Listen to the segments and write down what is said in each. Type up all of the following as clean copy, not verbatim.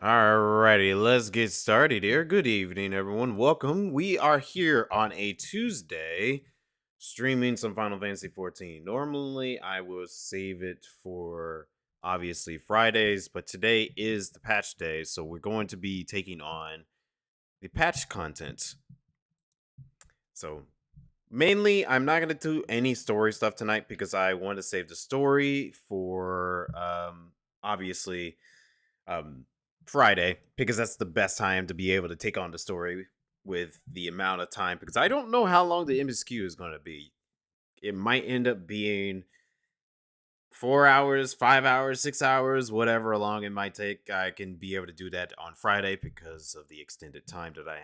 Alrighty, let's get started here. Good evening, everyone. Welcome. We are here on a Tuesday streaming some Final Fantasy XIV. Normally, I will save it for obviously Fridays, but today is the patch day, so we're going to be taking on the patch content. So, mainly, I'm not going to do any story stuff tonight because I want to save the story for obviously um Friday because that's the best time to be able to take on the story with the amount of time because I don't know how long the MSQ is going to be. It might end up being 4 hours, 5 hours, 6 hours, whatever long it might take. I can be able to do that on Friday because of the extended time that I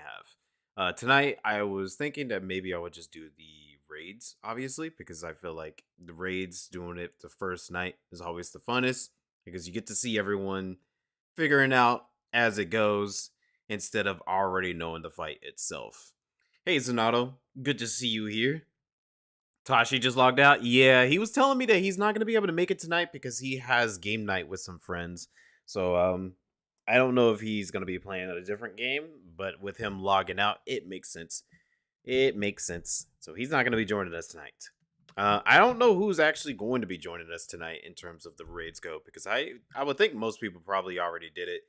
have. Tonight, I was thinking that maybe I would just do the raids, obviously, because I feel like the raids doing it the first night is always the funnest because you get to see everyone figuring out as it goes instead of already knowing the fight itself. Hey, Zanato, good to see you here. Tashi just logged out. Yeah, he was telling me that he's not going to be able to make it tonight because he has game night with some friends. So, I don't know if he's going to be playing a different game, but with him logging out, it makes sense. It makes sense. So he's not going to be joining us tonight. I don't know who's actually going to be joining us tonight in terms of the raids go because I would think most people probably already did it,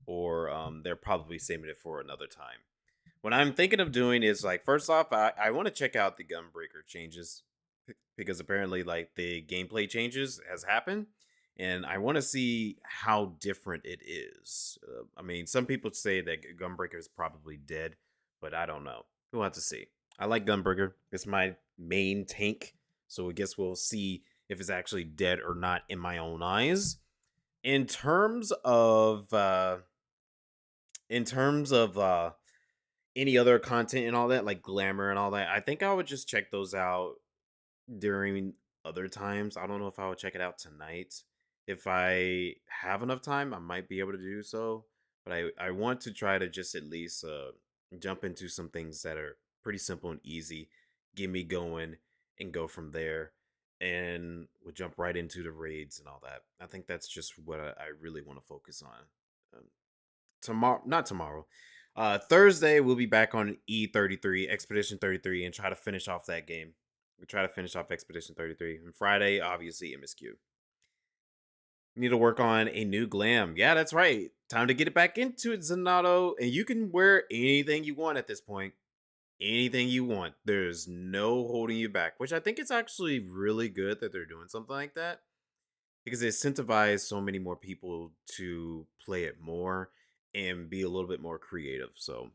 or they're probably saving it for another time. What I'm thinking of doing is like first off, I want to check out the Gunbreaker changes because apparently like the gameplay changes has happened, and I want to see how different it is. I mean, some people say that Gunbreaker is probably dead, but I don't know. We'll have to see. I like Gunbreaker. It's my main tank, so I guess we'll see if it's actually dead or not in my own eyes. In terms of any other content and all that, like glamour and all that, I think I would just check those out during other times. I don't know if I would check it out tonight. If I have enough time, I might be able to do so. But I want to try to just at least jump into some things that are pretty simple and easy, get me going, and go from there. And we'll jump right into the raids and all that. I think that's just what I really want to focus on. Tomorrow, not tomorrow. Thursday, we'll be back on E33, Expedition 33, and try to finish off that game. We try to finish off Expedition 33. And Friday, obviously, MSQ. Need to work on a new glam. Yeah, that's right. Time to get it back into it, Zanato. And you can wear anything you want at this point. Anything you want. There's no holding you back, which I think it's actually really good that they're doing something like that because it incentivizes so many more people to play it more and be a little bit more creative. So,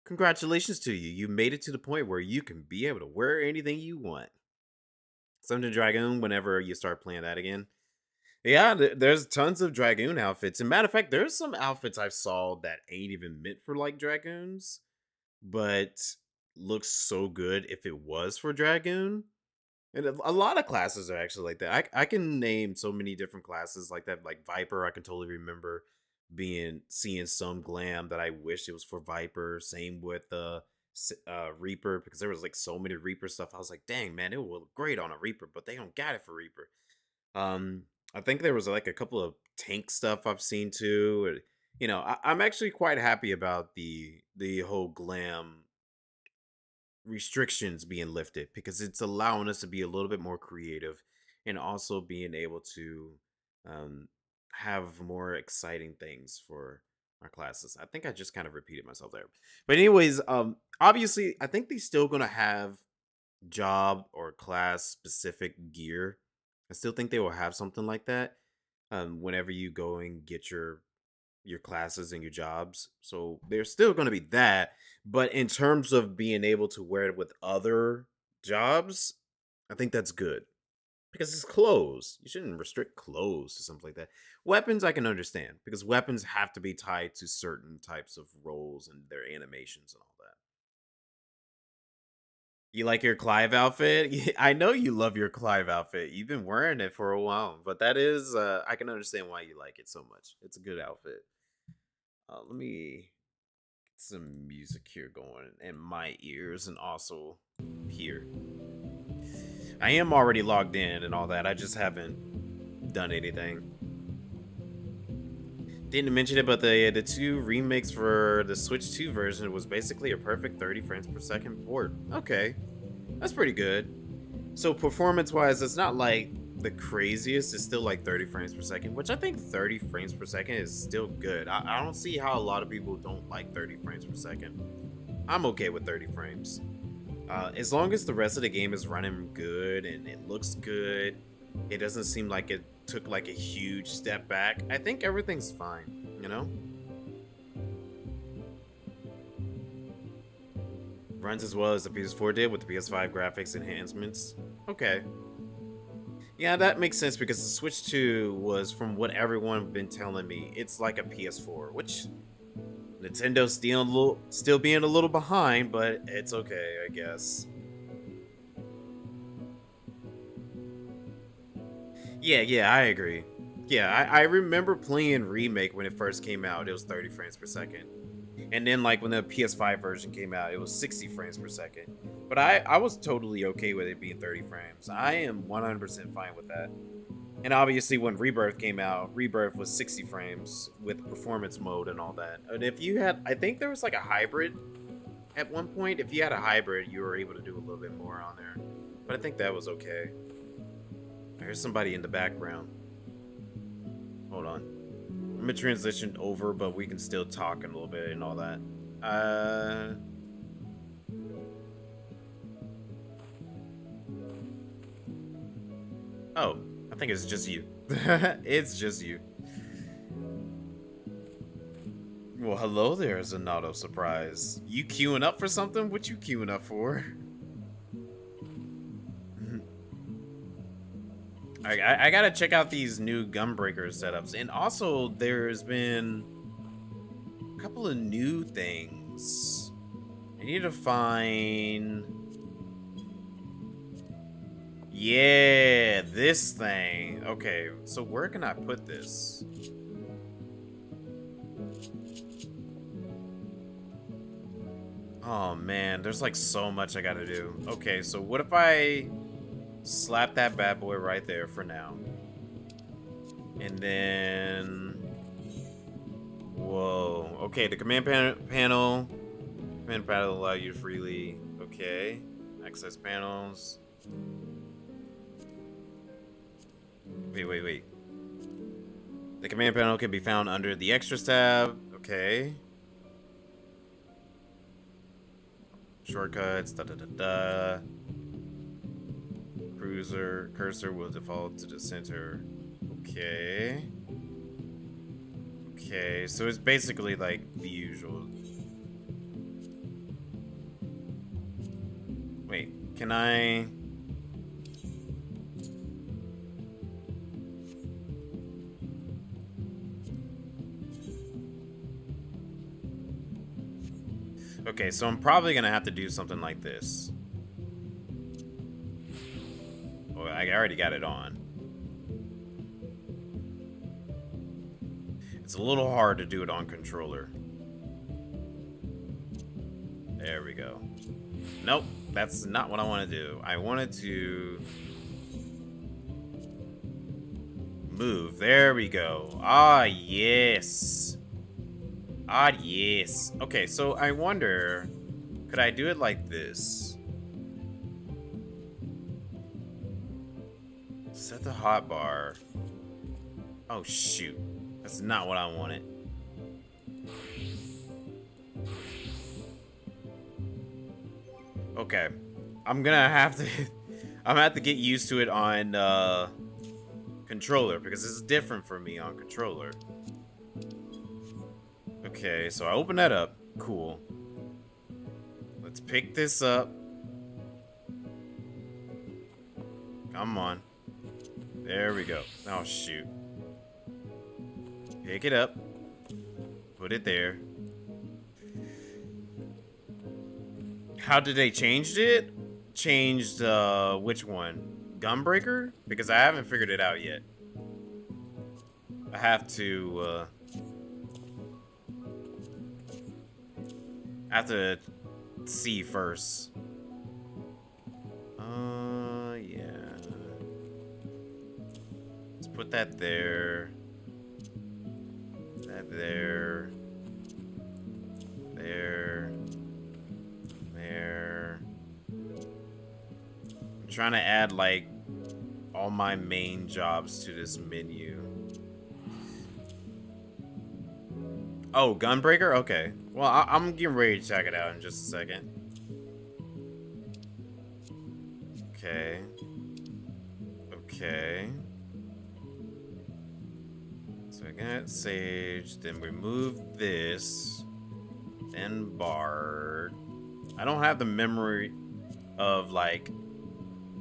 congratulations to you. You made it to the point where you can be able to wear anything you want. Something Dragoon whenever you start playing that again. Yeah, there's tons of Dragoon outfits. And matter of fact, there's some outfits I saw that ain't even meant for like Dragoons, but looks so good if it was for Dragoon. And a lot of classes are actually like that. I can name so many different classes like that. Like Viper, I can totally remember seeing some glam that I wish it was for Viper. Same with Reaper, because there was like so many Reaper stuff. I was like, dang man, it would look great on a Reaper, but they don't got it for Reaper. I think there was like a couple of tank stuff I've seen too. I'm actually quite happy about the whole glam restrictions being lifted because it's allowing us to be a little bit more creative and also being able to um, have more exciting things for our classes. I think I just kind of repeated myself there. But anyways, obviously I think they're still gonna have job or class specific gear. I still think they will have something like that whenever you go and get your classes and your jobs. So there's still going to be that, but in terms of being able to wear it with other jobs, I think that's good because it's clothes. You shouldn't restrict clothes to something like that. Weapons I can understand because weapons have to be tied to certain types of roles and their animations and all that. You like your Clive outfit? I know you love your Clive outfit. You've been wearing it for a while, but that is I can understand why you like it so much. It's a good outfit. Let me get some music here going in my ears and also here. I am already logged in and all that. I just haven't done anything. Didn't mention it, but the two remakes for the Switch 2 version was basically a perfect 30 frames per second port. Okay, that's pretty good. So performance-wise, it's not like the craziest. It's still like 30 frames per second, which I think 30 frames per second is still good. I don't see how a lot of people don't like 30 frames per second. I'm okay with 30 frames. As long as the rest of the game is running good and it looks good, it doesn't seem like it took like a huge step back, I think everything's fine, you know? Runs as well as the PS4 did with the PS5 graphics enhancements. Okay. Yeah, that makes sense because the Switch 2 was, from what everyone been telling me, it's like a PS4, which Nintendo's still being a little behind, but it's okay, I guess. Yeah, I agree. Yeah, I remember playing Remake when it first came out. It was 30 frames per second. And then, like, when the PS5 version came out, it was 60 frames per second. But I was totally okay with it being 30 frames. I am 100% fine with that. And obviously, when Rebirth came out, Rebirth was 60 frames with performance mode and all that. And if you had, I think there was like a hybrid at one point. If you had a hybrid, you were able to do a little bit more on there. But I think that was okay. There's somebody in the background. Hold on. I'm gonna transition over, but we can still talk a little bit and all that. Oh, I think it's just you. It's just you. Well, hello there, Zanato Surprise. You queuing up for something? What you queuing up for? I gotta check out these new Gunbreaker setups. And also, there's been a couple of new things. I need to find... Yeah, this thing. Okay, so where can I put this? Oh man, there's like so much I gotta do. Okay, so what if I slap that bad boy right there for now? And then... Whoa. Okay, the command panel allow you to freely... Okay. Access panels. Wait. The command panel can be found under the Extras tab. Okay. Shortcuts. Cursor will default to the center. Okay. Okay, so it's basically like the usual. Wait, can I... Okay, so I'm probably gonna have to do something like this. Oh, I already got it on. It's a little hard to do it on controller. There we go. Nope, that's not what I want to do. I wanted to move. There we go. Ah, yes. Ah, yes. Okay, so I wonder, could I do it like this? Set the hotbar. Oh, shoot. That's not what I wanted. Okay. I'm gonna have to... I'm gonna have to get used to it on controller, because it's different for me on controller. Okay, so I open that up. Cool. Let's pick this up. Come on. There we go. Oh, shoot. Pick it up. Put it there. How did they change it? Changed, which one? Gunbreaker? Because I haven't figured it out yet. I have to, see first. Yeah. Let's put that there. That there, there, there. I'm trying to add like all my main jobs to this menu. Oh, Gunbreaker? Okay. Well, I'm getting ready to check it out in just a second. Okay. Okay. So I got Sage, then remove this, then Bard. I don't have the memory of like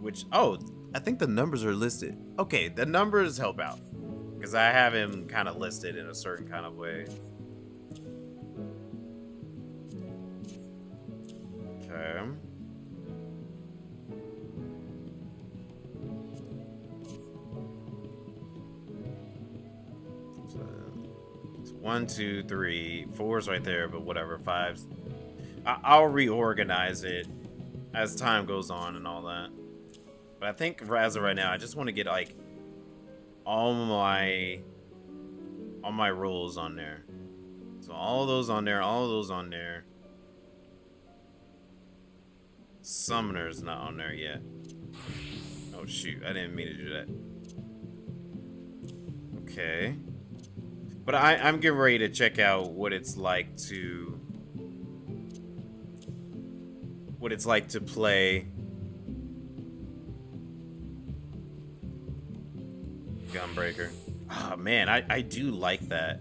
which. Oh, I think the numbers are listed. Okay, the numbers help out because I have him kind of listed in a certain kind of way. Okay. So it's 1, 2, 3, 4's right there, but whatever. 5's. I'll reorganize it as time goes on and all that. But I think as of right now, I just want to get like all my roles on there. So all of those on there, all of those on there. Summoner's not on there yet. Oh shoot, I didn't mean to do that. Okay. But I'm getting ready to check out what it's like to play Gunbreaker. Oh man, I do like that.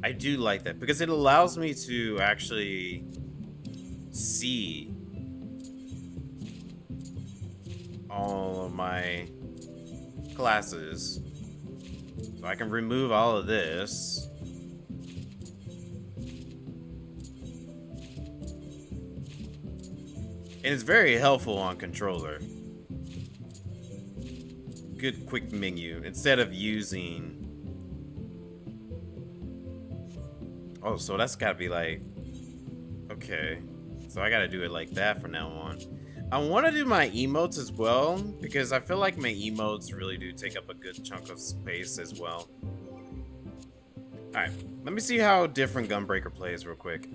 I do like that because it allows me to actually see all of my classes. So I can remove all of this. And it's very helpful on controller. Good quick menu instead of using. Oh, so that's gotta be like, okay. So I gotta do it like that from now on. I want to do my emotes as well because I feel like my emotes really do take up a good chunk of space as well. Alright, let me see how different Gunbreaker plays real quick.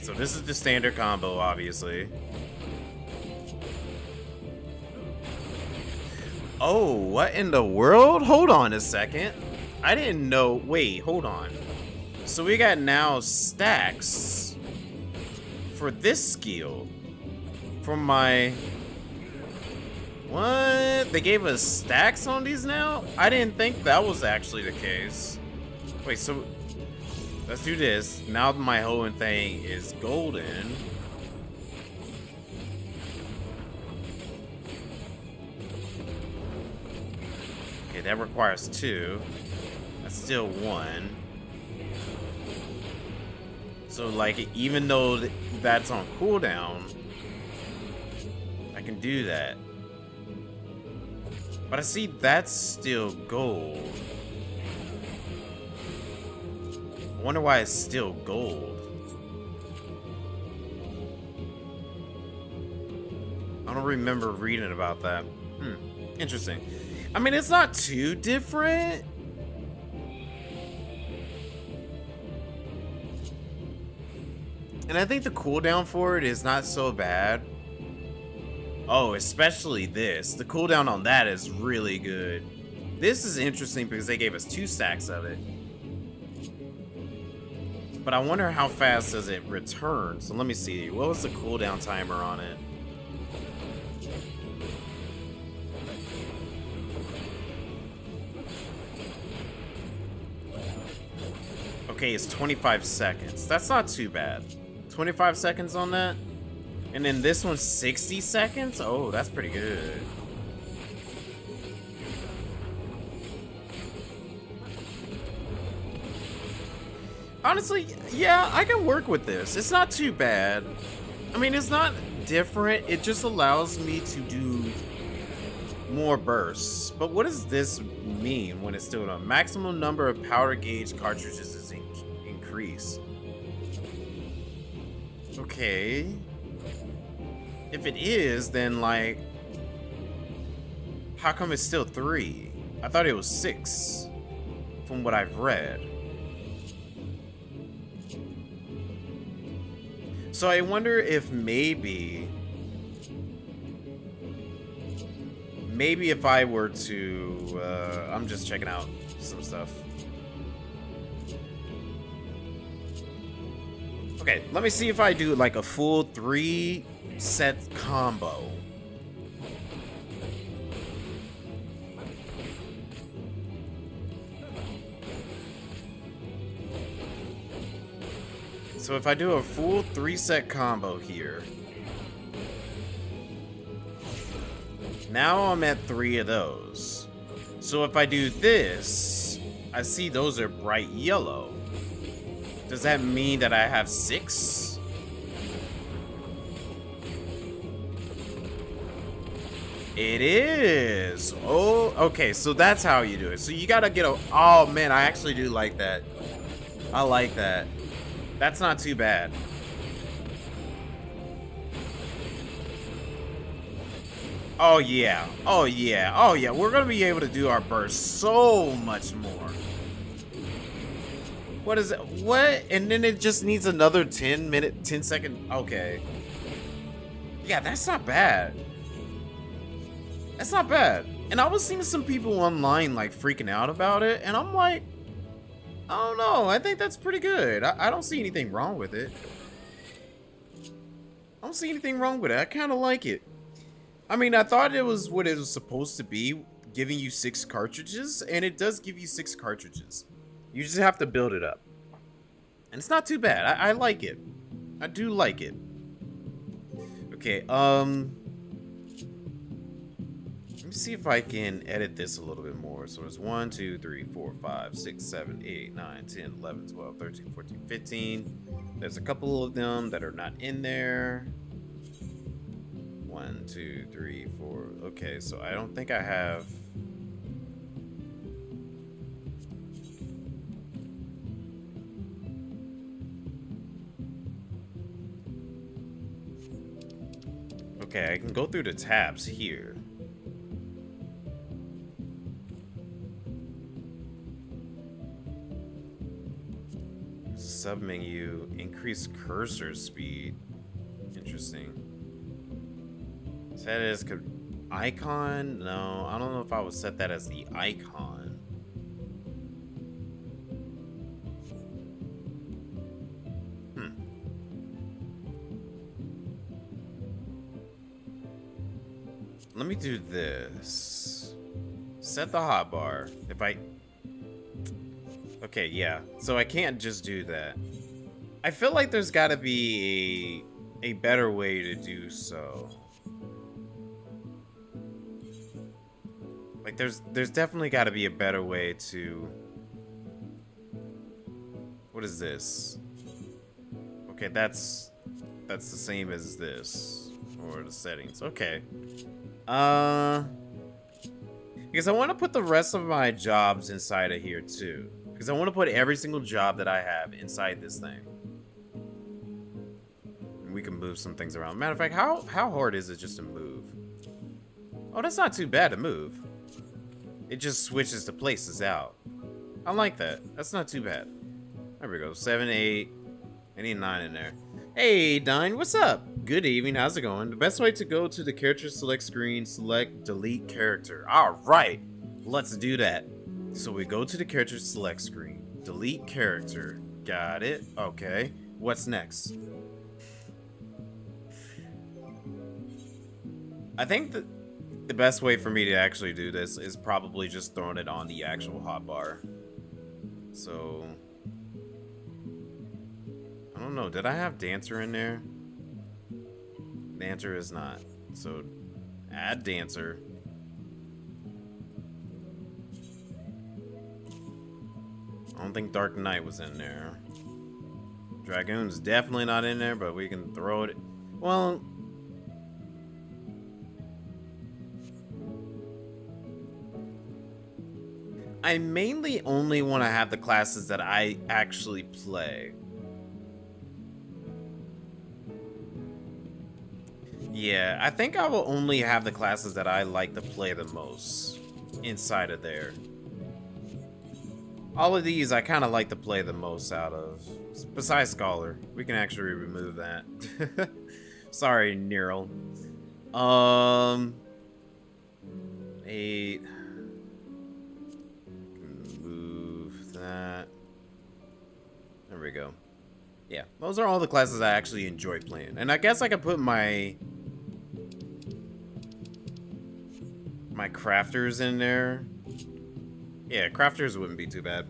So this is the standard combo, obviously. Oh, what in the world? Hold on a second. I didn't know. Wait, hold on. So we got now stacks for this skill. From my... What? They gave us stacks on these now? I didn't think that was actually the case. Wait, so... Let's do this. Now my whole thing is golden. Okay, that requires 2. That's still 1. So, like, even though that's on cooldown, I can do that. But I see that's still gold. I wonder why it's still gold. I don't remember reading about that. Interesting. I mean, it's not too different. And I think the cooldown for it is not so bad. Oh, especially this. The cooldown on that is really good. This is interesting because they gave us 2 stacks of it. But I wonder how fast does it return. So let me see. What was the cooldown timer on it? Okay, it's 25 seconds. That's not too bad. 25 seconds on that. And then this one's 60 seconds? Oh, that's pretty good. Honestly, yeah, I can work with this. It's not too bad. I mean, it's not different. It just allows me to do more bursts. But what does this mean when it's still on? Maximum number of powder gauge cartridges is increased. Okay. If it is, then like, how come it's still 3? I thought it was 6 from what I've read. So I wonder if maybe if I were to, I'm just checking out some stuff. Okay, let me see if I do like a full 3-set combo. So if I do a full 3-set combo here, now I'm at 3 of those. So if I do this, I see those are bright yellow. Does that mean that I have 6? It is. Oh, okay. So that's how you do it. So you gotta get a. Oh man, I actually do like that. I like that. That's not too bad. Oh yeah. Oh yeah. Oh yeah. We're gonna be able to do our burst so much more. What is it? What? And then it just needs another 10 second. Okay. Yeah, that's not bad. That's not bad. And I was seeing some people online like freaking out about it, and I'm like, I don't know. I think that's pretty good. I don't see anything wrong with it. I don't see anything wrong with it. I kind of like it. I mean, I thought it was what it was supposed to be, giving you 6 cartridges, and it does give you 6 cartridges. You just have to build it up. And it's not too bad. I like it. I do like it. Okay, let me see if I can edit this a little bit more. So it's 1, 2, 3, 4, 5, 6, 7, 8, 9, 10, 11, 12, 13, 14, 15. There's a couple of them that are not in there. 1, 2, 3, 4. Okay, so I don't think I have. Okay, I can go through the tabs here. Submenu, increase cursor speed. Interesting. Set as icon? No, I don't know if I would set that as the icon. Let me do this. Set the hotbar. If I... Okay, yeah. So I can't just do that. I feel like there's gotta be a better way to do so. Like there's definitely gotta be a better way to... What is this? Okay, that's the same as this. Or the settings. Okay. Because I want to put the rest of my jobs inside of here too. Because I want to put every single job that I have inside this thing. And we can move some things around. Matter of fact, how hard is it just to move? Oh, that's not too bad to move. It just switches the places out. I like that. That's not too bad. There we go. 7, 8. I need 9 in there. Hey, Dine, what's up? Good evening, how's it going? The best way to go to the character select screen, select delete character. Alright, let's do that. So we go to the character select screen, delete character. Got it. Okay, what's next? I think that the best way for me to actually do this is probably just throwing it on the actual hotbar. So... I don't know, did I have Dancer in there? Dancer is not. So, add Dancer. I don't think Dark Knight was in there. Dragoon's definitely not in there, but we can throw it. Well... I mainly only want to have the classes that I actually play. Yeah, I think I will only have the classes that I like to play the most. inside of there. All of these I kind of like to play the most out of. Besides Scholar. We can actually remove that. Sorry, Neural. 8. Move that. There we go. Yeah, those are all the classes I actually enjoy playing. And I guess I could put my crafters in there. Yeah, crafters wouldn't be too bad.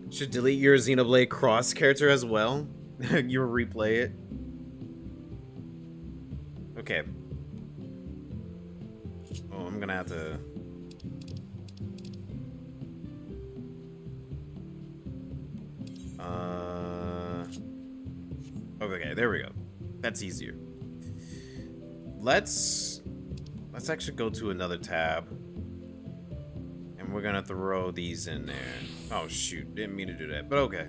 Should delete your Xenoblade Cross character as well. You replay it. Okay. Oh, I'm gonna have to... Okay, there we go. That's easier. Let's actually go to another tab. And we're gonna throw these in there. Oh shoot, didn't mean to do that, but okay.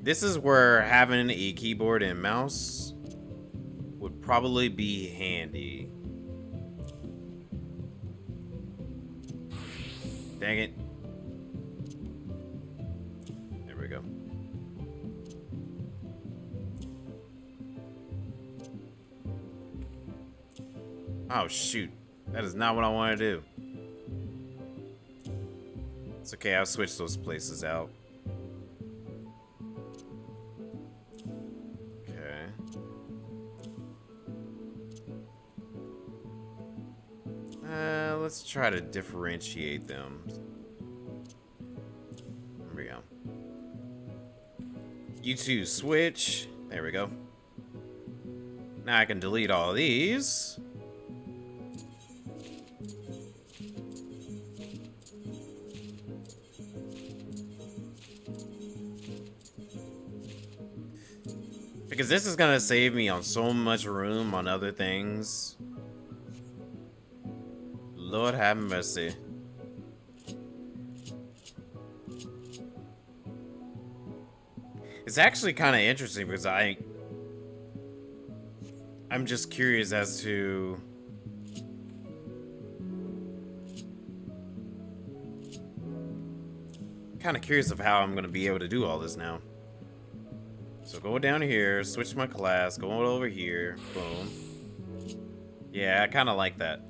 This is where having a keyboard and mouse would probably be handy. Dang it. There we go. Oh shoot. That is not what I want to do. It's okay, I'll switch those places out. Okay. Let's try to differentiate them. There we go. You two switch. There we go. Now I can delete all of these. Because this is gonna save me on so much room on other things. Lord have mercy. It's actually kind of interesting because I'm just curious as to of how I'm gonna be able to do all this now. So go down here, switch my class, go over here, boom. Yeah, I kind of like that.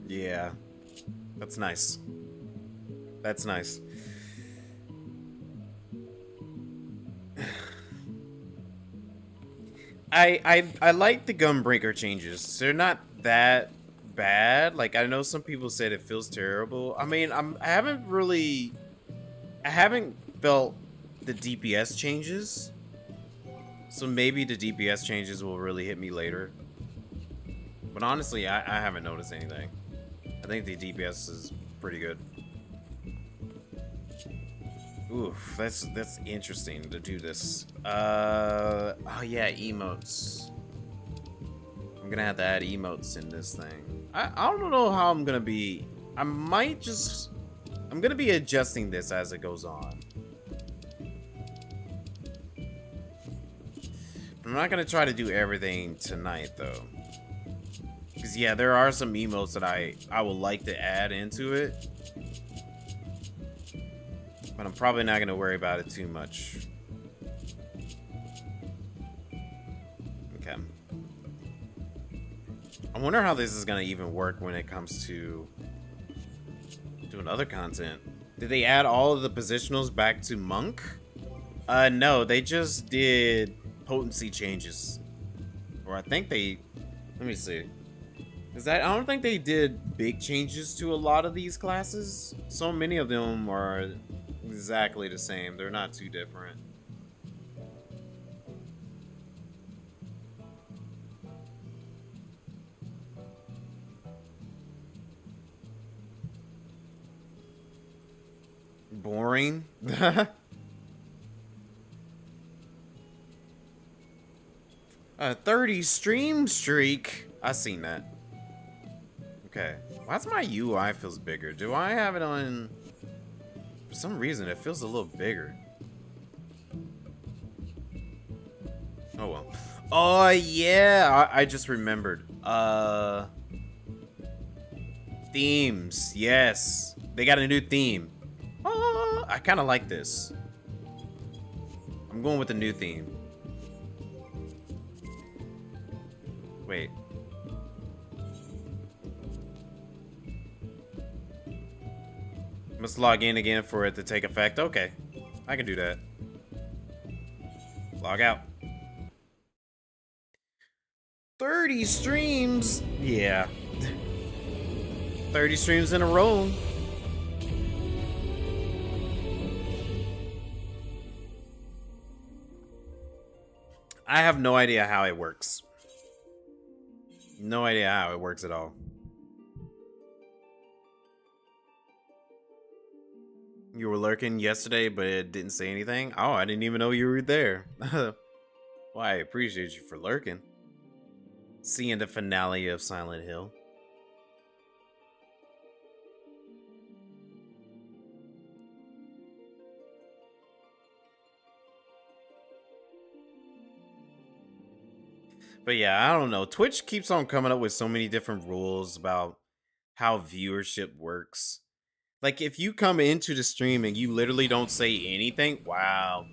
Yeah, that's nice. That's nice. I like the Gunbreaker changes. They're not that bad. Like, I know some people said it feels terrible. I mean, I haven't felt the DPS changes. So maybe the DPS changes will really hit me later. But honestly, I haven't noticed anything. I think the DPS is pretty good. Oof, that's interesting to do this. Oh yeah, emotes. I'm gonna have to add emotes in this thing. I don't know how I'm gonna be. I'm gonna be adjusting this as it goes on. I'm not gonna try to do everything tonight though. Because yeah, there are some emotes that I would like to add into it. But I'm probably not gonna worry about it too much. Okay. I wonder how this is gonna even work when it comes to doing other content. Did they add all of the positionals back to Monk? No, they just did potency changes. Or I think they... Let me see. I don't think they did big changes to a lot of these classes. So many of them are exactly the same. They're not too different. Boring. 30 stream streak. I seen that. Okay. Why's my UI feels bigger? Do I have it on... For some reason, it feels a little bigger. Oh well. Oh yeah, I just remembered. Themes. Yes, they got a new theme. I kind of like this. I'm going with the new theme. Wait. Must log in again for it to take effect. Okay, I can do that. Log out. 30 streams? Yeah. 30 streams in a row. I have no idea how it works. No idea how it works at all. You were lurking yesterday, but it didn't say anything? Oh, I didn't even know you were there. Well, I appreciate you for lurking. Seeing the finale of Silent Hill. But yeah, I don't know. Twitch keeps on coming up with so many different rules about how viewership works. Like, if you come into the stream and you literally don't say anything, wow.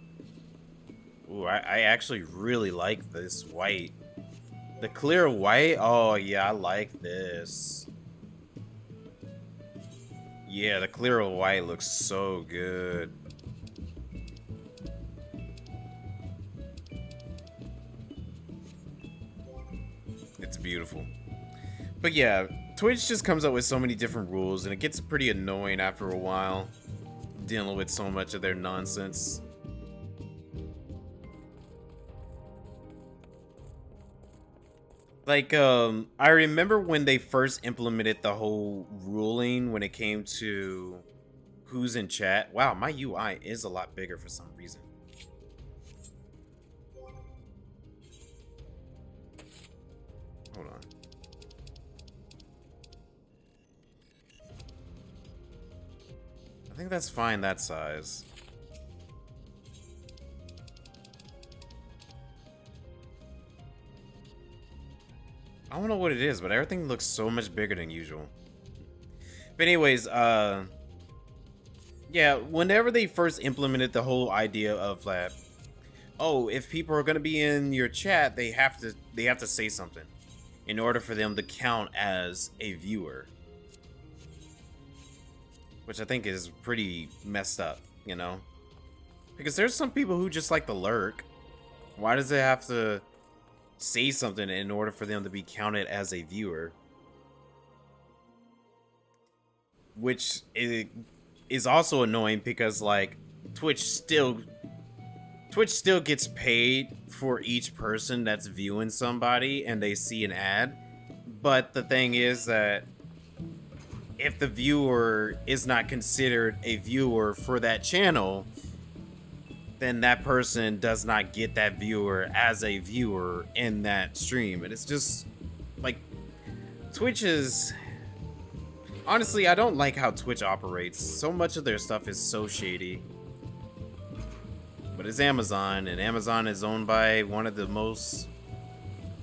Ooh, I actually really like this white. The clear white? Oh, yeah, I like this. Yeah, the clear white looks so good. It's beautiful. But yeah, Twitch just comes up with so many different rules, and it gets pretty annoying after a while, dealing with so much of their nonsense. Like, I remember when they first implemented the whole ruling when it came to who's in chat. Wow, my UI is a lot bigger for some reason. Hold on. I think that's fine, that size. I don't know what it is, but everything looks so much bigger than usual. But anyways, yeah, whenever they first implemented the whole idea of that, oh, if people are gonna be in your chat, they have to say something in order for them to count as a viewer. Which I think is pretty messed up, you know? Because there's some people who just like to lurk. Why does it have to say something in order for them to be counted as a viewer? Which is also annoying because, like, Twitch still gets paid for each person that's viewing somebody and they see an ad. But the thing is that if the viewer is not considered a viewer for that channel, then that person does not get that viewer as a viewer in that stream. And it's just like, Twitch is, honestly, I don't like how Twitch operates. So much of their stuff is so shady. But it's Amazon, and Amazon is owned by one of the most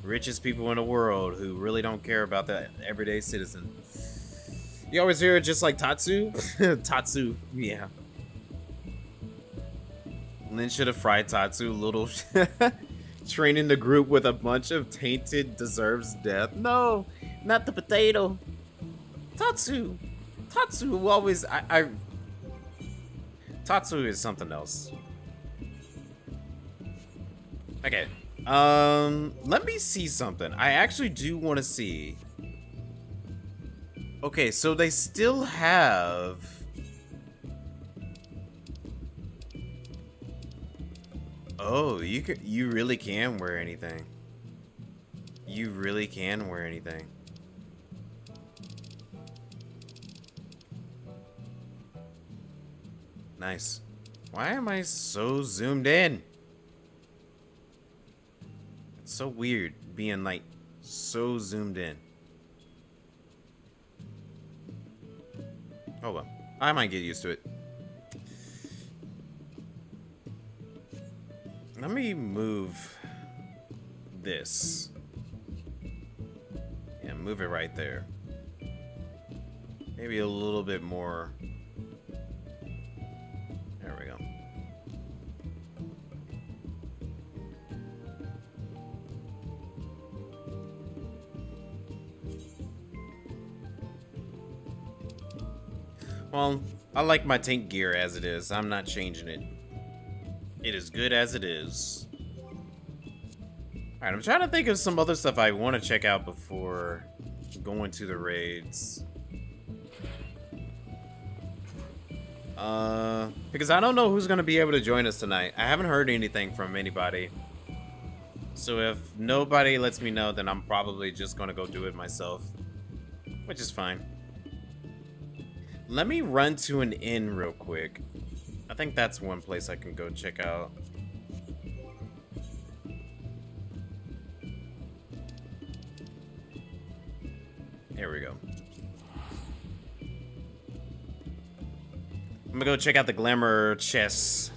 richest people in the world who really don't care about the everyday citizen. You always hear it just like Tatsu? Tatsu, yeah. Lynn should have fried Tatsu, little training the group with a bunch of tainted deserves death. No, not the potato. Tatsu always, Tatsu is something else. Okay, let me see something. I actually do want to see. Okay, so they still have... Oh, you really can wear anything. You really can wear anything. Nice. Why am I so zoomed in? It's so weird being like so zoomed in. Oh well, I might get used to it. Let me move this. Yeah, move it right there. Maybe a little bit more. There we go. Well, I like my tank gear as it is. I'm not changing it. It is good as it is. Alright, I'm trying to think of some other stuff I want to check out before going to the raids. Because I don't know who's going to be able to join us tonight. I haven't heard anything from anybody. So if nobody lets me know, then I'm probably just going to go do it myself. Which is fine. Let me run to an inn real quick. I think that's one place I can go check out. Here we go. I'm gonna go check out the glamour chests.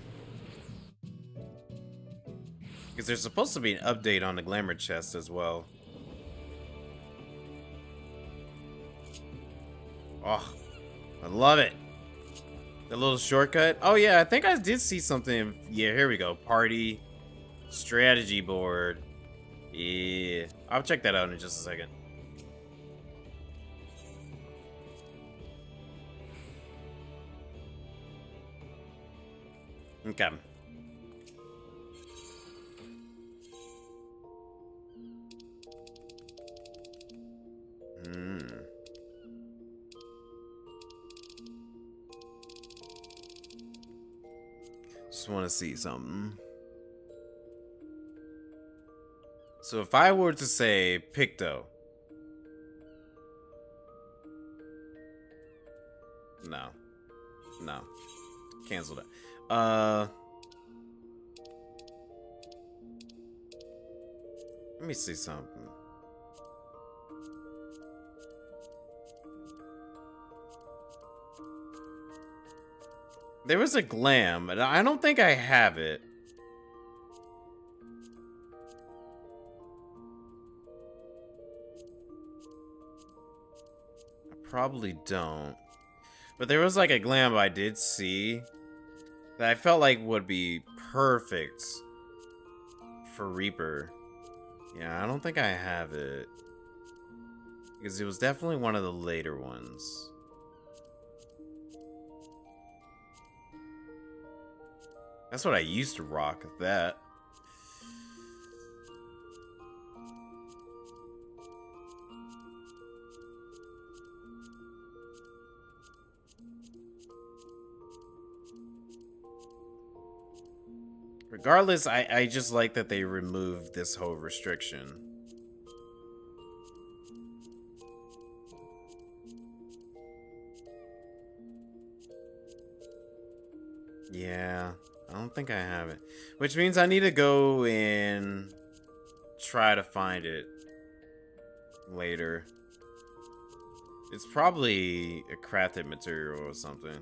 Because there's supposed to be an update on the glamour chest as well. Oh, I love it. The little shortcut. Oh yeah, I think I did see something. Yeah, here we go. Party strategy board. Yeah, I'll check that out in just a second. Okay. Just want to see something. So if I were to say Picto. No. No. Cancel that. Let me see something. There was a glam, but I don't think I have it. I probably don't. But there was like a glam I did see that I felt like would be perfect for Reaper. Yeah, I don't think I have it. Because it was definitely one of the later ones. That's what I used to rock, that. Regardless, I just like that they removed this whole restriction. Yeah, I don't think I have it. Which means I need to go and try to find it later. It's probably a crafted material or something.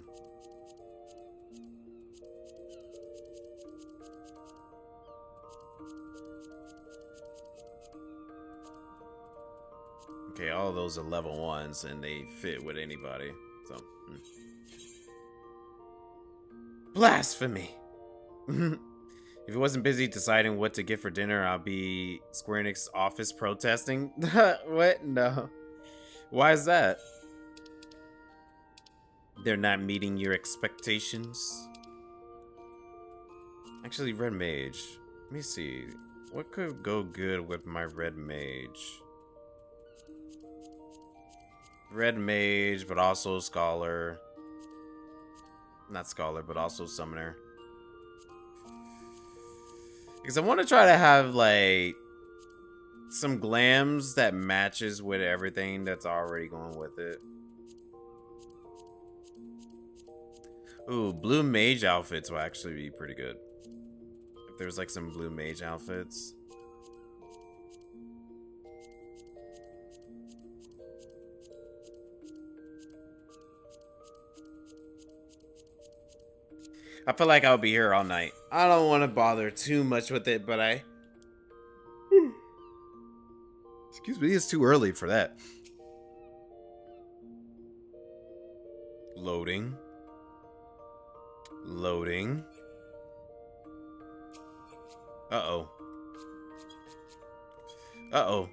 Okay, all of those are level 1s and they fit with anybody. So, Blasphemy! If it wasn't busy deciding what to get for dinner, I'll be Square Enix office protesting. What? No. Why is that? They're not meeting your expectations? Actually, Red Mage. Let me see. What could go good with my Red Mage? Red Mage, but also Scholar. Not Scholar, but also Summoner. Because I want to try to have, like, some glams that matches with everything that's already going with it. Ooh, blue mage outfits will actually be pretty good. If there's, like, some blue mage outfits. I feel like I'll be here all night. I don't want to bother too much with it, but Excuse me, it's too early for that. Loading. Loading. Uh-oh. Uh-oh.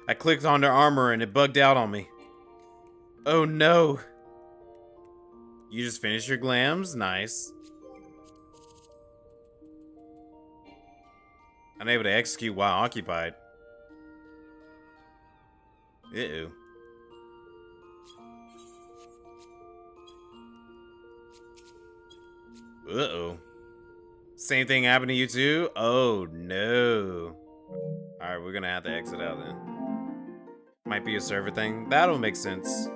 I clicked on their armor and it bugged out on me. Oh no. You just finished your glams? Nice. Unable to execute while occupied. Uh-oh. Uh-oh. Same thing happened to you too? Oh no. Alright, we're gonna have to exit out then. Might be a server thing. That'll make sense.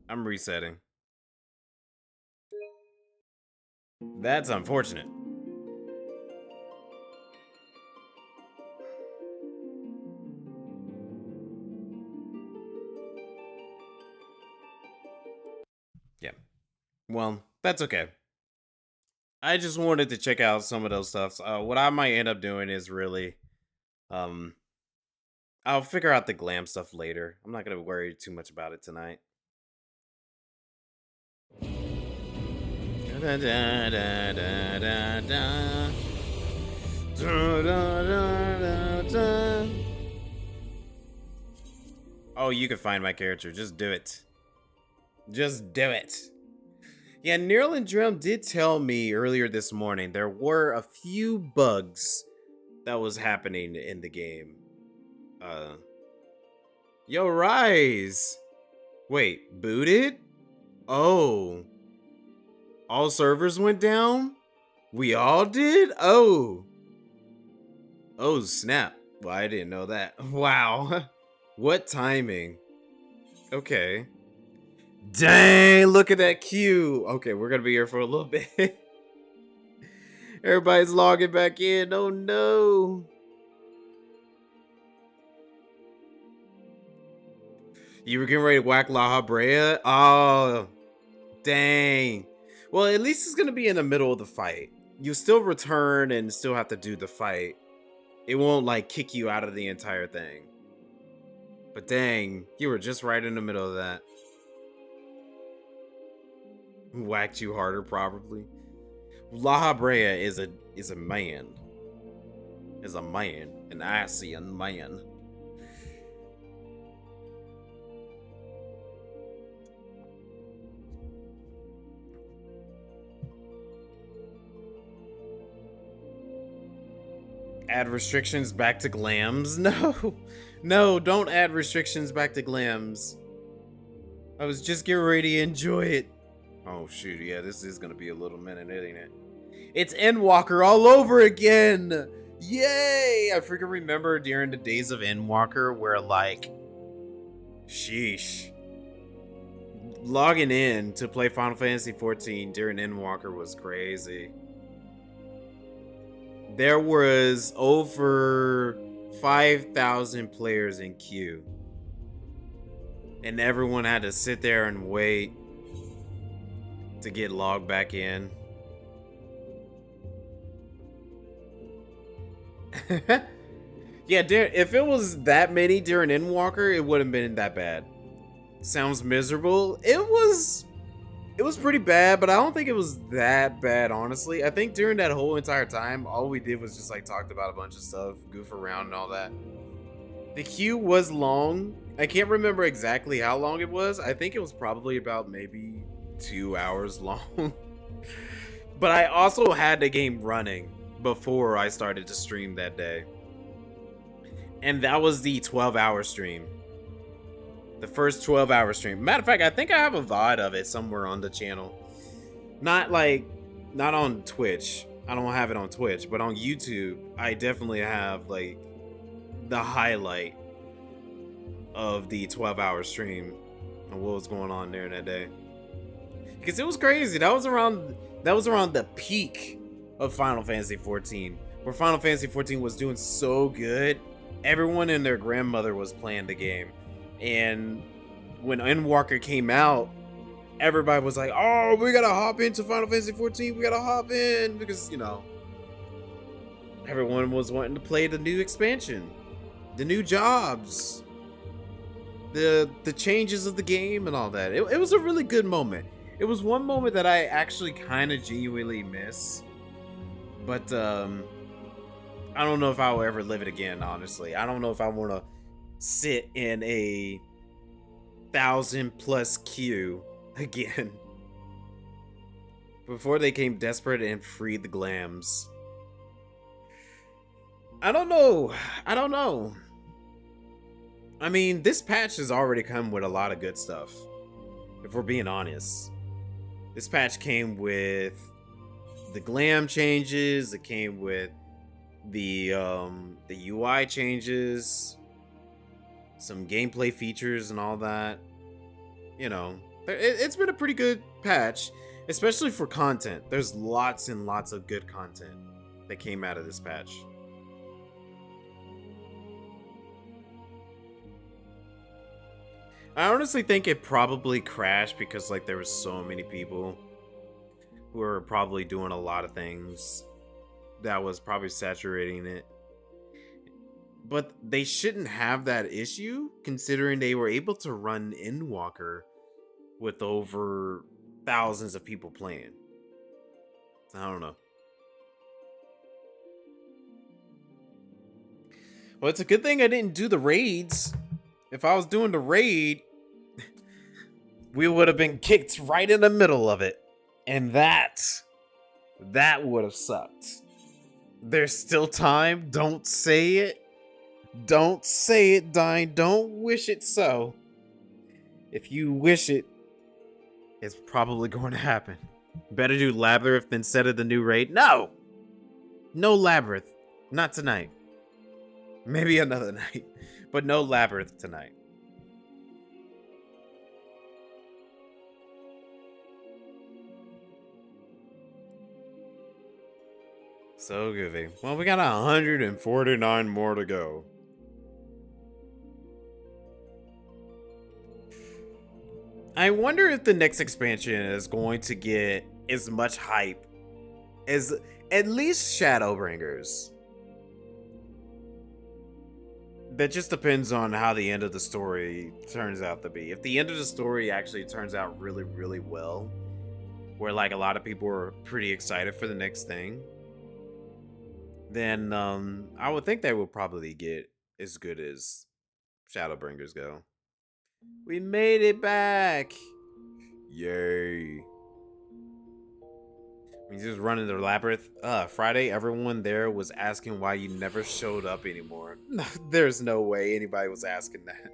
I'm resetting. That's unfortunate. Yeah. Well, that's okay. I just wanted to check out some of those stuffs. What I might end up doing is really, I'll figure out the glam stuff later. I'm not gonna worry too much about it tonight. Oh, you can find my character. Just do it. Just do it. Yeah, Nerlin Drum did tell me earlier this morning there were a few bugs that was happening in the game. Yo, Rise! Wait, booted? Oh. All servers went down? We all did? Oh. Oh, snap. Well, I didn't know that. Wow. What timing? Okay. Dang, look at that queue. Okay, we're gonna be here for a little bit. Everybody's logging back in. Oh no. You were getting ready to whack La Habrea? Oh, dang. Well, at least it's gonna be in the middle of the fight. You still return and still have to do the fight. It won't like kick you out of the entire thing. But dang, you were just right in the middle of that. Whacked you harder, probably. La Habrea is a man. Is a man. An Asian man. Add restrictions back to glams? No. No, don't add restrictions back to glams. I was just getting ready to enjoy it. Oh shoot, yeah, this is gonna be a little minute, ain't it? It's Endwalker all over again! Yay! I freaking remember during the days of Endwalker where like, sheesh. Logging in to play Final Fantasy XIV during Endwalker was crazy. There was over 5,000 players in queue. And everyone had to sit there and wait to get logged back in. Yeah, if it was that many during Endwalker, it wouldn't have been that bad. Sounds miserable. It was pretty bad, but I don't think it was that bad, honestly. I think during that whole entire time, all we did was just like talked about a bunch of stuff, goof around and all that. The queue was long. I can't remember exactly how long it was. I think it was probably about maybe 2 hours long. But I also had the game running before I started to stream that day. And that was the 12-hour stream. The first 12-hour stream. Matter of fact, I think I have a VOD of it somewhere on the channel. Not on Twitch. I don't have it on Twitch, but on YouTube, I definitely have like the highlight of the 12-hour stream and what was going on there that day. Because it was crazy. That was around the peak of Final Fantasy XIV, where Final Fantasy XIV was doing so good. Everyone and their grandmother was playing the game. And when Endwalker came out, everybody was like, oh, we gotta hop into Final Fantasy XIV. We gotta hop in. Because, you know, everyone was wanting to play the new expansion. the new jobs, the changes of the game and all that. It was a really good moment. It was one moment that I actually kind of genuinely miss, but I don't know if I'll ever live it again, honestly. I don't know if I want to sit in a 1,000+ queue again before they came desperate and freed the glams. I don't know. I mean, this patch has already come with a lot of good stuff, if we're being honest. This patch came with the glam changes, it came with the UI changes, some gameplay features and all that. You know, it's been a pretty good patch, especially for content. There's lots and lots of good content that came out of this patch. I honestly think it probably crashed because like there were so many people who were probably doing a lot of things that was probably saturating it. But they shouldn't have that issue considering they were able to run Endwalker with over thousands of people playing. I don't know. Well, it's a good thing I didn't do the raids. If I was doing the raid, we would have been kicked right in the middle of it. And that would have sucked. There's still time. Don't say it. Don't say it, Dine. Don't wish it so. If you wish it, it's probably going to happen. Better do Labyrinth instead of the new raid. No! No Labyrinth. Not tonight. Maybe another night. But no Labyrinth tonight. So goofy. Well, we got 149 more to go. I wonder if the next expansion is going to get as much hype as at least Shadowbringers. That just depends on how the end of the story turns out to be. If the end of the story actually turns out really, really well, where like a lot of people are pretty excited for the next thing, then I would think they will probably get as good as Shadowbringers go. We made it back! Yay. He's just running the labyrinth. Friday, everyone there was asking why you never showed up anymore. There's no way anybody was asking that.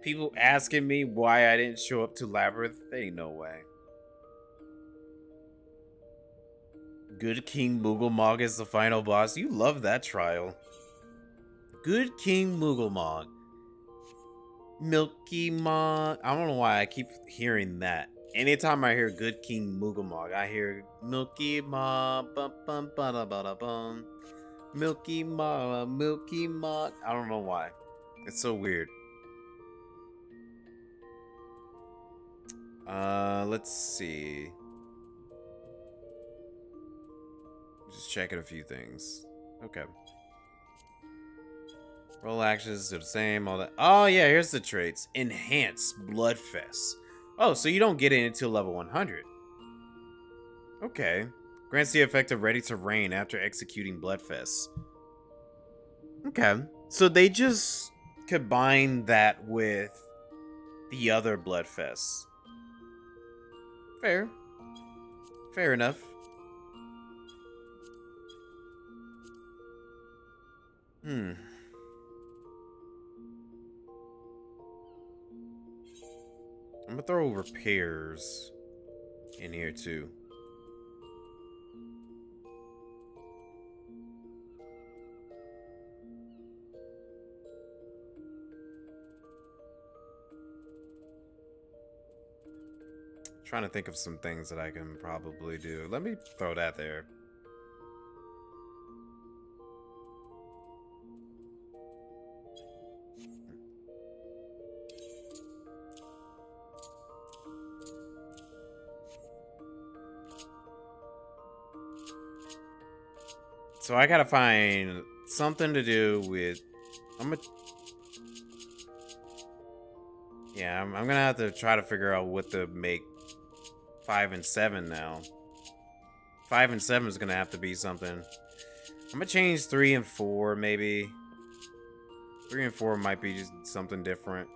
People asking me why I didn't show up to Labyrinth? Ain't no way. Good King Moogelmog is the final boss. You love that trial. Good King Moogelmog. Milky Mog. I don't know why I keep hearing that. Anytime I hear Good King Moogelmog, I hear Milky Mog. Bum bum ba ba bum. Milky Mog. Milky Mog. I don't know why. It's so weird. Let's see. Just checking a few things. Okay. Roll actions are the same, all that. Oh, yeah, here's the traits. Enhance Bloodfest. Oh, so you don't get it until level 100. Okay. Grants the effect of Ready to Rain after executing Bloodfest. Okay. So they just combine that with the other Bloodfest. Fair. Fair enough. I'm gonna throw repairs in here too. Trying to think of some things that I can probably do. Let me throw that there. So I gotta find something to do with I'm gonna... Yeah, I'm gonna have to try to figure out what to make 5 and 7 now. 5 and 7 is gonna have to be something. I'm gonna change 3 and 4, maybe. 3 and 4 might be just something different.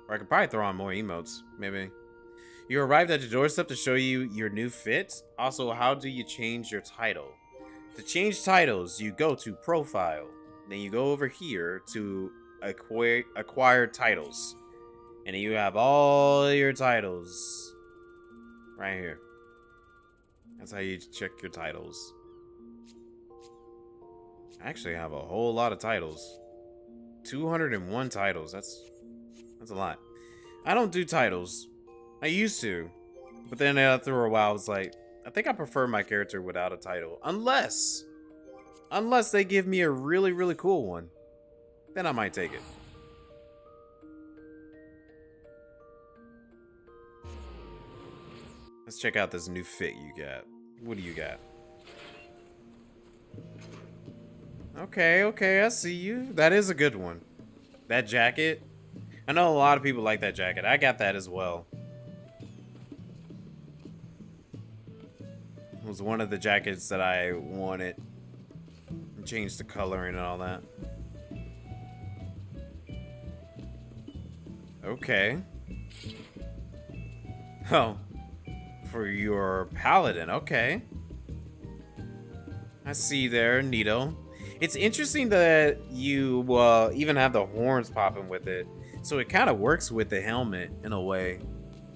Or I could probably throw on more emotes, maybe. You arrived at your doorstep to show you your new fit. Also, how do you change your title? To change titles, you go to Profile. Then you go over here to Acquire Titles. And you have all your titles right here. That's how you check your titles. I actually have a whole lot of titles. 201 titles. That's a lot. I don't do titles. I used to. But then after a while, I was like, I think I prefer my character without a title. Unless they give me a really, really cool one. Then I might take it. Let's check out this new fit you got. What do you got? Okay, I see you. That is a good one. That jacket. I know a lot of people like that jacket. I got that as well. It was one of the jackets that I wanted. And changed the coloring and all that. Okay. Oh. For your paladin, okay. I see there, neato. It's interesting that you even have the horns popping with it. So it kind of works with the helmet in a way.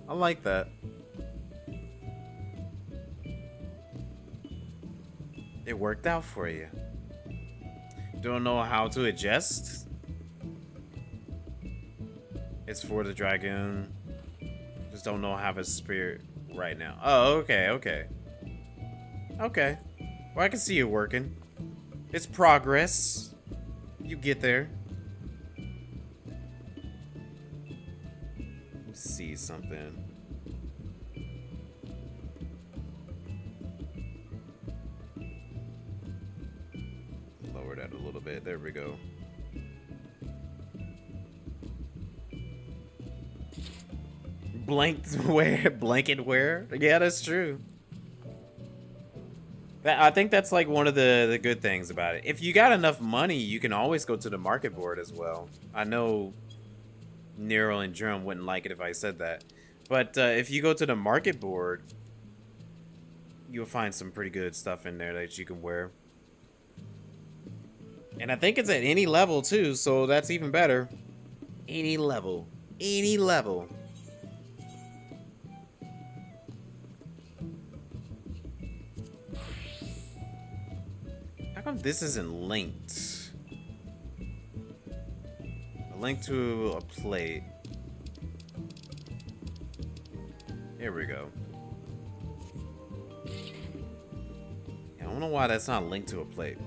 I like that. It worked out for you. Don't know how to adjust? It's for the dragon. Just don't know how his spirit right now. Oh, okay. Okay. Well, I can see it working. It's progress. You get there. Let's see something. Lower that a little bit. There we go. Blanket wear. Yeah, that's true. I think that's like one of the good things about it. If you got enough money, you can always go to the market board as well. I know Nero and Drum wouldn't like it if I said that. But if you go to the market board, you'll find some pretty good stuff in there that you can wear. And I think it's at any level too, so that's even better. Any level. Any level. How come this isn't linked? A link to a plate. Here we go. I don't know why that's not linked to a plate.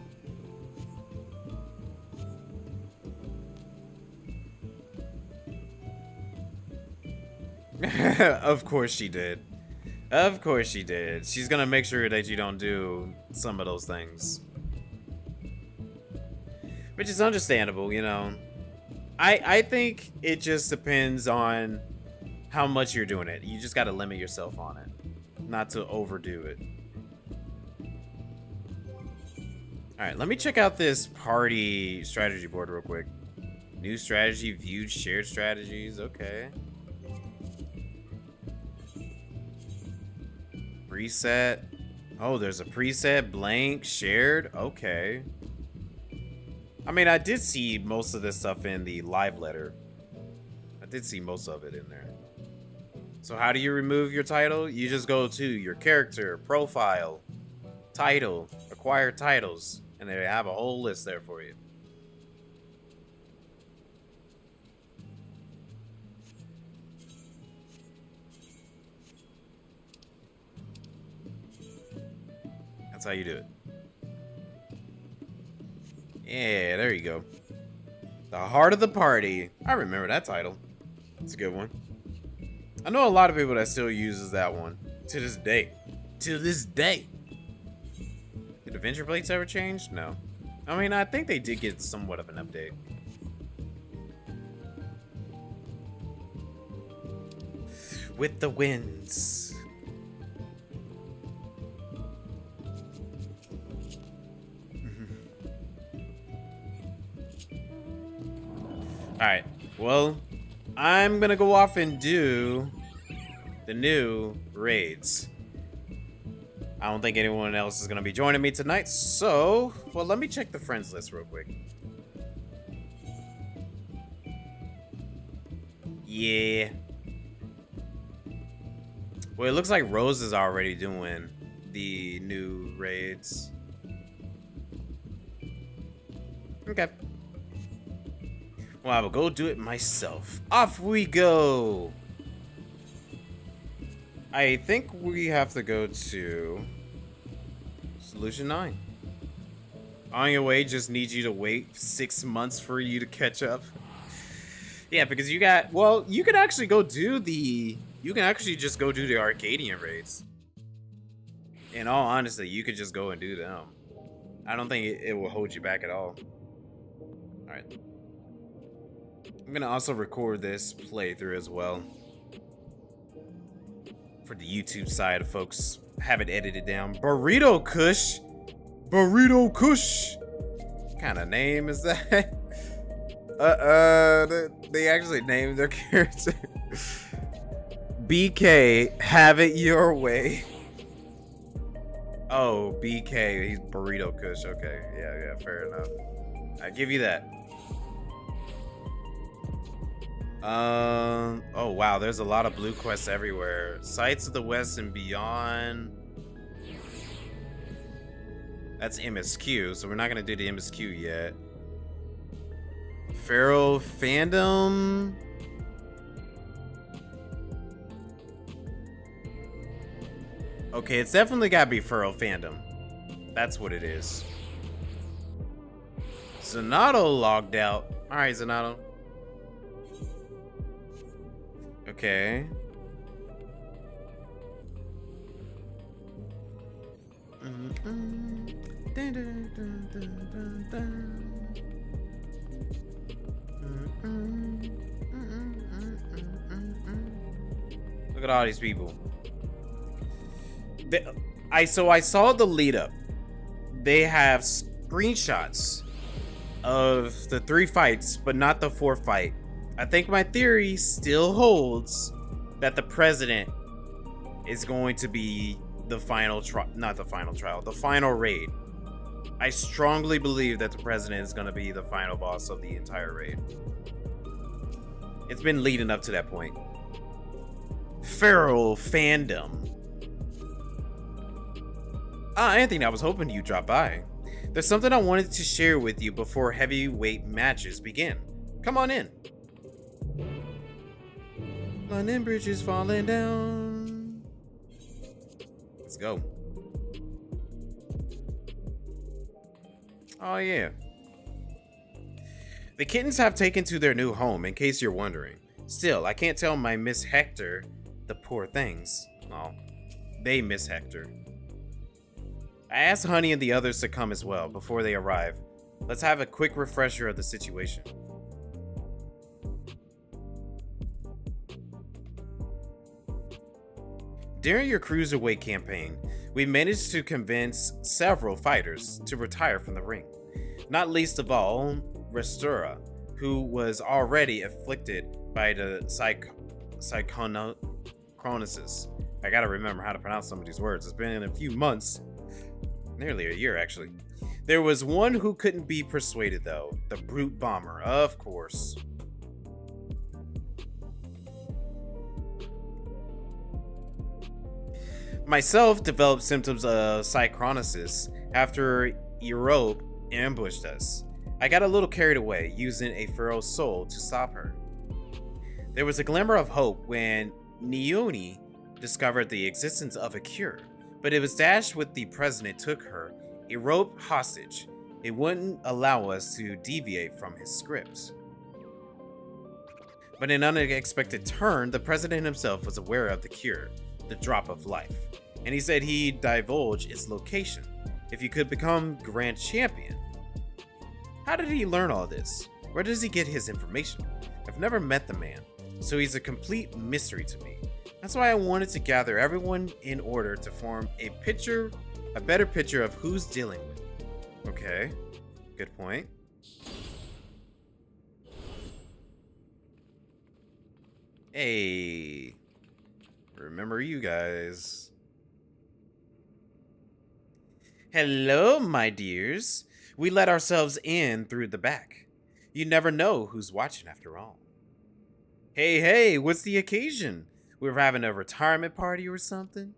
Of course she did. Of course she did. She's gonna make sure that you don't do some of those things. Which is understandable, you know. I think it just depends on how much you're doing it. You just gotta limit yourself on it. Not to overdo it. Alright, let me check out this party strategy board real quick. New strategy, viewed, shared strategies. Okay. Preset. Oh, there's a preset, blank, shared. Okay. I mean, I did see most of this stuff in the live letter. I did see most of it in there. So how do you remove your title? You just go to your character, profile, title, acquire titles, and they have a whole list there for you. That's how you do it. Yeah, there you go. The Heart of the Party. I remember that title. It's a good one. I know a lot of people that still uses that one. To this day. To this day. Did Adventure Plates ever change? No. I mean, I think they did get somewhat of an update. With the winds. Alright, well, I'm gonna go off and do the new raids. I don't think anyone else is gonna be joining me tonight, so, well, let me check the friends list real quick. Yeah. Well, it looks like Rose is already doing the new raids. Okay. Well, I will go do it myself. Off we go! I think we have to go to Solution 9. On your way, just need you to wait 6 months for you to catch up. Yeah, because you got, well, you can actually go do the, you can actually just go do the Arcadion raids. In all honesty, you could just go and do them. I don't think it will hold you back at all. Alright. I'm gonna also record this playthrough as well. For the YouTube side of folks, have it edited down. Burrito Kush? Burrito Kush? What kind of name is that? They actually named their character. BK, have it your way. Oh, BK, he's Burrito Kush. Okay, yeah, fair enough. I give you that. Oh wow, there's a lot of blue quests everywhere. Sights of the West and Beyond. That's MSQ, so we're not gonna do the MSQ yet. Pharaoh Fandom. Okay, it's definitely gotta be Pharaoh Fandom. That's what it is. Zanato logged out. Alright, Zanato. Okay. Look at all these people. So I saw the lead up. They have screenshots of the 3 fights, but not the 4th fight. I think my theory still holds that the president is going to be the final trial, not the final trial, the final raid. I strongly believe that the president is going to be the final boss of the entire raid. It's been leading up to that point. Pharaoh Fandom. Anthony, I was hoping you'd drop by. There's something I wanted to share with you before heavyweight matches begin. Come on in. London Bridge is falling down. Let's go. Oh yeah. The kittens have taken to their new home, in case you're wondering. Still, I can't tell my Miss Hector the poor things. Oh, they miss Hector. I asked Honey and the others to come as well before they arrive. Let's have a quick refresher of the situation. During your cruiserweight campaign, we managed to convince several fighters to retire from the ring. Not least of all, Restura, who was already afflicted by the psychonesis. I gotta remember how to pronounce some of these words. It's been a few months, nearly a year actually. There was one who couldn't be persuaded though, the Brute Bomber, of course. Myself developed symptoms of psychonesis after Eorzea ambushed us. I got a little carried away, using a feral soul to stop her. There was a glimmer of hope when Neone discovered the existence of a cure, but it was dashed when the president took her, Eorzea, hostage. It wouldn't allow us to deviate from his script. But in an unexpected turn, the president himself was aware of the cure, the drop of life, and he said he'd divulge its location if you could become grand champion. How did he learn all this? Where does he get his information? I've never met the man, so he's a complete mystery to me. That's why I wanted to gather everyone in order to form a better picture of who's dealing with. Okay, good point. Hey, remember you guys. Hello, my dears. We let ourselves in through the back. You never know who's watching after all. Hey, what's the occasion? We're having a retirement party or something?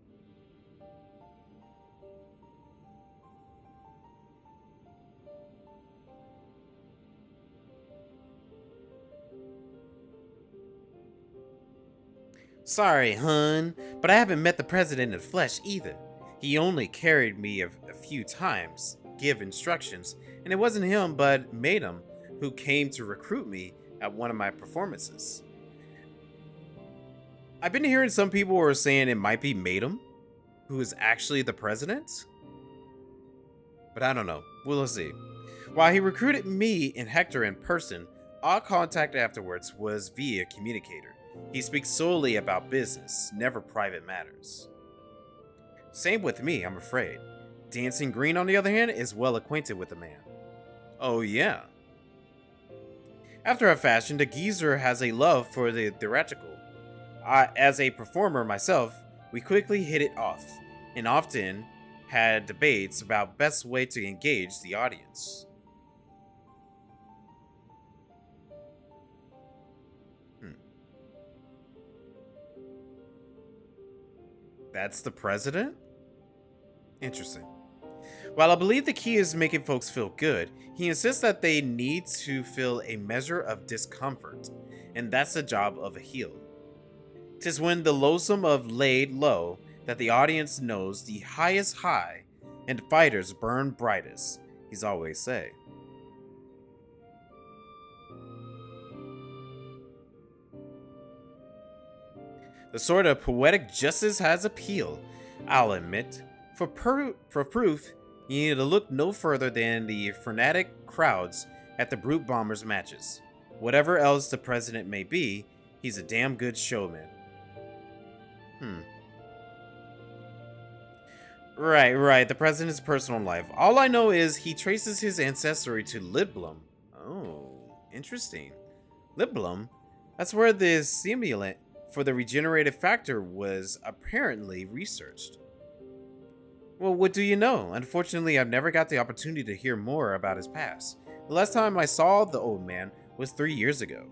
Sorry, hun, but I haven't met the president in the flesh either. He only carried me a few times, give instructions, and it wasn't him but Madam who came to recruit me at one of my performances. I've been hearing some people were saying it might be Madam, who is actually the president. But I don't know. We'll see. While he recruited me and Hector in person, all contact afterwards was via communicator. He speaks solely about business, never private matters. Same with me, I'm afraid. Dancing Green, on the other hand, is well acquainted with the man. Oh yeah. After a fashion, the geezer has a love for the theatrical. As a performer myself, we quickly hit it off, and often had debates about best way to engage the audience. That's the president? Interesting. While I believe the key is making folks feel good, he insists that they need to feel a measure of discomfort, and that's the job of a heel. 'Tis when the loathsome of laid low that the audience knows the highest high, and fighters burn brightest, he's always say. The sort of poetic justice has appeal, I'll admit. For proof, you need to look no further than the frenetic crowds at the Brute Bombers matches. Whatever else the president may be, he's a damn good showman. Right, the president's personal life. All I know is he traces his ancestry to Lidblum. Oh, interesting. Lidblum? That's where the simulant for the regenerative factor was apparently researched. Well, what do you know? Unfortunately, I've never got the opportunity to hear more about his past. The last time I saw the old man was 3 years ago.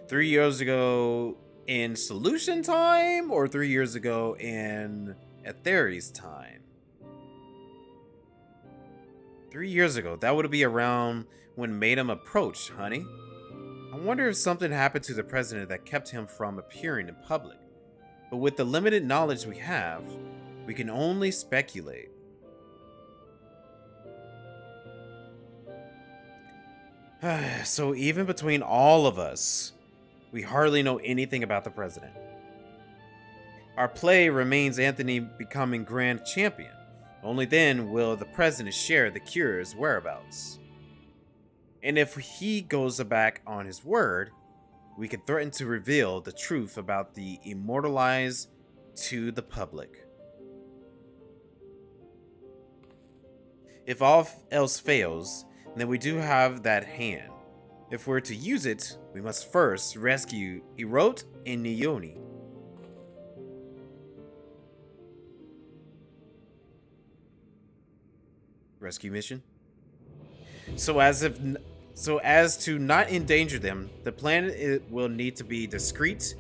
3 years ago in Solution time, or 3 years ago in Aetheri's time? 3 years ago. That would be around when Madam approached, honey. I wonder if something happened to the president that kept him from appearing in public. But with the limited knowledge we have, we can only speculate. So even between all of us, we hardly know anything about the president. Our play remains Anthony becoming grand champion. Only then will the president share the cure's whereabouts. And if he goes back on his word, we can threaten to reveal the truth about the immortalized to the public. If all else fails, then we do have that hand. If we're to use it, we must first rescue Erot and Neoni. Rescue mission? So as to not endanger them, the plan will need to be discreet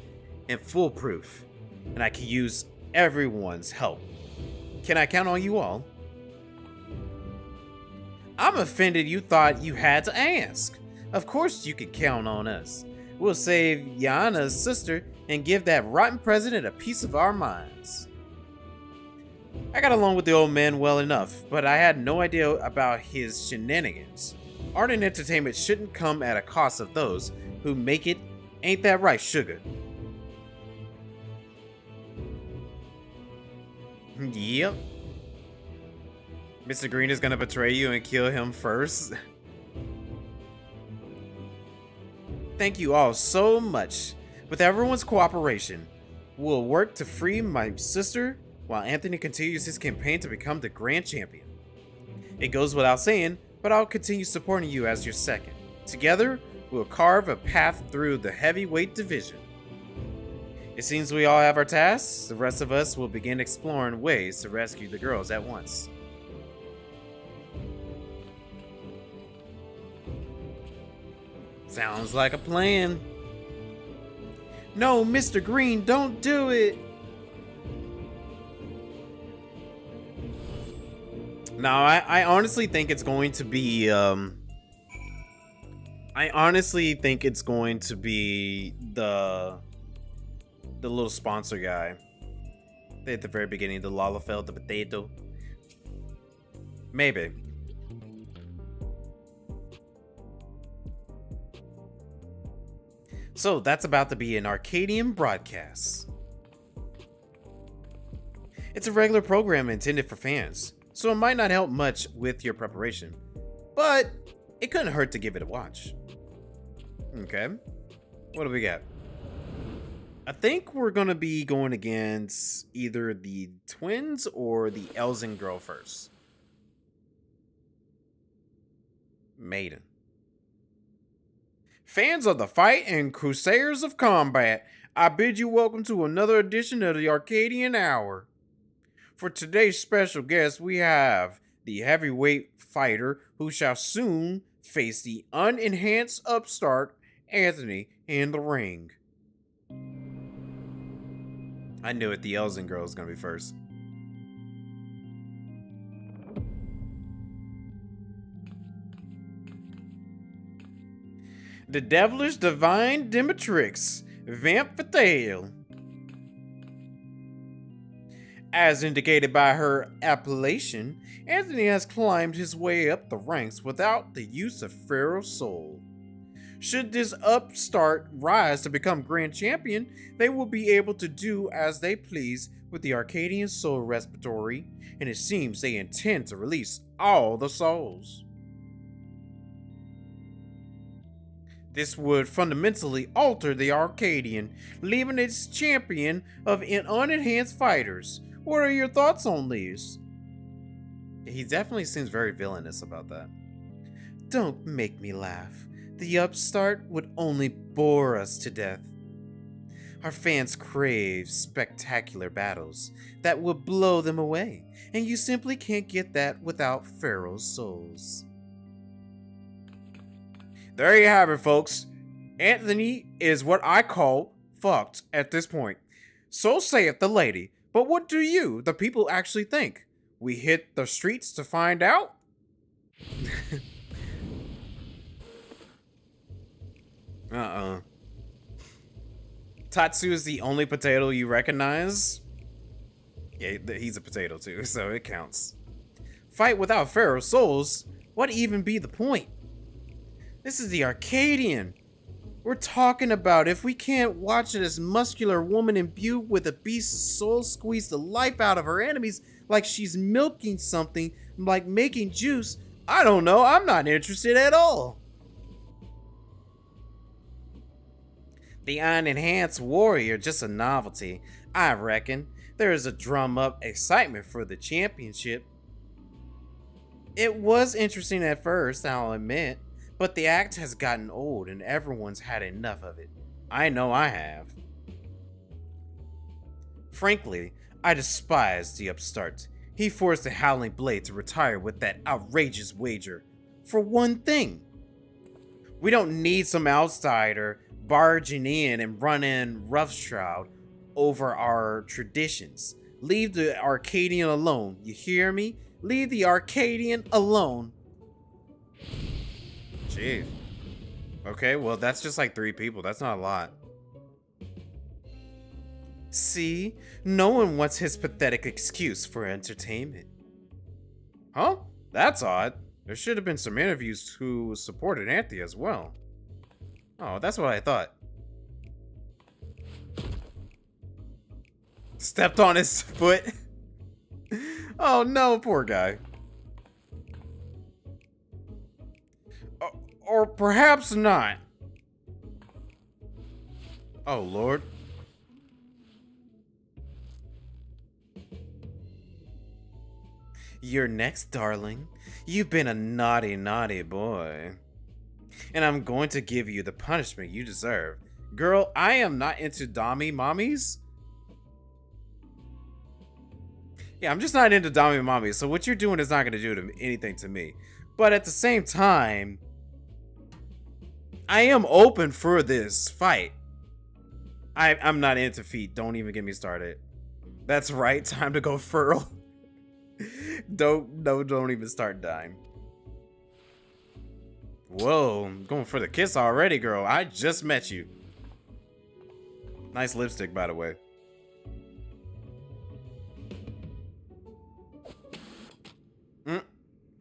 and foolproof, and I can use everyone's help. Can I count on you all? I'm offended you thought you had to ask. Of course you can count on us. We'll save Yana's sister and give that rotten president a piece of our minds. I got along with the old man well enough, but I had no idea about his shenanigans. Art and entertainment shouldn't come at a cost of those who make it. Ain't that right, sugar? Yep. Mr. Green is gonna betray you and kill him first. Thank you all so much. With everyone's cooperation, we'll work to free my sister while Anthony continues his campaign to become the Grand Champion. It goes without saying, but I'll continue supporting you as your second. Together, we'll carve a path through the heavyweight division. It seems we all have our tasks. The rest of us will begin exploring ways to rescue the girls at once. Sounds like a plan. No, Mr. Green, don't do it. No, I honestly think it's going to be, I honestly think it's going to be the little sponsor guy. At the very beginning, the Lalafell, the potato. Maybe. So that's about to be an Arcadion broadcast. It's a regular program intended for fans, so it might not help much with your preparation, but it couldn't hurt to give it a watch. Okay, what do we got? I think we're gonna be going against either the twins or the Elzen girl first. Maiden. Fans of the fight and crusaders of combat, I bid you welcome to another edition of the Arcadion Hour. For today's special guest, we have the heavyweight fighter who shall soon face the unenhanced upstart Anthony in the ring. I knew it, the Elzen girl was gonna be first. The devilish divine Demetrix, Vamp Fatale. As indicated by her appellation, Anthony has climbed his way up the ranks without the use of Pharaoh's Soul. Should this upstart rise to become Grand Champion, they will be able to do as they please with the Arcadion Soul Respiratory, and it seems they intend to release all the souls. This would fundamentally alter the Arcadion, leaving its champion of unenhanced fighters. What are your thoughts on these? He definitely seems very villainous about that. Don't make me laugh. The upstart would only bore us to death. Our fans crave spectacular battles that will blow them away, and you simply can't get that without Pharaoh's souls. There you have it, folks. Anthony is what I call fucked at this point. So saith the lady. But what do you, the people, actually think? We hit the streets to find out? Tatsu is the only potato you recognize? Yeah, he's a potato too, so it counts. Fight without Pharaoh's souls? What even be the point? This is the Arcadion. We're talking about if we can't watch this muscular woman imbued with a beast's soul squeeze the life out of her enemies like she's milking something, like making juice, I don't know, I'm not interested at all. The unenhanced warrior, just a novelty, I reckon. There is a drum up excitement for the championship. It was interesting at first, I'll admit. But the act has gotten old and everyone's had enough of it. I know I have. Frankly, I despise the upstart. He forced the Howling Blade to retire with that outrageous wager. For one thing. We don't need some outsider barging in and running roughshod over our traditions. Leave the Arcadion alone. You hear me? Leave the Arcadion alone. Jeez. Okay, well, that's just like 3 people. That's not a lot. See? No one wants his pathetic excuse for entertainment. Huh? That's odd. There should have been some interviews who supported Anthony as well. Oh, that's what I thought. Stepped on his foot. Oh no, poor guy. Or perhaps not. Oh, Lord. You're next, darling. You've been a naughty, naughty boy. And I'm going to give you the punishment you deserve. Girl, I am not into dommy mommies. Yeah, I'm just not into dommy mommies, so what you're doing is not going to do anything to me. But at the same time, I am open for this fight. I'm not into feet. Don't even get me started. That's right. Time to go feral. Don't even start dying. Whoa, I'm going for the kiss already, girl. I just met you. Nice lipstick, by the way.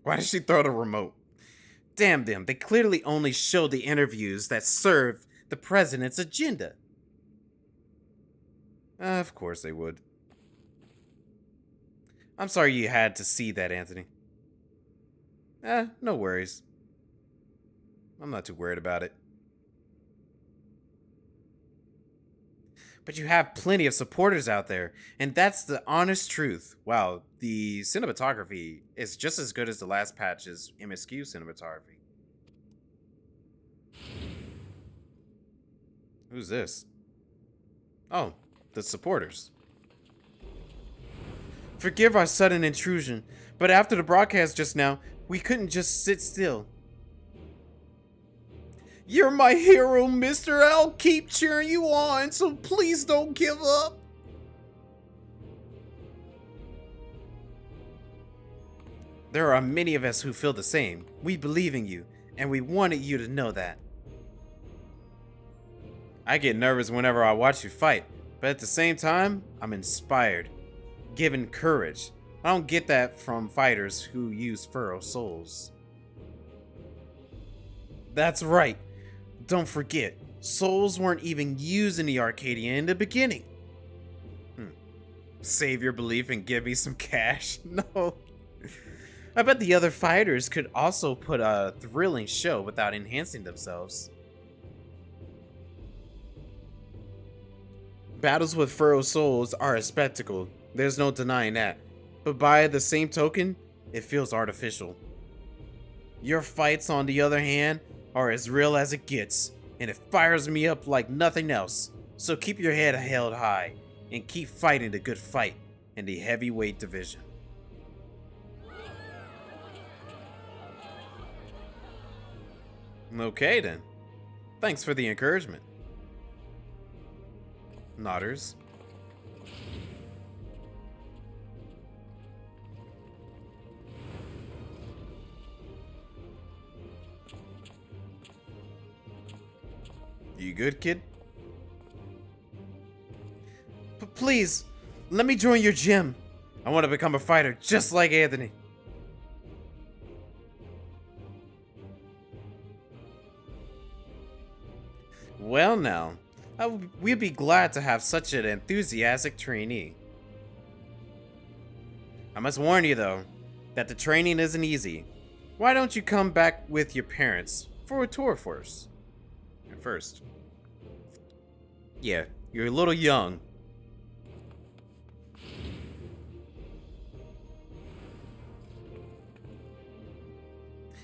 Why did she throw the remote? Damn them. They clearly only show the interviews that serve the president's agenda. Of course they would. I'm sorry you had to see that, Anthony. No worries. I'm not too worried about it. But you have plenty of supporters out there, and that's the honest truth. Wow, the cinematography is just as good as the last patch's MSQ cinematography. Who's this? Oh, the supporters. Forgive our sudden intrusion, but after the broadcast just now, we couldn't just sit still. You're my hero, mister. I'll keep cheering you on, so please don't give up. There are many of us who feel the same. We believe in you, and we wanted you to know that. I get nervous whenever I watch you fight, but at the same time, I'm inspired, given courage. I don't get that from fighters who use feral souls. That's right. Don't forget, souls weren't even used in the Arcadion in the beginning. Save your belief and give me some cash? No. I bet the other fighters could also put a thrilling show without enhancing themselves. Battles with feral souls are a spectacle. There's no denying that. But by the same token, it feels artificial. Your fights, on the other hand, are as real as it gets, and it fires me up like nothing else. So keep your head held high, and keep fighting the good fight in the heavyweight division. Okay then. Thanks for the encouragement. Nodders. You good, kid? Please, let me join your gym. I want to become a fighter just like Anthony. Well now, we'd be glad to have such an enthusiastic trainee. I must warn you though, that the training isn't easy. Why don't you come back with your parents for a tour first? Yeah, you're a little young.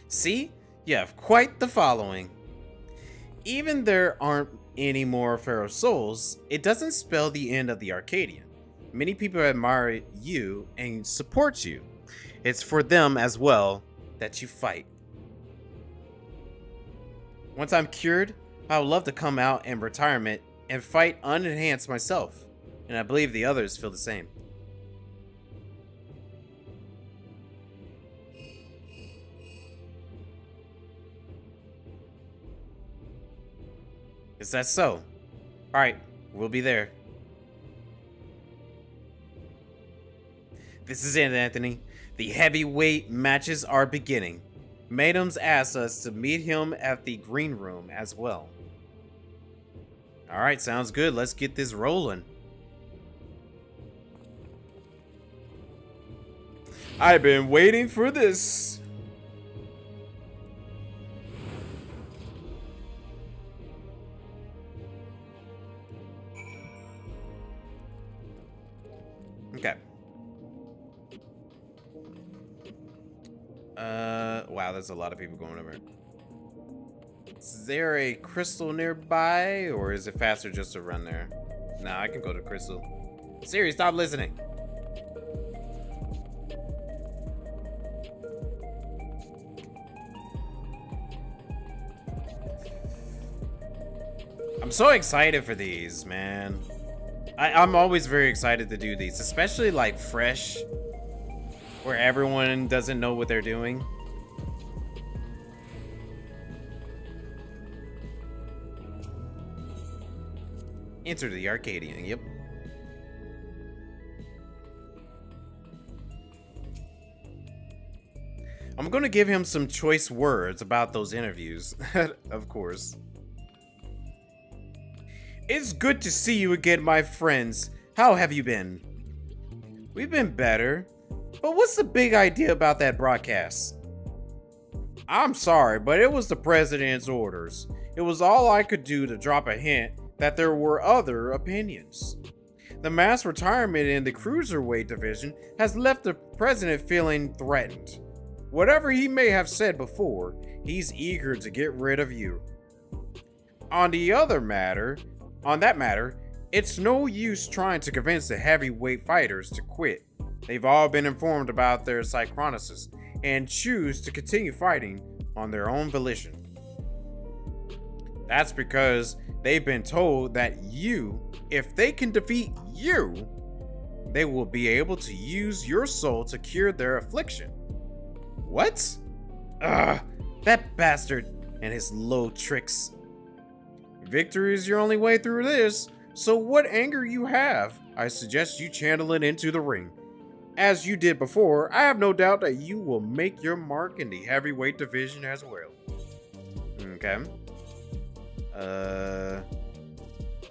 See? You have quite the following. Even there aren't any more feral souls, it doesn't spell the end of the Arcadion. Many people admire you and support you. It's for them as well that you fight. Once I'm cured, I would love to come out in retirement and fight unenhanced myself, and I believe the others feel the same. Is that so? Alright, we'll be there. This is it, Anthony. The heavyweight matches are beginning. Madams asked us to meet him at the green room as well. Alright, sounds good. Let's get this rolling. I've been waiting for this. Okay. Wow, there's a lot of people going over. Is there a crystal nearby, or is it faster just to run there? Nah, I can go to crystal. Siri, stop listening. I'm so excited for these, man. I'm always very excited to do these, especially like fresh, where everyone doesn't know what they're doing. Enter the Arcadion, yep. I'm gonna give him some choice words about those interviews, of course. It's good to see you again, my friends. How have you been? We've been better. But what's the big idea about that broadcast? I'm sorry, but it was the president's orders. It was all I could do to drop a hint that there were other opinions. The mass retirement in the cruiserweight division has left the president feeling threatened. Whatever he may have said before, he's eager to get rid of you. On that matter, it's no use trying to convince the heavyweight fighters to quit. They've all been informed about their psychronosis and choose to continue fighting on their own volition. That's because they've been told that if they can defeat you, they will be able to use your soul to cure their affliction. What? That bastard and his low tricks. Victory is your only way through this, so what anger you have, I suggest you channel it into the ring. As you did before, I have no doubt that you will make your mark in the heavyweight division as well. Okay.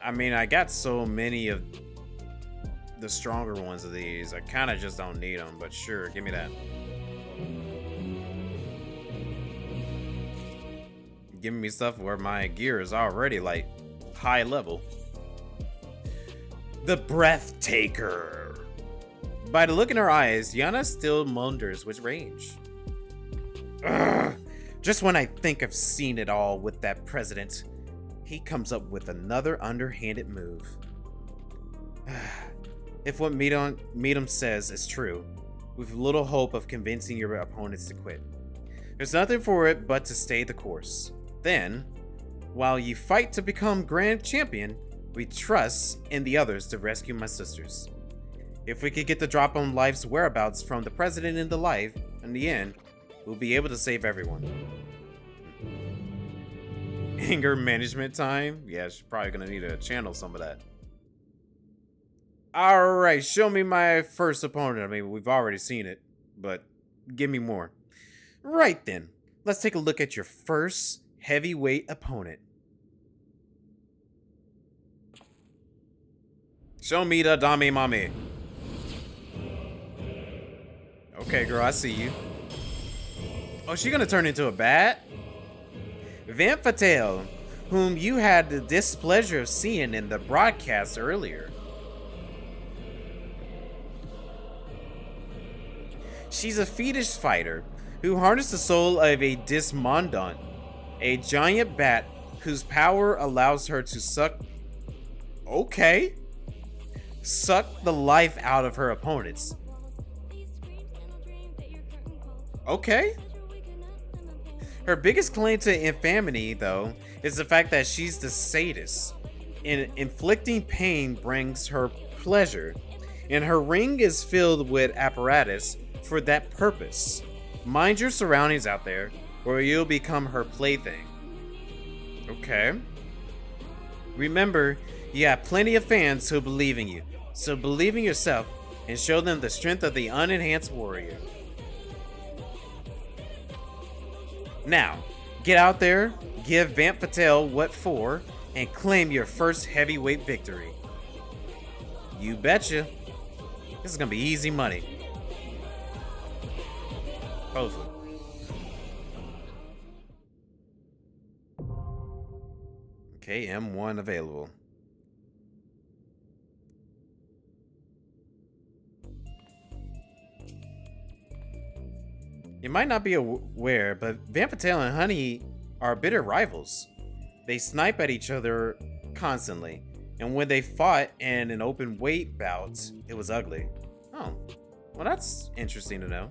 I mean, I got so many of the stronger ones of these. I kind of just don't need them, but sure, give me that. Giving me stuff where my gear is already like high level. The Breathtaker. By the look in her eyes, Yana still wonders with rage. Ugh, just when I think I've seen it all with that president, he comes up with another underhanded move. If what Meadam says is true, we've little hope of convincing your opponents to quit. There's nothing for it but to stay the course. Then, while you fight to become grand champion, we trust in the others to rescue my sisters. If we could get the drop on Life's whereabouts from the president in the end, we'll be able to save everyone. Anger management time? Yeah, she's probably gonna need to channel some of that. Alright, show me my first opponent. I mean, we've already seen it, but give me more. Right then, let's take a look at your first heavyweight opponent. Show me the Dami Mami. Okay, girl, I see you. Oh, she gonna turn into a bat? Vamp Fatale, whom you had the displeasure of seeing in the broadcast earlier. She's a fetish fighter who harnessed the soul of a Dismondant, a giant bat whose power allows her to suck the life out of her opponents. Okay. Her biggest claim to infamy, though, is the fact that she's the sadist. Inflicting pain brings her pleasure, and her ring is filled with apparatus for that purpose. Mind your surroundings out there, or you'll become her plaything. Okay. Remember, you have plenty of fans who believe in you, so believe in yourself and show them the strength of the unenhanced warrior. Now, get out there, give Vamp Fatale what for, and claim your first heavyweight victory. You betcha. This is gonna be easy money. Hopefully. Okay, M1 available. You might not be aware, but Vampatail and Honey are bitter rivals. They snipe at each other constantly, and when they fought in an open weight bout, it was ugly. Oh, well, that's interesting to know.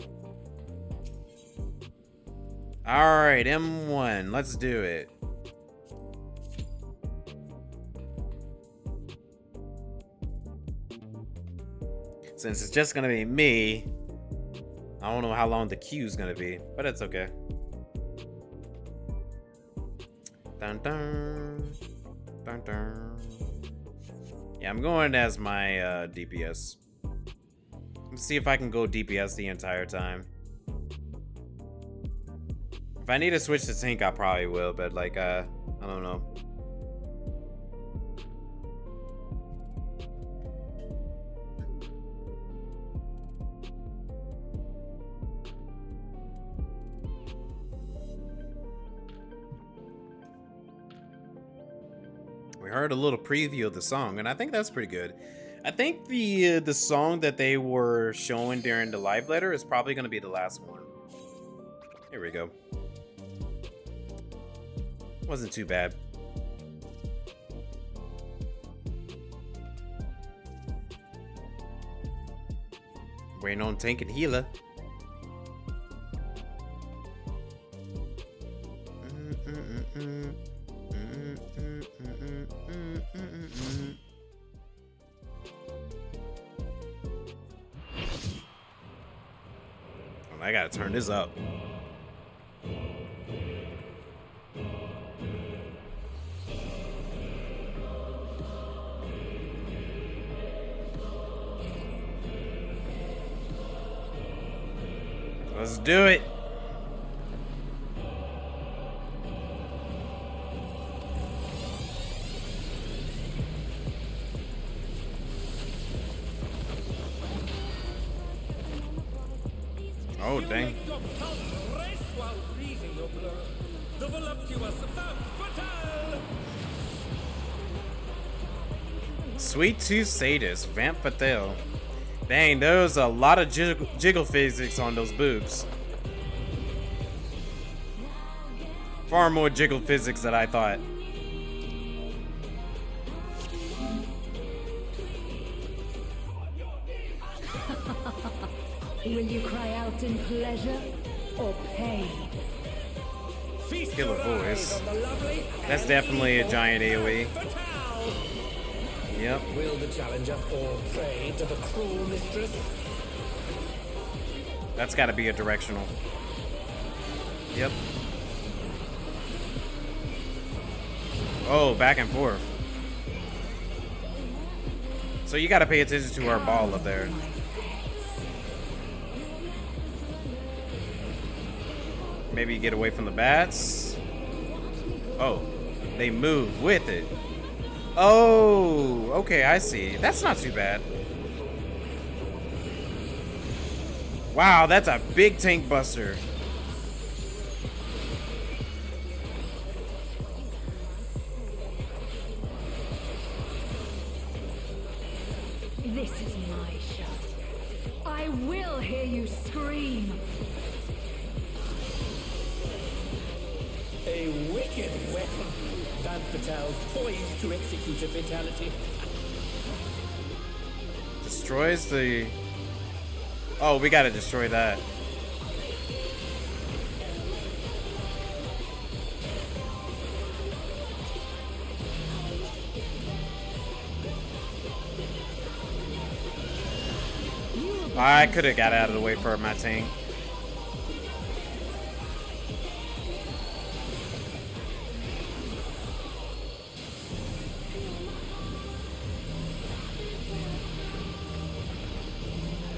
Alright, M1, let's do it. Since it's just gonna be me, I don't know how long the queue's gonna be, but it's okay. Dun dun. Dun dun. Yeah, I'm going as my DPS. Let's see if I can go DPS the entire time. If I need to switch to tank, I probably will, but like, I don't know. We heard a little preview of the song, and I think that's pretty good. I think the song that they were showing during the live letter is probably going to be the last one. Here we go. Wasn't too bad. Waiting on tank and healer. I gotta turn this up. Let's do it. Oh, dang. Sweet Tooth Sadist, Vampatail. Dang, there's a lot of jiggle physics on those boobs. Far more jiggle physics than I thought. Will you cry out in pleasure or pain? Killer voice. That's definitely a giant AoE. Yep. Will the challenger fall prey to the cruel mistress? That's got to be a directional. Yep. Oh, back and forth. So you got to pay attention to our ball up there. Maybe get away from the bats. Oh, they move with it. Oh, okay, I see. That's not too bad. Wow, that's a big tank buster. This is my show. I will hear you scream. A wicked weapon. Vampatail's poised to execute a fatality. Destroys the... Oh, we gotta destroy that. I could have got out of the way for my tank.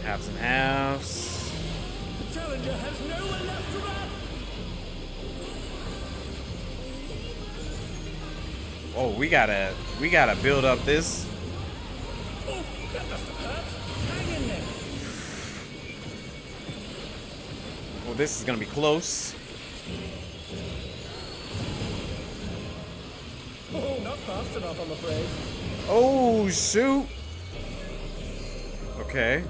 Halves and halves. The challenger has nowhere left to run. Oh, we gotta build up this. Oh, that must have hurt. Hang in there. Well, this is gonna be close. Oh, not fast enough, I'm afraid. Oh, shoot. Okay.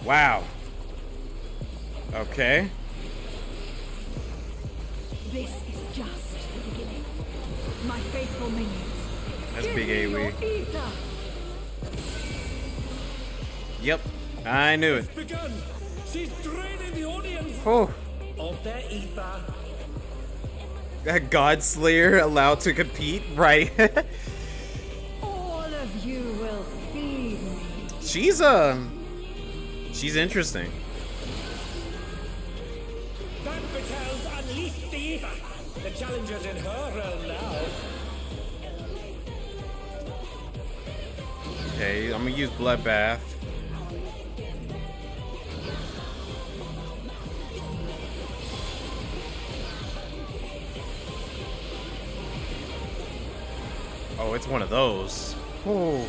Wow. Okay. This is just the beginning. My faithful minions. That's give big me AoE. your ether. Yep. I knew it. Begun. She's draining the audience Oh. of their ether. A God Slayer allowed to compete, right? All of you will feed me. She's interesting. Van Patel's unleashed the ether. The challenger's in her realm now. Okay, I'm gonna use Bloodbath. Oh, it's one of those. Oh.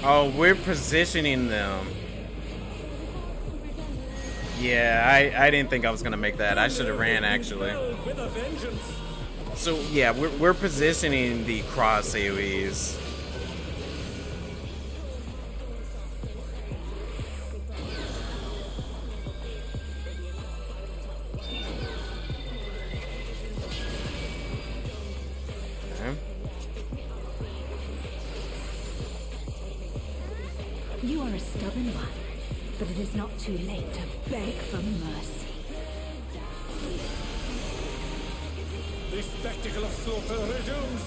Oh, we're positioning them. Yeah, I didn't think I was gonna make that. I should have ran actually. With a vengeance. So yeah, we're positioning the cross AoEs. Okay. You are a stubborn one, but it is not too late to beg for mercy. The spectacle of slaughter resumes.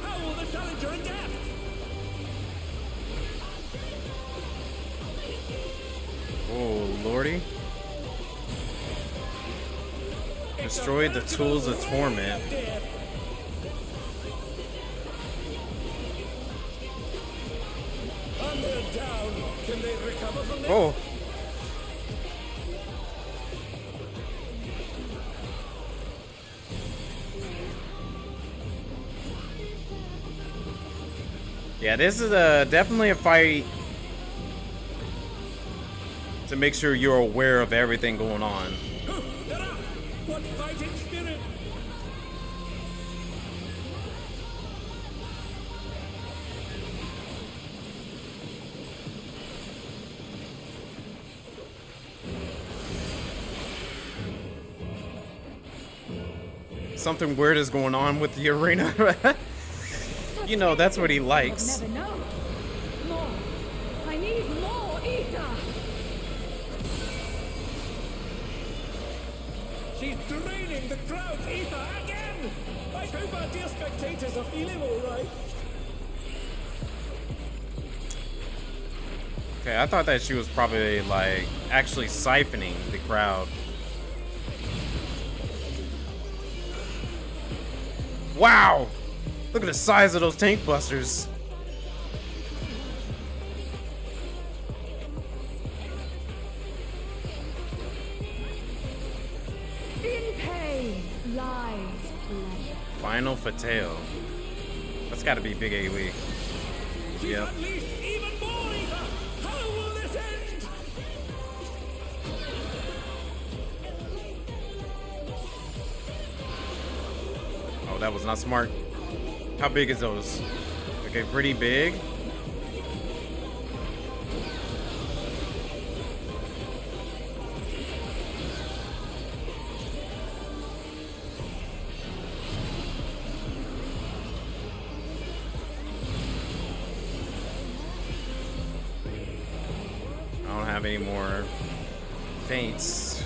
How will the challenger adapt? Oh lordy. Destroyed the tools of torment. And they're down. Can they recover from this? Oh. Yeah, this is definitely a fight to make sure you're aware of everything going on. They're up. What fighting spirit? Something weird is going on with the arena. You know, that's what he likes. Never know. More. I need more ether. She's draining the crowd's ether again! I hope our dear spectators are feeling alright. Okay, I thought that she was probably like actually siphoning the crowd. Wow! Look at the size of those tank busters. In pain lies pleasure. Final Fatale. That's gotta be big AoE. She's Yep. unleashed even more ether! How will this end? Oh, that was not smart. How big is those? Okay, pretty big. I don't have any more feints.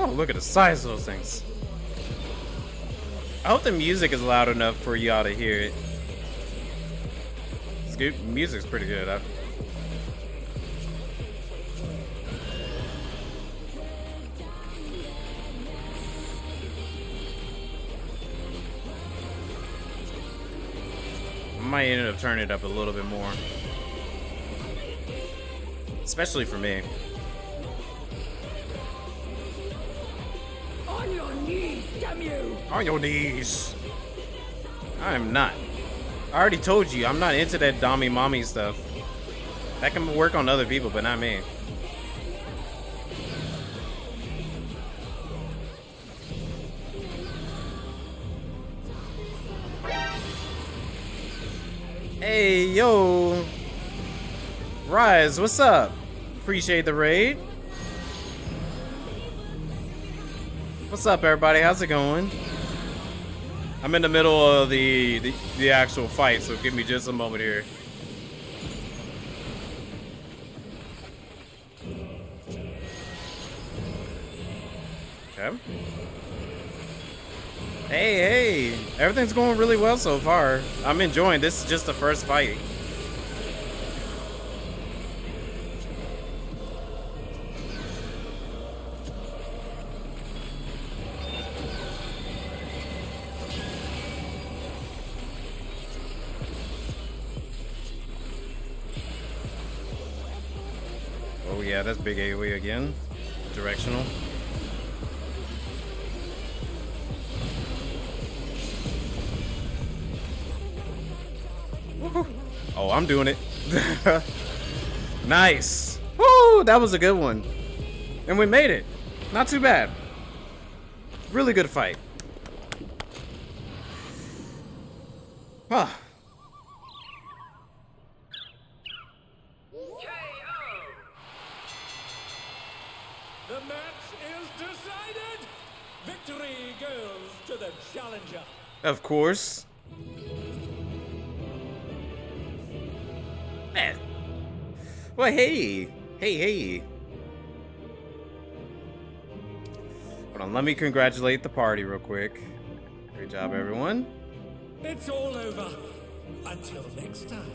Oh, look at the size of those things. I hope the music is loud enough for y'all to hear it. It's good. Music's pretty good. I might end up turning it up a little bit more. Especially for me. damn you! On your knees. I am not. I already told you, I'm not into that dommy mommy stuff. That can work on other people, but not me. Hey, yo. Rise, what's up? Appreciate the raid. What's up, everybody? How's it going? I'm in the middle of the actual fight, so give me just a moment here. Okay. Hey, everything's going really well so far. I'm enjoying this. Is just the first fight. Oh yeah, that's big AoE again. Directional. Oh, I'm doing it. Nice. Woo, that was a good one. And we made it. Not too bad. Really good fight. Huh. The match is decided! Victory goes to the challenger. Of course. Man. Well, hey. Hey. Hold on, let me congratulate the party real quick. Great job, everyone. It's all over. Until next time.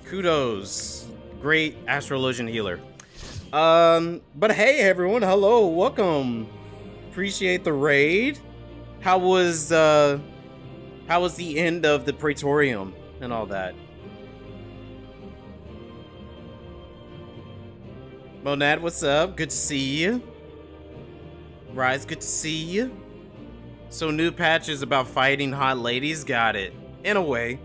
Kudos. Great Astrologian healer. But hey, everyone. Hello. Welcome. Appreciate the raid. How was the end of the Praetorium and all that? Monad, what's up? Good to see you. Rise, good to see you. So new patch is about fighting hot ladies? Got it. In a way.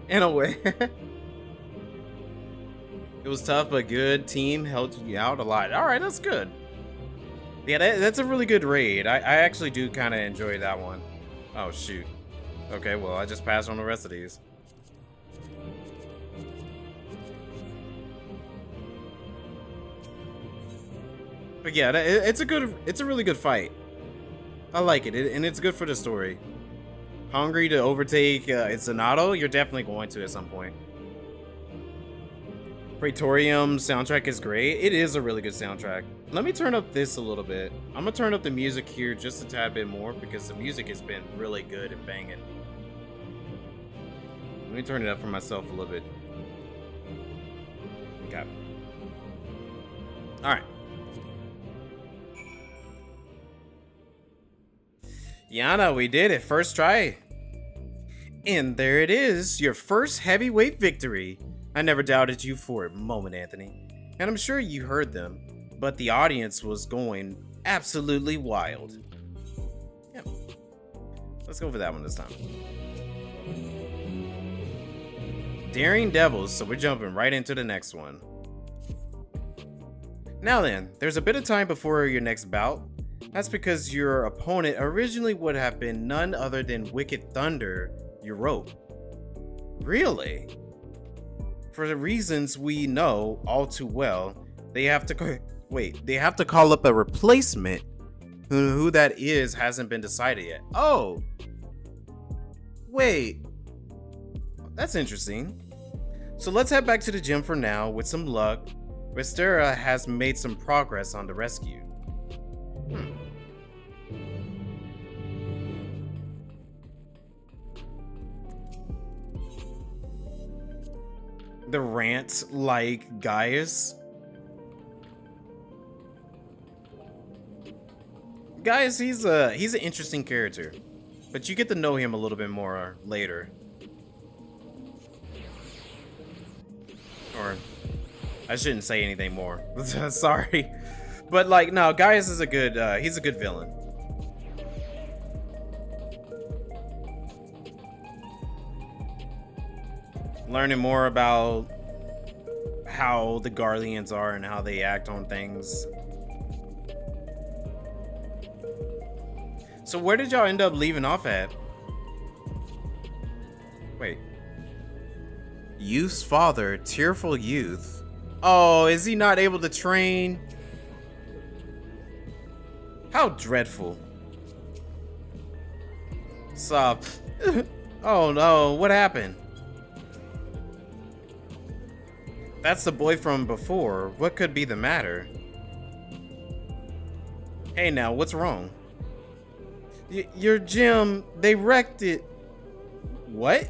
It was tough, but good. Team helped you out a lot. Alright, that's good. Yeah, that's a really good raid. I actually do kind of enjoy that one. Oh, shoot. Okay, well, I just passed on the rest of these. But yeah, it's a really good fight. I like it, and it's good for the story. Hungry to overtake Zanotto? You're definitely going to at some point. Praetorium soundtrack is great. It is a really good soundtrack. Let me turn up this a little bit. I'm gonna turn up the music here just a tad bit more because the music has been really good and banging. Let me turn it up for myself a little bit. Okay. All right. Yana, we did it. First try. And there it is. Your first heavyweight victory. I never doubted you for a moment, Anthony. And I'm sure you heard them. But the audience was going absolutely wild. Yeah. Let's go for that one this time. Daring Devils, so we're jumping right into the next one. Now then, there's a bit of time before your next bout. That's because your opponent originally would have been none other than Wicked Thunder Europe. Really? For the reasons we know all too well, they have to call up a replacement. Who that is hasn't been decided yet. Oh! Wait. That's interesting. So let's head back to the gym for now. With some luck, Restera has made some progress on the rescue. The rant like Gaius. Gaius, he's an interesting character, but you get to know him a little bit more later. Or I shouldn't say anything more. Sorry. But like, no, Gaius is a good he's a good villain. Learning more about how the Guardians are and how they act on things. So where did y'all end up leaving off at? Wait. Youth's father, tearful youth. Oh, is he not able to train? How dreadful. Stop. Oh no, what happened? That's the boy from before. What could be the matter? Hey now, what's wrong? Your gym, they wrecked it. What?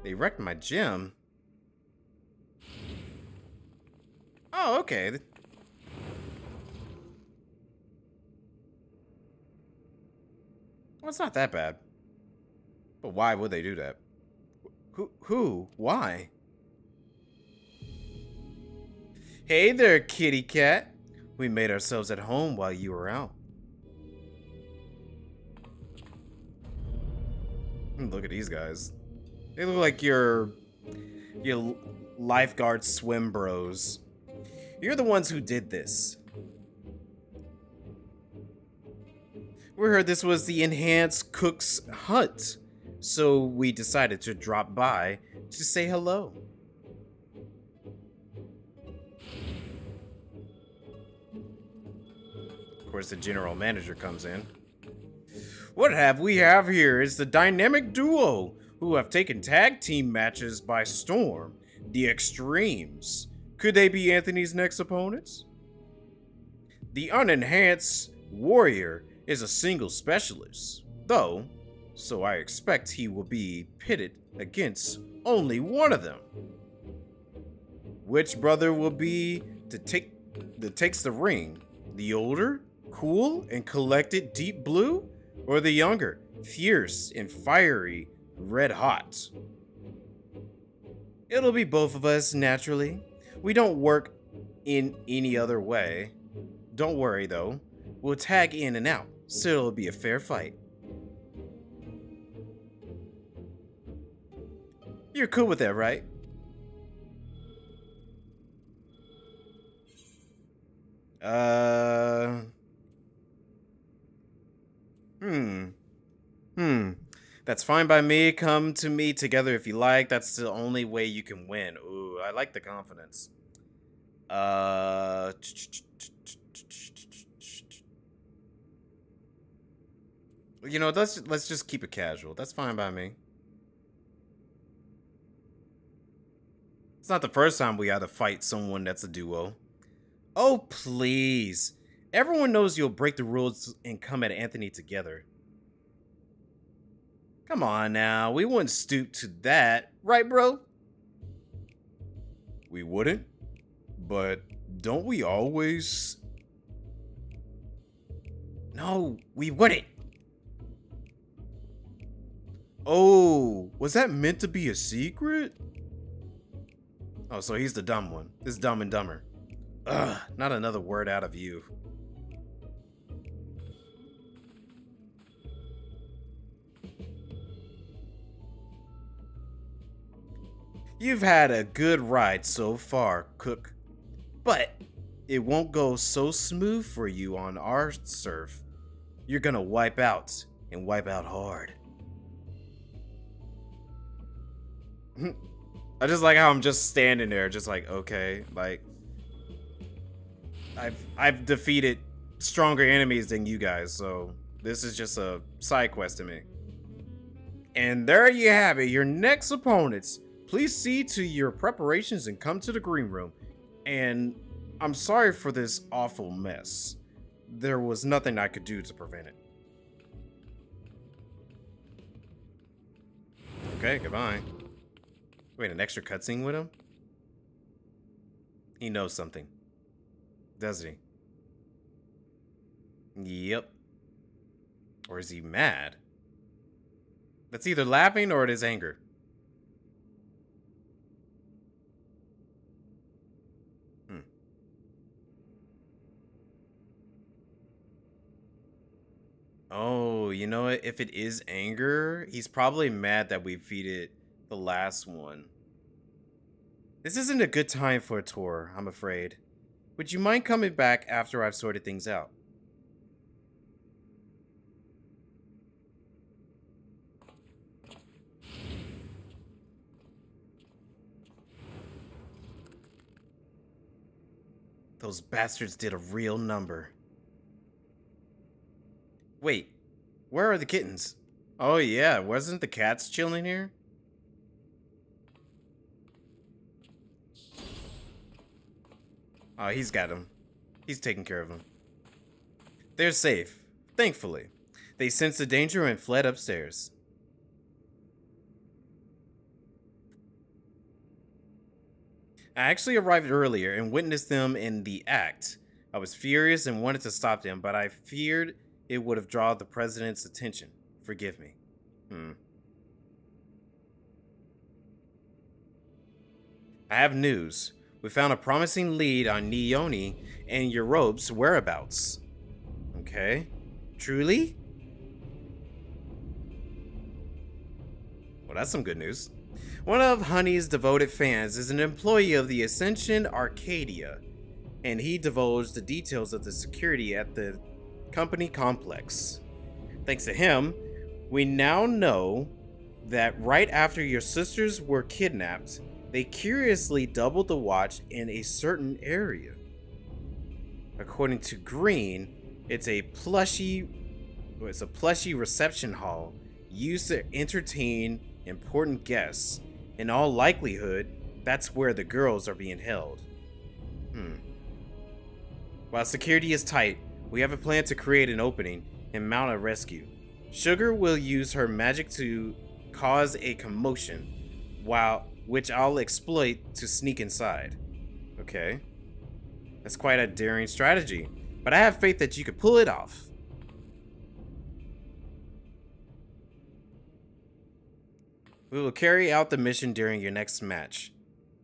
They wrecked my gym? Oh, okay. Well, it's not that bad. But why would they do that? Who? Why? Hey there, kitty cat. We made ourselves at home while you were out. Look at these guys. They look like your lifeguard swim bros. You're the ones who did this. We heard this was the enhanced cook's hut, so we decided to drop by to say hello. Of course, the general manager comes in. What we have here is the dynamic duo who have taken tag team matches by storm, the Extremes. Could they be Anthony's next opponents? The unenhanced warrior is a single specialist, though, so I expect he will be pitted against only one of them. Which brother will be that takes the ring? The older, cool, and collected deep blue? Or the younger, fierce and fiery, red hot? It'll be both of us, naturally. We don't work in any other way. Don't worry, though. We'll tag in and out, so it'll be a fair fight. You're cool with that, right? That's fine by me. Come to me together if you like. That's the only way you can win. Ooh, I like the confidence. You know, let's just keep it casual. That's fine by me. It's not the first time we had to fight someone that's a duo. Oh, please. Everyone knows you'll break the rules and come at Anthony together. Come on now, we wouldn't stoop to that, right, bro? We wouldn't, but don't we always? No, we wouldn't. Oh, was that meant to be a secret? Oh, so he's the dumb one. This Dumb and Dumber. Ugh, not another word out of you. You've had a good ride so far, Cook. But it won't go so smooth for you on our surf. You're gonna wipe out, and wipe out hard. I just like how I'm just standing there, just like, okay, like I've defeated stronger enemies than you guys, so this is just a side quest to me. And there you have it, your next opponents. Please see to your preparations and come to the green room. And I'm sorry for this awful mess. There was nothing I could do to prevent it. Okay, goodbye. Wait, an extra cutscene with him? He knows something. Doesn't he? Yep. Or is he mad? That's either laughing or it is anger. Oh, you know what? If it is anger, he's probably mad that we defeated the last one. This isn't a good time for a tour, I'm afraid. Would you mind coming back after I've sorted things out? Those bastards did a real number. Wait, where are the kittens? Oh yeah, wasn't the cats chilling here? Oh, he's got them. He's taking care of them. They're safe, thankfully. They sensed the danger and fled upstairs. I actually arrived earlier and witnessed them in the act. I was furious and wanted to stop them, but I feared it would have drawn the president's attention. Forgive me. I have news. We found a promising lead on Neone and Europe's whereabouts. Okay. Truly? Well, that's some good news. One of Honey's devoted fans is an employee of the Ascension Arcadia, and he divulged the details of the security at the company complex. Thanks to him, we now know that right after your sisters were kidnapped, they curiously doubled the watch in a certain area. According to Green, it's a plushy reception hall used to entertain important guests. In all likelihood, that's where the girls are being held. While security is tight, we have a plan to create an opening and mount a rescue. Sugar will use her magic to cause a commotion, which I'll exploit to sneak inside. Okay. That's quite a daring strategy, but I have faith that you could pull it off. We will carry out the mission during your next match.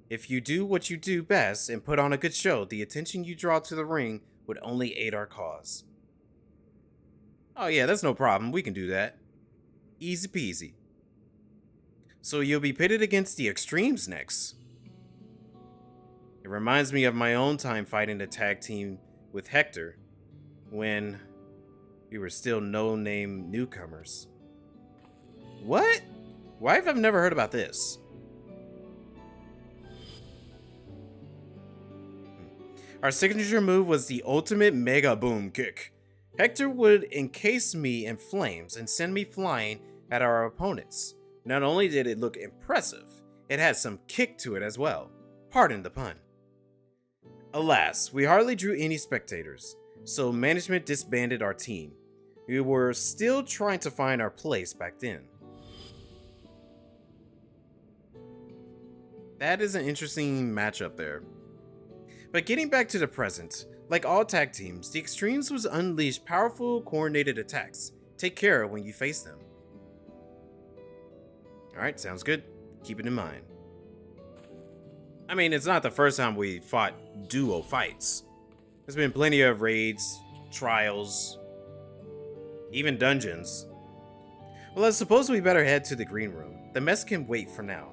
If you do what you do best and put on a good show, the attention you draw to the ring would only aid our cause. Oh yeah, that's no problem. We can do that. Easy peasy. So you'll be pitted against the Extremes next. It reminds me of my own time fighting a tag team with Hector when we were still no-name newcomers. What? Why have I never heard about this? Our signature move was the ultimate mega boom kick. Hector would encase me in flames and send me flying at our opponents. Not only did it look impressive, it had some kick to it as well. Pardon the pun. Alas, we hardly drew any spectators, so management disbanded our team. We were still trying to find our place back then. That is an interesting matchup there. But getting back to the present, like all tag teams, the Extremes was unleashed powerful, coordinated attacks. Take care when you face them. Alright, sounds good. Keep it in mind. I mean, it's not the first time we fought duo fights. There's been plenty of raids, trials, even dungeons. Well, I suppose we better head to the green room. The mess can wait for now.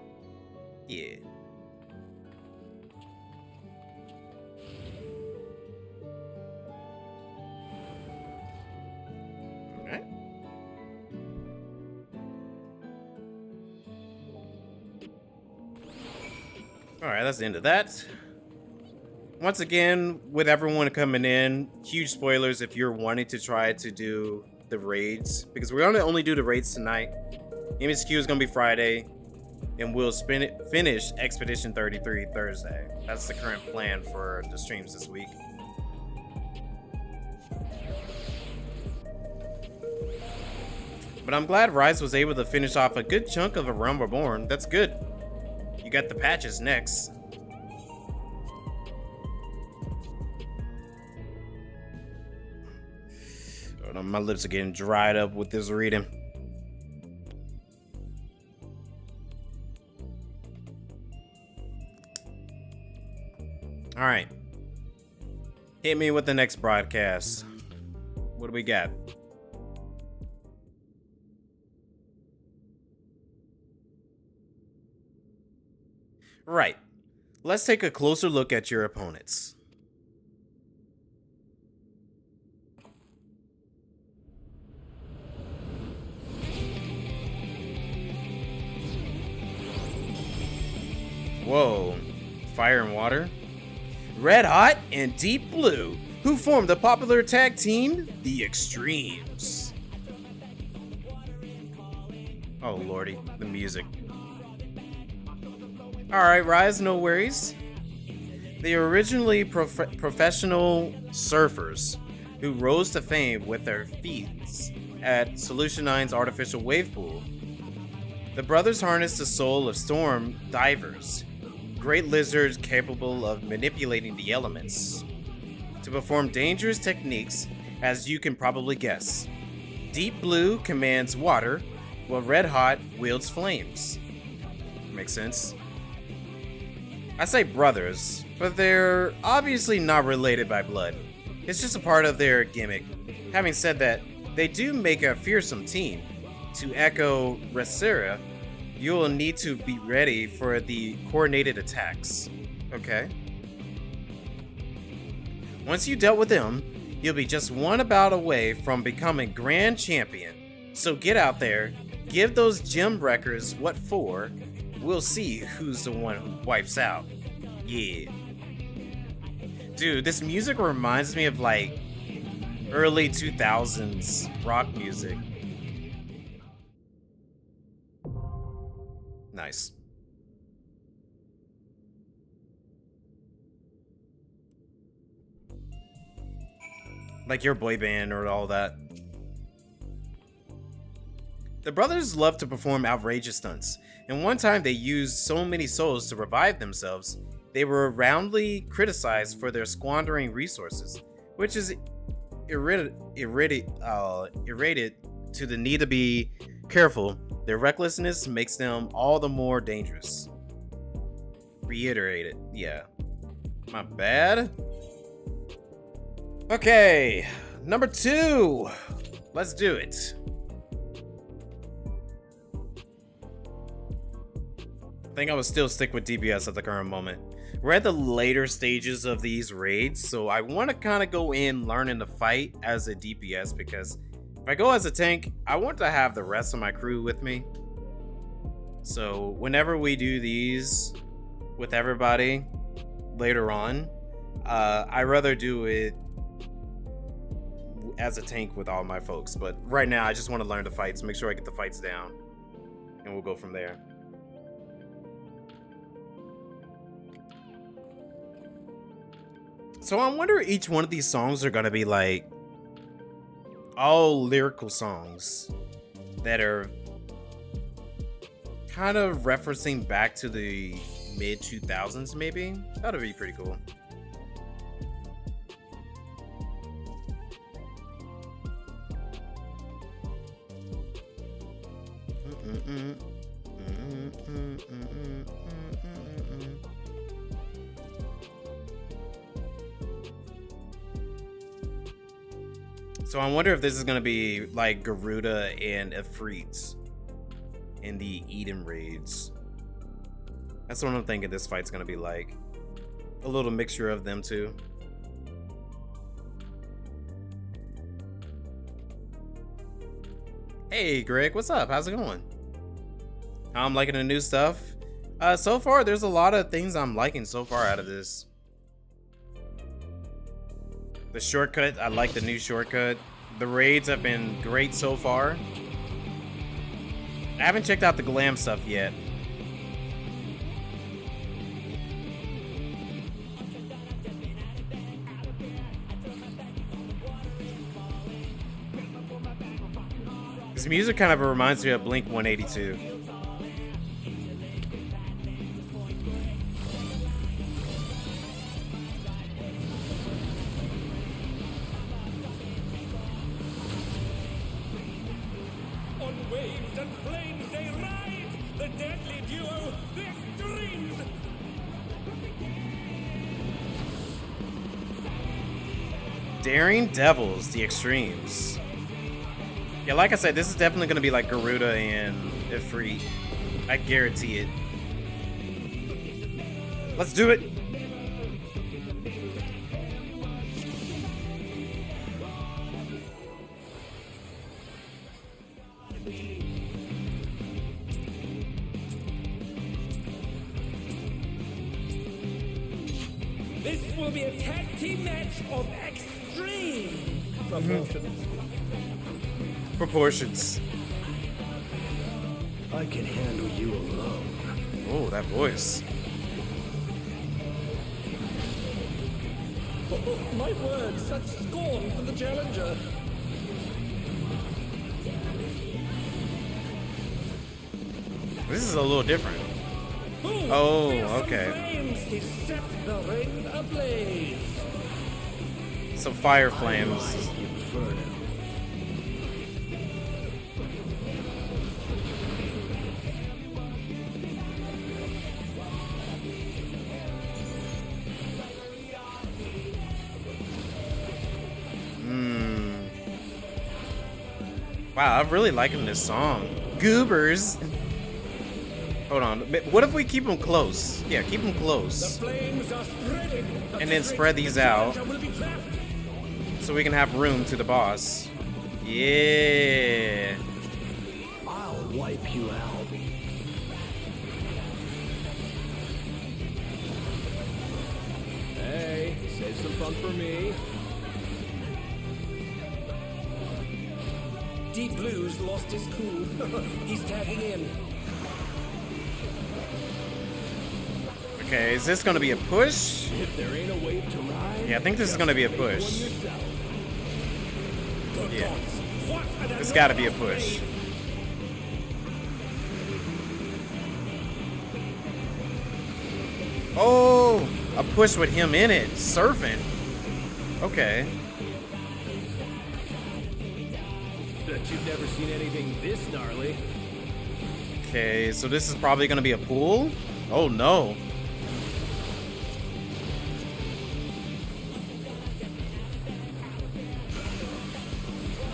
Yeah. Alright. Alright, that's the end of that. Once again, with everyone coming in, huge spoilers if you're wanting to try to do the raids, because we're gonna only do the raids tonight. MSQ is gonna be Friday, and we'll finish Expedition 33 Thursday. That's the current plan for the streams this week. But I'm glad Rise was able to finish off a good chunk of A Realm Reborn. That's good. You got the patches next. Oh, my lips are getting dried up with this reading. All right. Hit me with the next broadcast. What do we got? Right. Let's take a closer look at your opponents. Whoa. Fire and Water? Red Hot and Deep Blue, who formed the popular tag team, The Extremes. Oh lordy, the music. Alright, Rise, no worries. They were originally professional surfers who rose to fame with their feats at Solution 9's artificial wave pool. The brothers harnessed the soul of storm divers, great lizards capable of manipulating the elements, to perform dangerous techniques, as you can probably guess. Deep Blue commands water, while Red Hot wields flames. Makes sense. I say brothers, but they're obviously not related by blood. It's just a part of their gimmick. Having said that, they do make a fearsome team. To echo Eorzea, you will need to be ready for the coordinated attacks. Okay. Once you dealt with them, you'll be just one bout away from becoming grand champion. So get out there, give those gym wreckers what for. We'll see who's the one who wipes out. Yeah. Dude, this music reminds me of like early 2000s rock music. Nice. Like your boy band or all that. The brothers love to perform outrageous stunts, and one time they used so many souls to revive themselves, they were roundly criticized for their squandering resources, which is irritated to the need to be careful. Their recklessness makes them all the more dangerous. Reiterated, yeah. My bad. Okay, number 2. Let's do it. I think I would still stick with DPS at the current moment. We're at the later stages of these raids, so I want to kind of go in learning to fight as a DPS, because if I go as a tank, I want to have the rest of my crew with me. So whenever we do these with everybody later on, I'd rather do it as a tank with all my folks. But right now, I just want to learn the fights, make sure I get the fights down, and we'll go from there. So I wonder if each one of these songs are gonna be like all lyrical songs that are kind of referencing back to the mid 2000s, maybe. That'd be pretty cool. So I wonder if this is gonna be like Garuda and Ifrit in the Eden raids. That's what I'm thinking this fight's gonna be like. A little mixture of them two. Hey Greg, what's up? How's it going? I'm liking the new stuff. So far there's a lot of things I'm liking so far out of this. The shortcut, I like the new shortcut. The raids have been great so far. I haven't checked out the glam stuff yet. This music kind of reminds me of Blink 182. Daring Devils, the Extremes. Yeah, like I said, this is definitely going to be like Garuda and Ifrit. I guarantee it. Let's do it. This will be a tag team match of extreme proportions. Proportions. I can handle you alone. Oh, that voice. Oh, my word, such scorn for the challenger. This is a little different. Ooh, Oh, fearsome okay. Flames, he set the ring ablaze. So fire flames. Inferno. Wow, I'm really liking this song. Goobers. Hold on. What if we keep them close? Yeah, keep them The close. flames are spreading. And then spread these out. Will be trapped. So we can have room to the boss. Yeah. I'll wipe you out. Hey, save some fun for me. Deep Blue's lost his cool. He's tagging in. Okay, is this gonna be a push? If there ain't a wave to ride, Yeah, I think this is gonna be a take one push. yourself. Good Yeah. gods. What an It's gotta be a push. Oh, a push with him in it, surfing. Okay. Bet you've never seen anything this gnarly. Okay, so this is probably gonna be a pool? Oh no.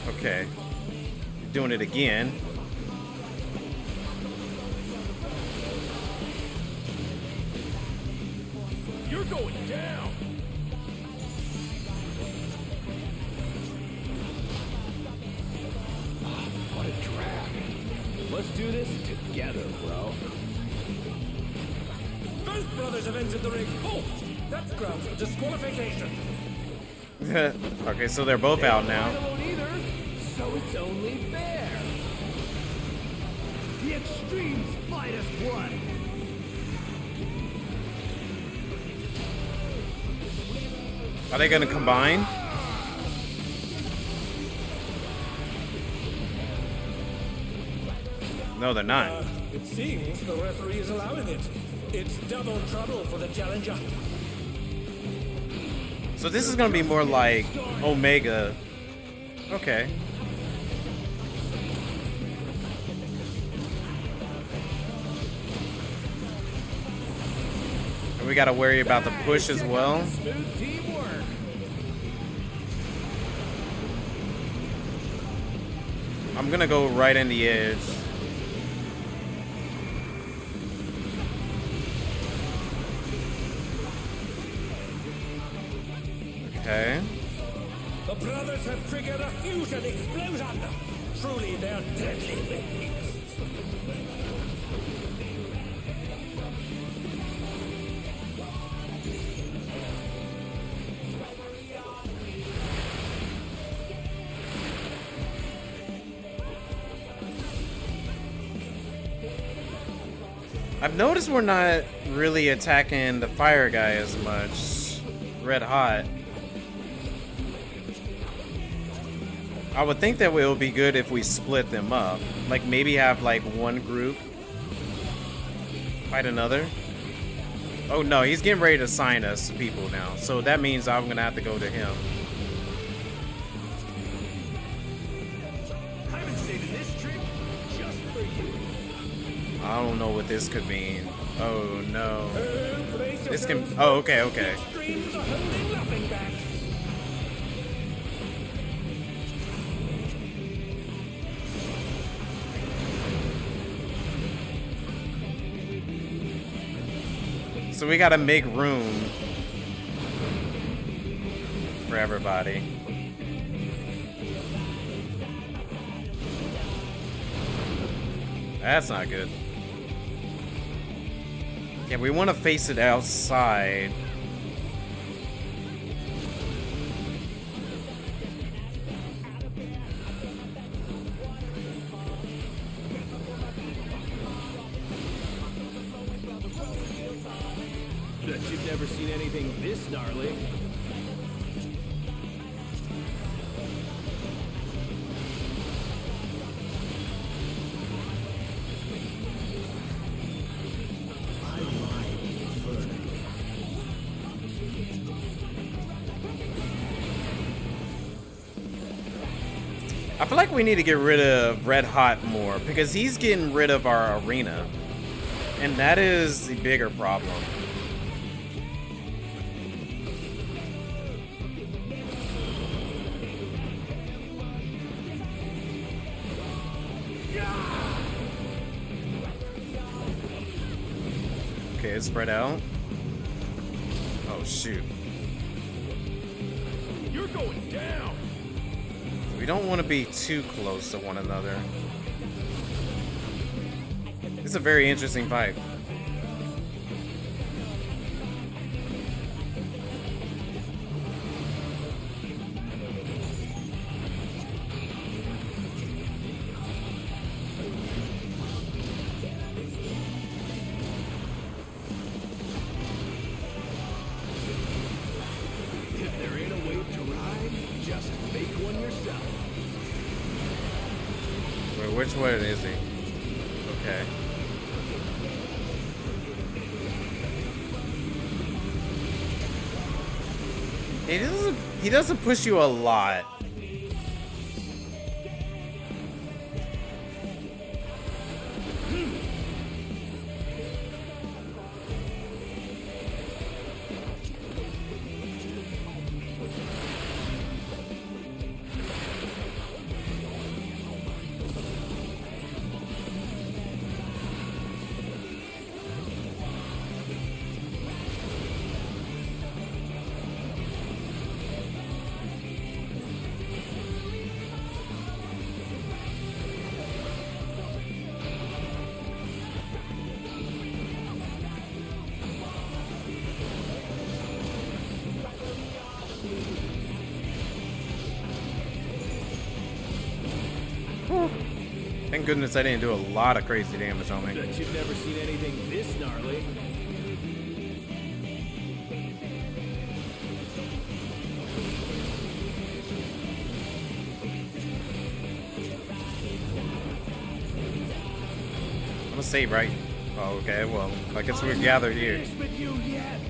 Okay. Doing it again. You're going down. What a drag. Let's do this together, bro. Both brothers have entered the ring. Oh, that's grounds for disqualification. Okay, so they're both out now. I don't either, so it's only fair. The extremes fight as one. Are they gonna combine? No, they're not. It seems the referee is allowing it. It's double trouble for the challenger. So this is gonna be more like Omega. Okay. And we gotta worry about the push as well. Smooth teamwork. I'm gonna go right in the edge. Okay. The brothers have triggered a fusion explosion. Truly, they're deadly beings. I've noticed we're not really attacking the fire guy as much. Red Hot. I would think that it would be good if we split them up. Like maybe have like one group fight another. Oh no, he's getting ready to assign us people now. So that means I'm gonna have to go to him. I've been saving this trick just for you. I don't know what this could mean. Oh no. Brace This can. yourselves. Oh, okay, okay. Extremes are holding nothing back. So we gotta make room for everybody. That's not good. Yeah, we want to face it outside. Bet you've never seen anything this gnarly. I feel like we need to get rid of Red Hot more because he's getting rid of our arena. And that is the bigger problem. Okay, it's spread out. Oh, shoot. You're going down. We don't want to be too close to one another. It's a very interesting fight. If there ain't a wave to ride, just make one yourself. Wait, which one is he? Okay. He doesn't push you a lot. Thank goodness I didn't do a lot of crazy damage on me. Bet you've never seen anything this gnarly. I'm gonna save, right? Oh, okay, well, I guess we're gathered here. Finished with you yet?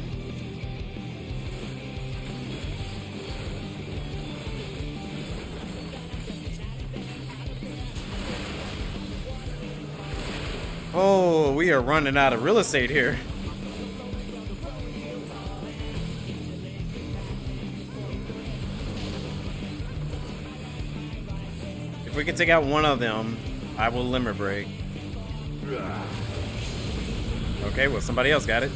Oh, we are running out of real estate here. If we can take out one of them, I will limit break. Okay, well, somebody else got it.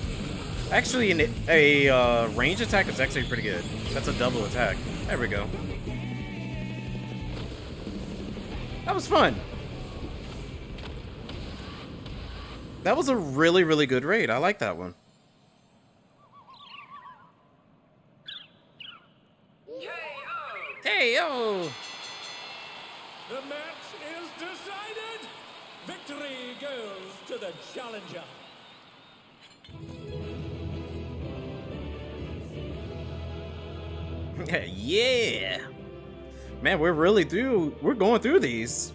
Actually, a range attack is actually pretty good. That's a double attack. There we go. That was fun. That was a really, really good raid. I like that one. Hey, yo! The match is decided. Victory goes to the challenger. Yeah! Man, we're going through these.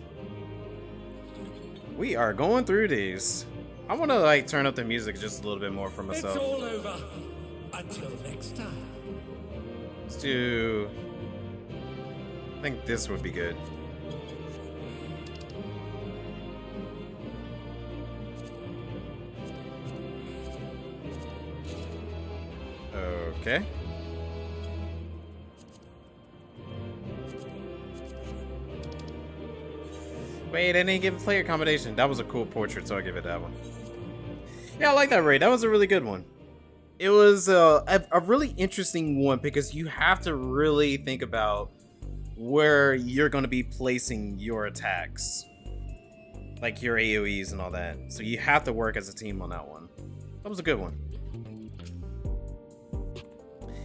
We are going through these. I want to like turn up the music just a little bit more for myself. It's all over. Until next time. Let's do... I think this would be good. Okay. Wait, I didn't give a player combination. That was a cool portrait, so I'll give it that one. Yeah, I like that raid. That was a really good one. It was a really interesting one because you have to really think about where you're going to be placing your attacks, like your AoEs and all that. So you have to work as a team on that one. That was a good one.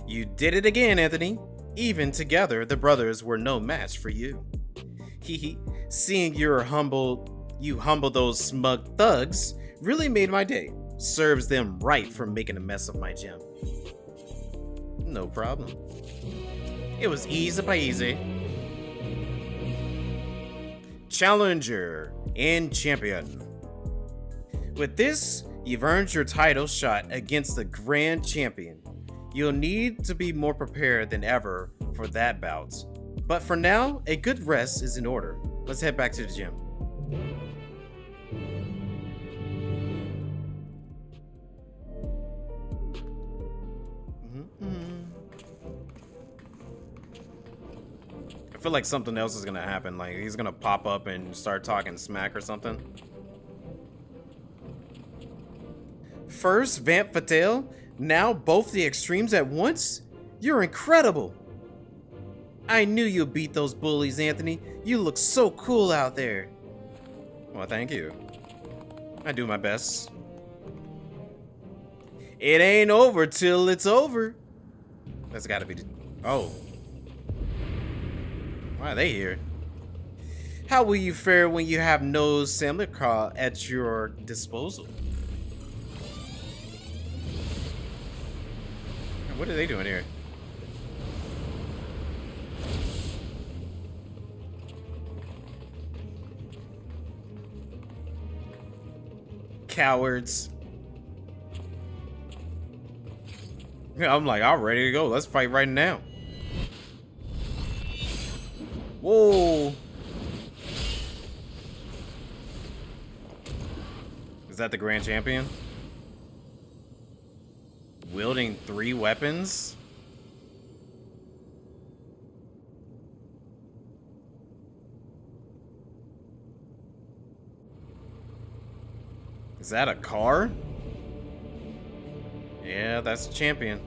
You did it again, Anthony. Even together, the brothers were no match for you. Hehe. Seeing you humble those smug thugs really made my day. Serves them right for making a mess of my gym. No problem. It was easy peasy. Challenger and champion. With this, you've earned your title shot against the grand champion. You'll need to be more prepared than ever for that bout. But for now, a good rest is in order. Let's head back to the gym. I feel like something else is gonna happen. Like he's gonna pop up and start talking smack or something. First, Vamp Fatale. Now both the extremes at once? You're incredible. I knew you'd beat those bullies, Anthony. You look so cool out there. Well, thank you. I do my best. It ain't over till it's over. That's gotta be the... Oh. Why are they here? How will you fare when you have no Samlikra at your disposal? What are they doing here? Cowards. Yeah, I'm like, I'm ready to go. Let's fight right now. Whoa. Is that the grand champion? Wielding 3 weapons? Is that a car? Yeah, that's a champion.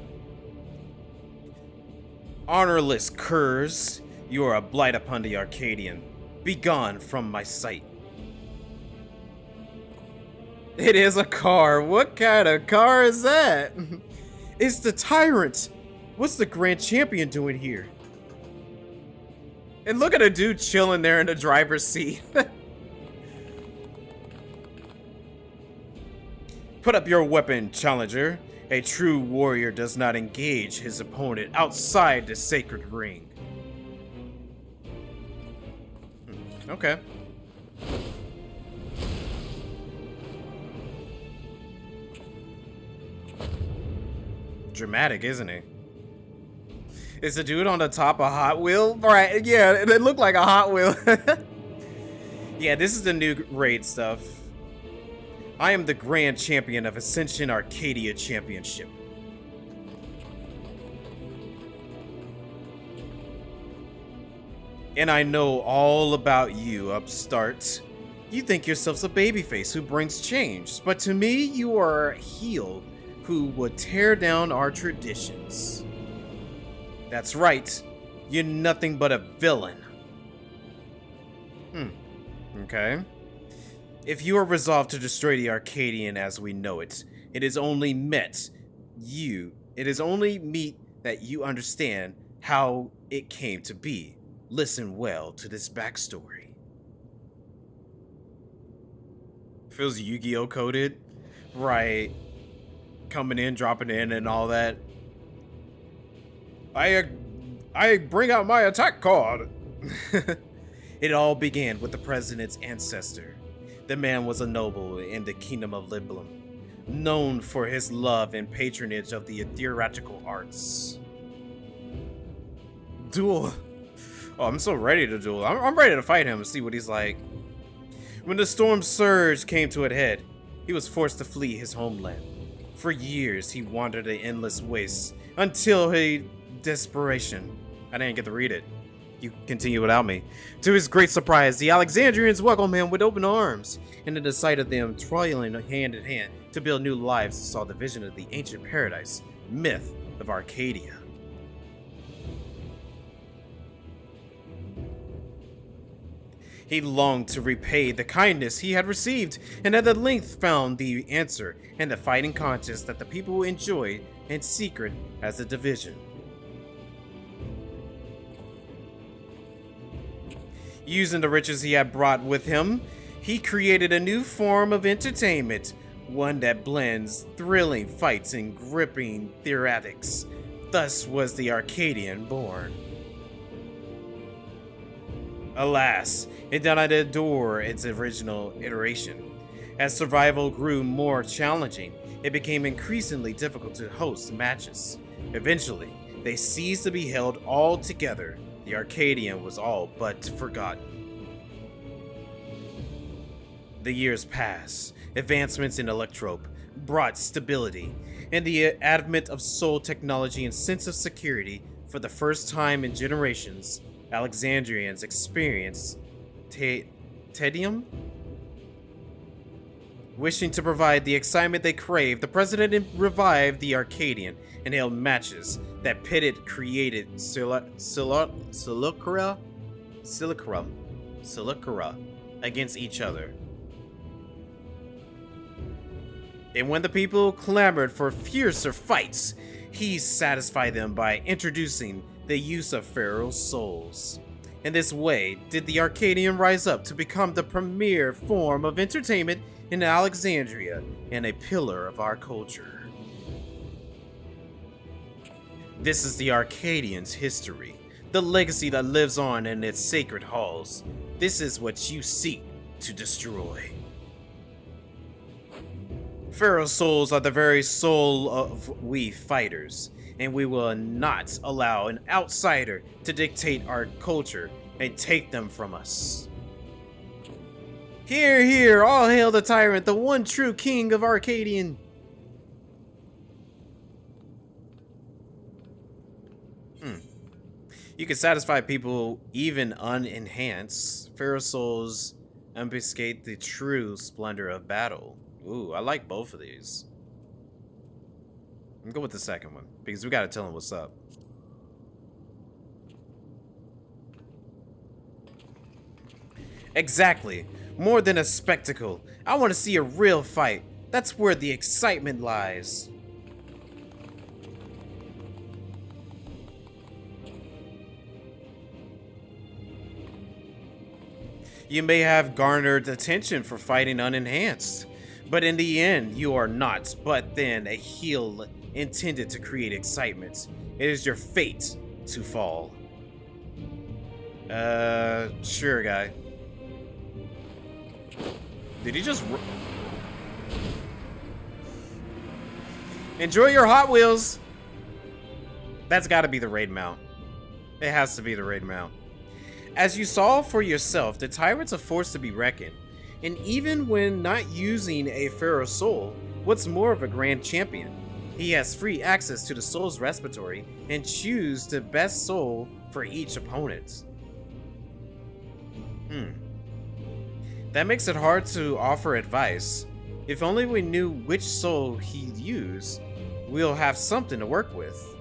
Honorless curs, you are a blight upon the Arcadion. Begone from my sight. It is a car. What kind of car is that? It's the tyrant. What's the grand champion doing here? And look at a dude chilling there in the driver's seat. Put up your weapon, challenger. A true warrior does not engage his opponent outside the sacred ring. Okay. Dramatic, isn't he? Is the dude on the top a Hot Wheel? Right, yeah, it looked like a Hot Wheel. Yeah, this is the new raid stuff. I am the Grand Champion of Ascension Arcadia Championship. And I know all about you, upstart. You think yourselves a babyface who brings change, but to me, you are a heel who would tear down our traditions. That's right, you're nothing but a villain. Okay. If you are resolved to destroy the Arcadian as we know it, it is only meet that you understand how it came to be. Listen well to this backstory. Feels Yu-Gi-Oh coded. Right. Coming in, dropping in, and all that. I bring out my attack card. It all began with the president's ancestor. The man was a noble in the kingdom of Liblum, known for his love and patronage of the theatrical arts. Duel. Oh, I'm so ready to duel. I'm ready to fight him and see what he's like. When the storm surge came to a head, he was forced to flee his homeland. For years, he wandered the endless wastes until desperation. I didn't get to read it. You continue without me. To his great surprise, the Alexandrians welcomed him with open arms, and at the sight of them toiling hand in hand to build new lives, saw the vision of the ancient paradise, myth of Arcadia. He longed to repay the kindness he had received, and at length found the answer in the fighting contest that the people enjoyed in secret as a division. Using the riches he had brought with him, he created a new form of entertainment, one that blends thrilling fights and gripping theatrics. Thus was the Arcadian born. Alas, it did not endure its original iteration. As survival grew more challenging, it became increasingly difficult to host matches. Eventually, they ceased to be held all together. The Arcadian was all but forgotten. The years passed. Advancements in electrope brought stability, and the advent of soul technology and sense of security for the first time in generations. Alexandrians experienced tedium. Wishing to provide the excitement they craved, the president revived the Arcadian and held matches that pitted created Silicura against each other. And when the people clamored for fiercer fights, he satisfied them by introducing the use of pharaoh's souls. In this way, did the Arcadian rise up to become the premier form of entertainment in Alexandria and a pillar of our culture. This is the Arcadian's history, the legacy that lives on in its sacred halls. This is what you seek to destroy. Pharaoh's souls are the very soul of we fighters, and we will not allow an outsider to dictate our culture and take them from us. Hear, hear, all hail the tyrant, the one true king of Arcadian. You can satisfy people even unenhanced. Pharaoh's souls obfuscate the true splendor of battle. Ooh, I like both of these. I'm going to go with the second one, because we got to tell him what's up. Exactly. More than a spectacle. I want to see a real fight. That's where the excitement lies. You may have garnered attention for fighting unenhanced, but in the end, you are not but then a heel intended to create excitement. It is your fate to fall. Sure, guy. Did he just... Enjoy your Hot Wheels! That's gotta be the raid mount. It has to be the raid mount. As you saw for yourself, the tyrants are forced to be reckoned. And even when not using a Pharaoh soul, what's more of a grand champion? He has free access to the soul's respiratory and choose the best soul for each opponent. That makes it hard to offer advice. If only we knew which soul he'd use, we'll have something to work with.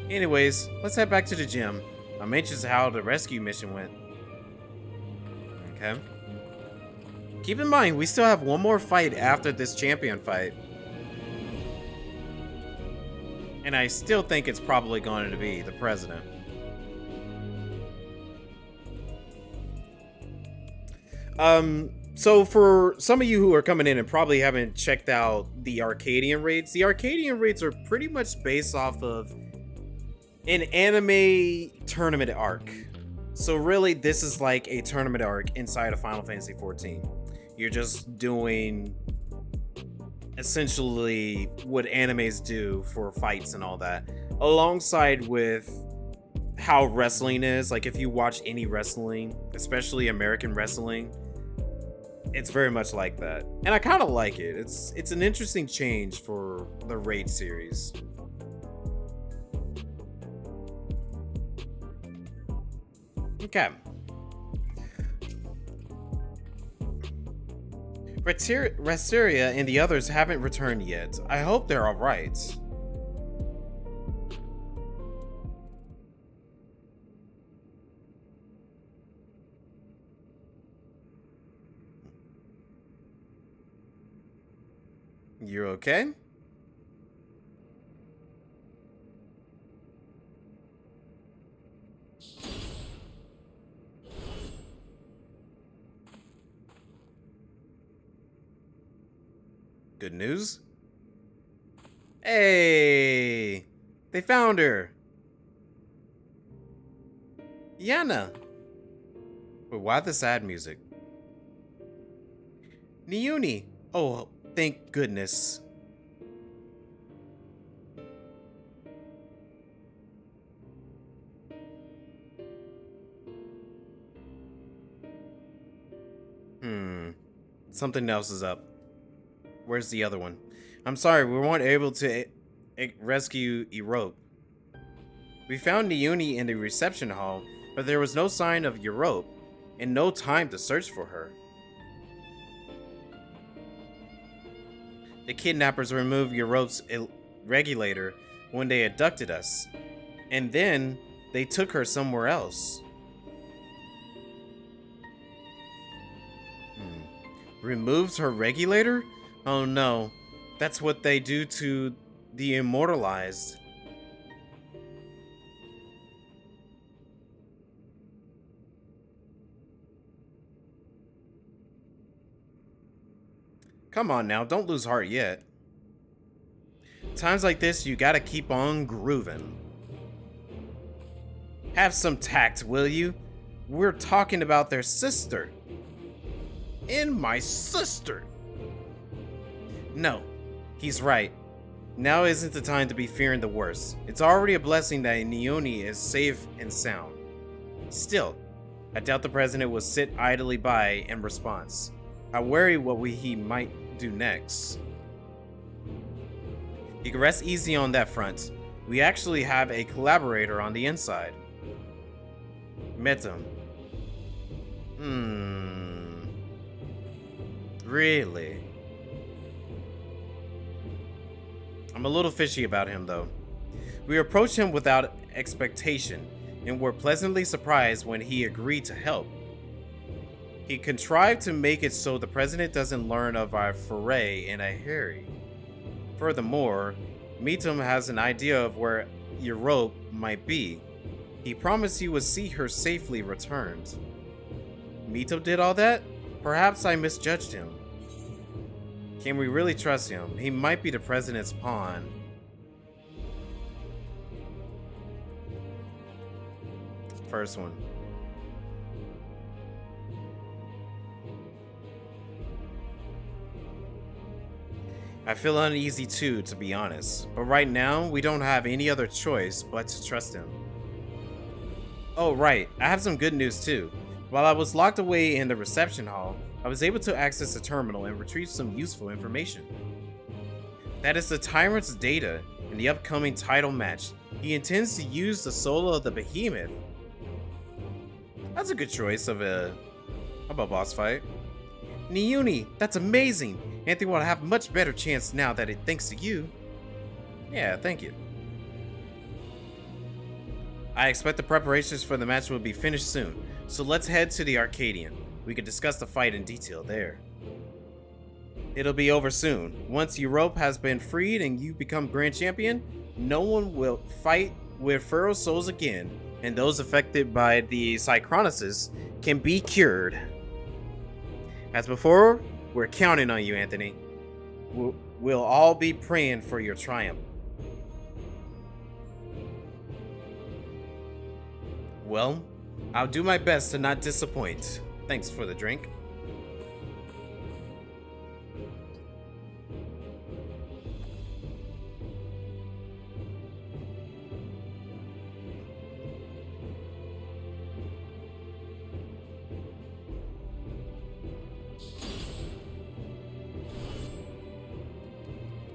Anyways, let's head back to the gym. I'm anxious how the rescue mission went. Okay. Keep in mind, we still have one more fight after this champion fight. And I still think it's probably going to be the president. So for some of you who are coming in and probably haven't checked out the Arcadian raids are pretty much based off of an anime tournament arc. So really, this is like a tournament arc inside of Final Fantasy XIV. You're just doing essentially what animes do for fights and all that, alongside with how wrestling is. Like if you watch any wrestling, especially American wrestling, it's very much like that. And I kind of like it. It's an interesting change for the raid series. Okay. Resteria and the others haven't returned yet. I hope they're alright. You're okay? Good news? Hey! They found her! Yana! But why the sad music? Niuni! Oh, thank goodness. Something else is up. Where's the other one? I'm sorry, we weren't able to rescue Eorzea. We found Niuni in the reception hall, but there was no sign of Eorzea, and no time to search for her. The kidnappers removed Eorzeia's regulator when they abducted us, and then they took her somewhere else. Removes her regulator? Oh no, that's what they do to the immortalized. Come on now, don't lose heart yet. Times like this, you gotta keep on grooving. Have some tact, will you? We're talking about their sister. And my sister. No, he's right. Now isn't the time to be fearing the worst. It's already a blessing that Niuni is safe and sound. Still, I doubt the president will sit idly by in response. I worry what he might do next. You can rest easy on that front. We actually have a collaborator on the inside. Met him. Really? I'm a little fishy about him, though. We approached him without expectation, and were pleasantly surprised when he agreed to help. He contrived to make it so the president doesn't learn of our foray in a hurry. Furthermore, Mitum has an idea of where Eorzea might be. He promised he would see her safely returned. Mitum did all that? Perhaps I misjudged him. Can we really trust him? He might be the president's pawn. First one. I feel uneasy too, to be honest. But right now, we don't have any other choice but to trust him. Oh right, I have some good news too. While I was locked away in the reception hall, I was able to access the terminal and retrieve some useful information. That is the Tyrant's data in the upcoming title match. He intends to use the soul of the behemoth. That's a good choice of a boss fight. Niuni, that's amazing! Anthony will have much better chance now that it thanks to you. Yeah, thank you. I expect the preparations for the match will be finished soon, so let's head to the Arcadion. We can discuss the fight in detail there. It'll be over soon. Once Eorzea has been freed and you become Grand Champion, no one will fight with feral souls again, and those affected by the Synchronosis can be cured. As before, we're counting on you, Anthony. We'll all be praying for your triumph. Well, I'll do my best to not disappoint. Thanks for the drink.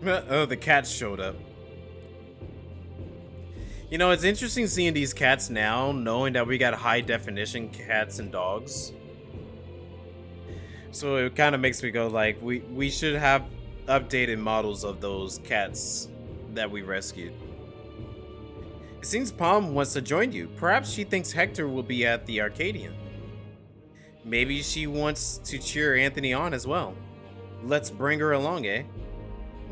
Oh, the cats showed up. You know, it's interesting seeing these cats now, knowing that we got high definition cats and dogs. So it kind of makes me go like, we should have updated models of those cats that we rescued. It seems Palm wants to join you. Perhaps she thinks Hector will be at the Arcadion. Maybe she wants to cheer Anthony on as well. Let's bring her along, eh?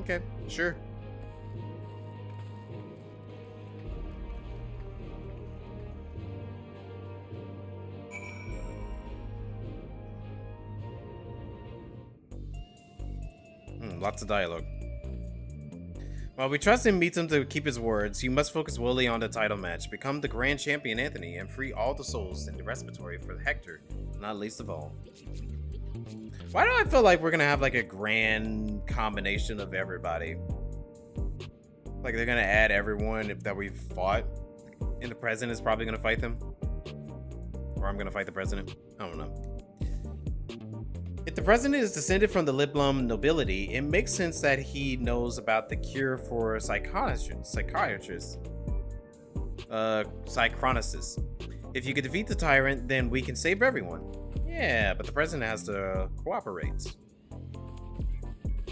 Okay, sure. Lots of dialogue. While we trust and meet him to keep his words, you must focus wholly on the title match. Become the Grand Champion Anthony and free all the souls in the respiratory for Hector, not least of all. Why do I feel like we're gonna have like a grand combination of everybody? Like they're gonna add everyone that we've fought, and the president is probably gonna fight them? Or I'm gonna fight the president? I don't know. If the president is descended from the Liblum nobility, it makes sense that he knows about the cure for psychronicus. If you could defeat the tyrant, then we can save everyone. Yeah, but the president has to cooperate.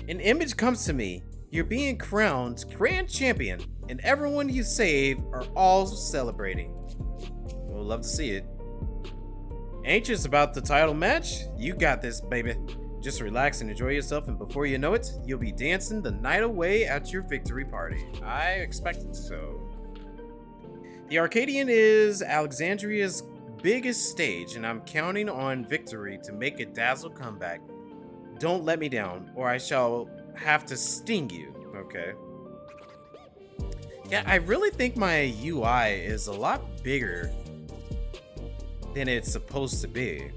An image comes to me. You're being crowned Grand Champion, and everyone you save are all celebrating. We'll love to see it. Anxious about the title match? You got this, baby. Just relax and enjoy yourself, and before you know it, you'll be dancing the night away at your victory party. I expected so. The Arcadion is Alexandria's biggest stage, and I'm counting on victory to make a dazzle comeback. Don't let me down, or I shall have to sting you. Okay. Yeah, I really think my UI is a lot bigger than it's supposed to be.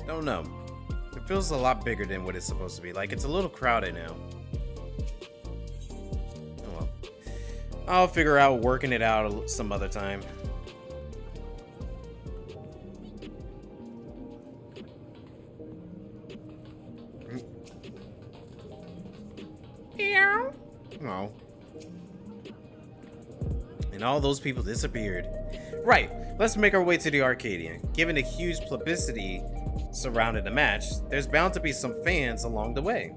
Don't know. It feels a lot bigger than what it's supposed to be. Like, it's a little crowded now. Oh well. I'll figure out working it out some other time. Oh. And all those people disappeared. Right, let's make our way to the Arcadion. Given the huge publicity surrounding the match, there's bound to be some fans along the way.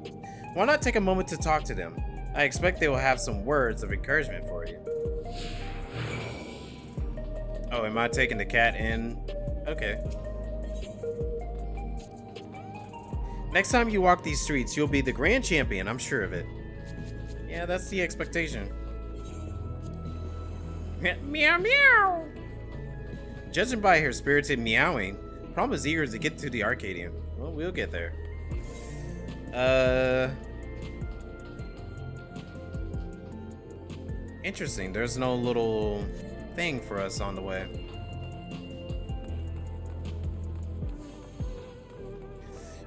Why not take a moment to talk to them? I expect they will have some words of encouragement for you. Oh, am I taking the cat in? Okay. Next time you walk these streets, you'll be the Grand Champion, I'm sure of it. Yeah, that's the expectation. Meow meow! Judging by her spirited meowing, Prom is eager to get to the Arcadion. Well, we'll get there. Interesting, there's no little thing for us on the way.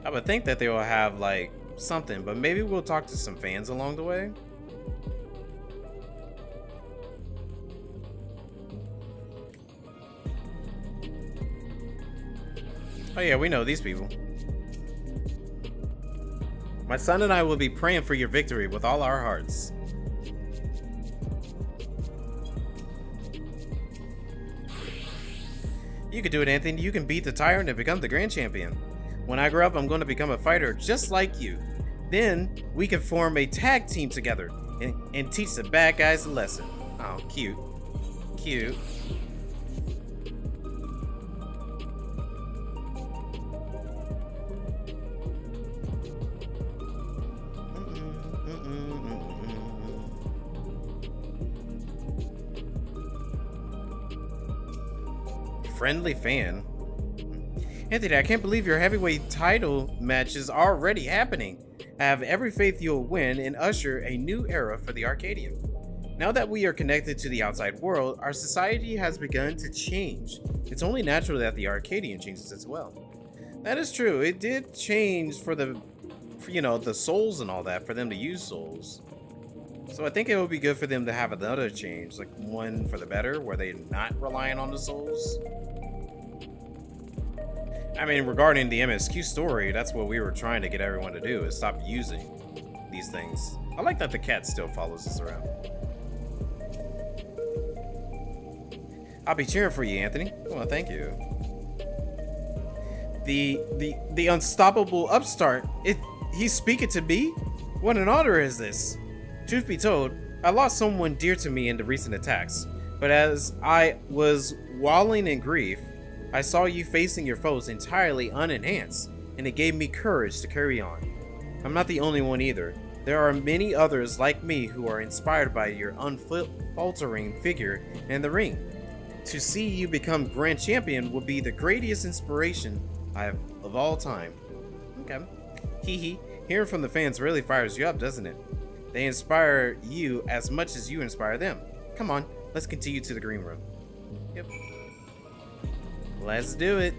I would think that they will have like something, but maybe we'll talk to some fans along the way. Oh yeah, we know these people. My son and I will be praying for your victory with all our hearts. You can do it, Anthony. You can beat the tyrant and become the Grand Champion. When I grow up, I'm going to become a fighter just like you. Then we can form a tag team together and teach the bad guys a lesson. Oh, cute. Cute. Friendly fan. Anthony, I can't believe your heavyweight title match is already happening. I have every faith you'll win and usher a new era for the Arcadion. Now that we are connected to the outside world, our society has begun to change. It's only natural that the Arcadion changes as well. That is true. It did change for you know, the souls and all that, for them to use souls. So I think it would be good for them to have another change, like one for the better, where they're not relying on the souls. I mean, regarding the MSQ story, that's what we were trying to get everyone to do, is stop using these things. I like that the cat still follows us around. I'll be cheering for you, Anthony. Well, thank you. The unstoppable upstart. He's speaking to me? What an honor is this? Truth be told, I lost someone dear to me in the recent attacks. But as I was wallowing in grief, I saw you facing your foes entirely unenhanced, and it gave me courage to carry on. I'm not the only one either. There are many others like me who are inspired by your unfaltering figure in the ring. To see you become Grand Champion would be the greatest inspiration of all time. Okay. Hee hee. Hearing from the fans really fires you up, doesn't it? They inspire you as much as you inspire them. Come on, let's continue to the green room. Yep. Let's do it.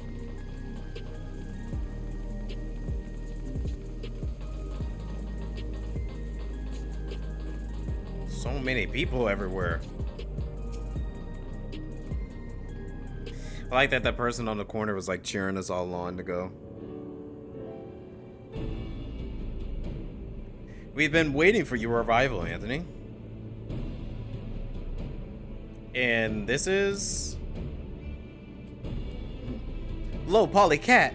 So many people everywhere. I like that person on the corner was like cheering us all on to go. We've been waiting for your arrival, Anthony. And this is... Low Polly Cat.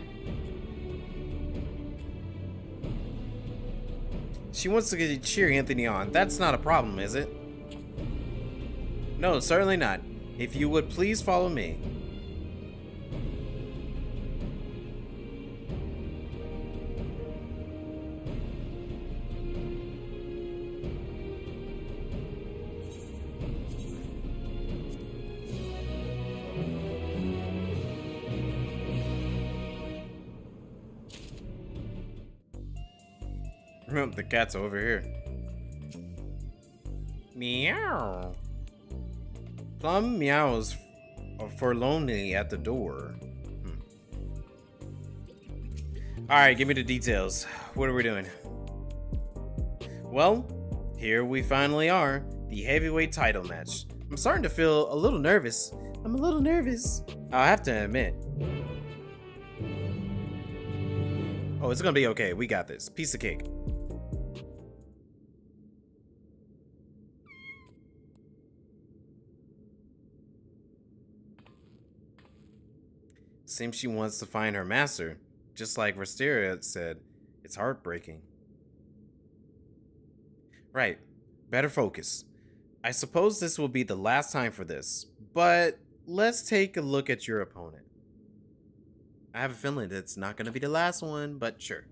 She wants to cheer Anthony on. That's not a problem, is it? No, certainly not. If you would please follow me. The cat's over here. Meow. Plum meows forlornly at the door. Alright, give me the details. What are we doing? Well, here we finally are. The heavyweight title match. I'm starting to feel a little nervous. I'm a little nervous. I'll have to admit. Oh, it's gonna be okay. We got this. Piece of cake. Seems she wants to find her master. Just like Eorzea said, it's heartbreaking. Right. Better focus. I suppose this will be the last time for this, but let's take a look at your opponent. I have a feeling it's not going to be the last one, but sure.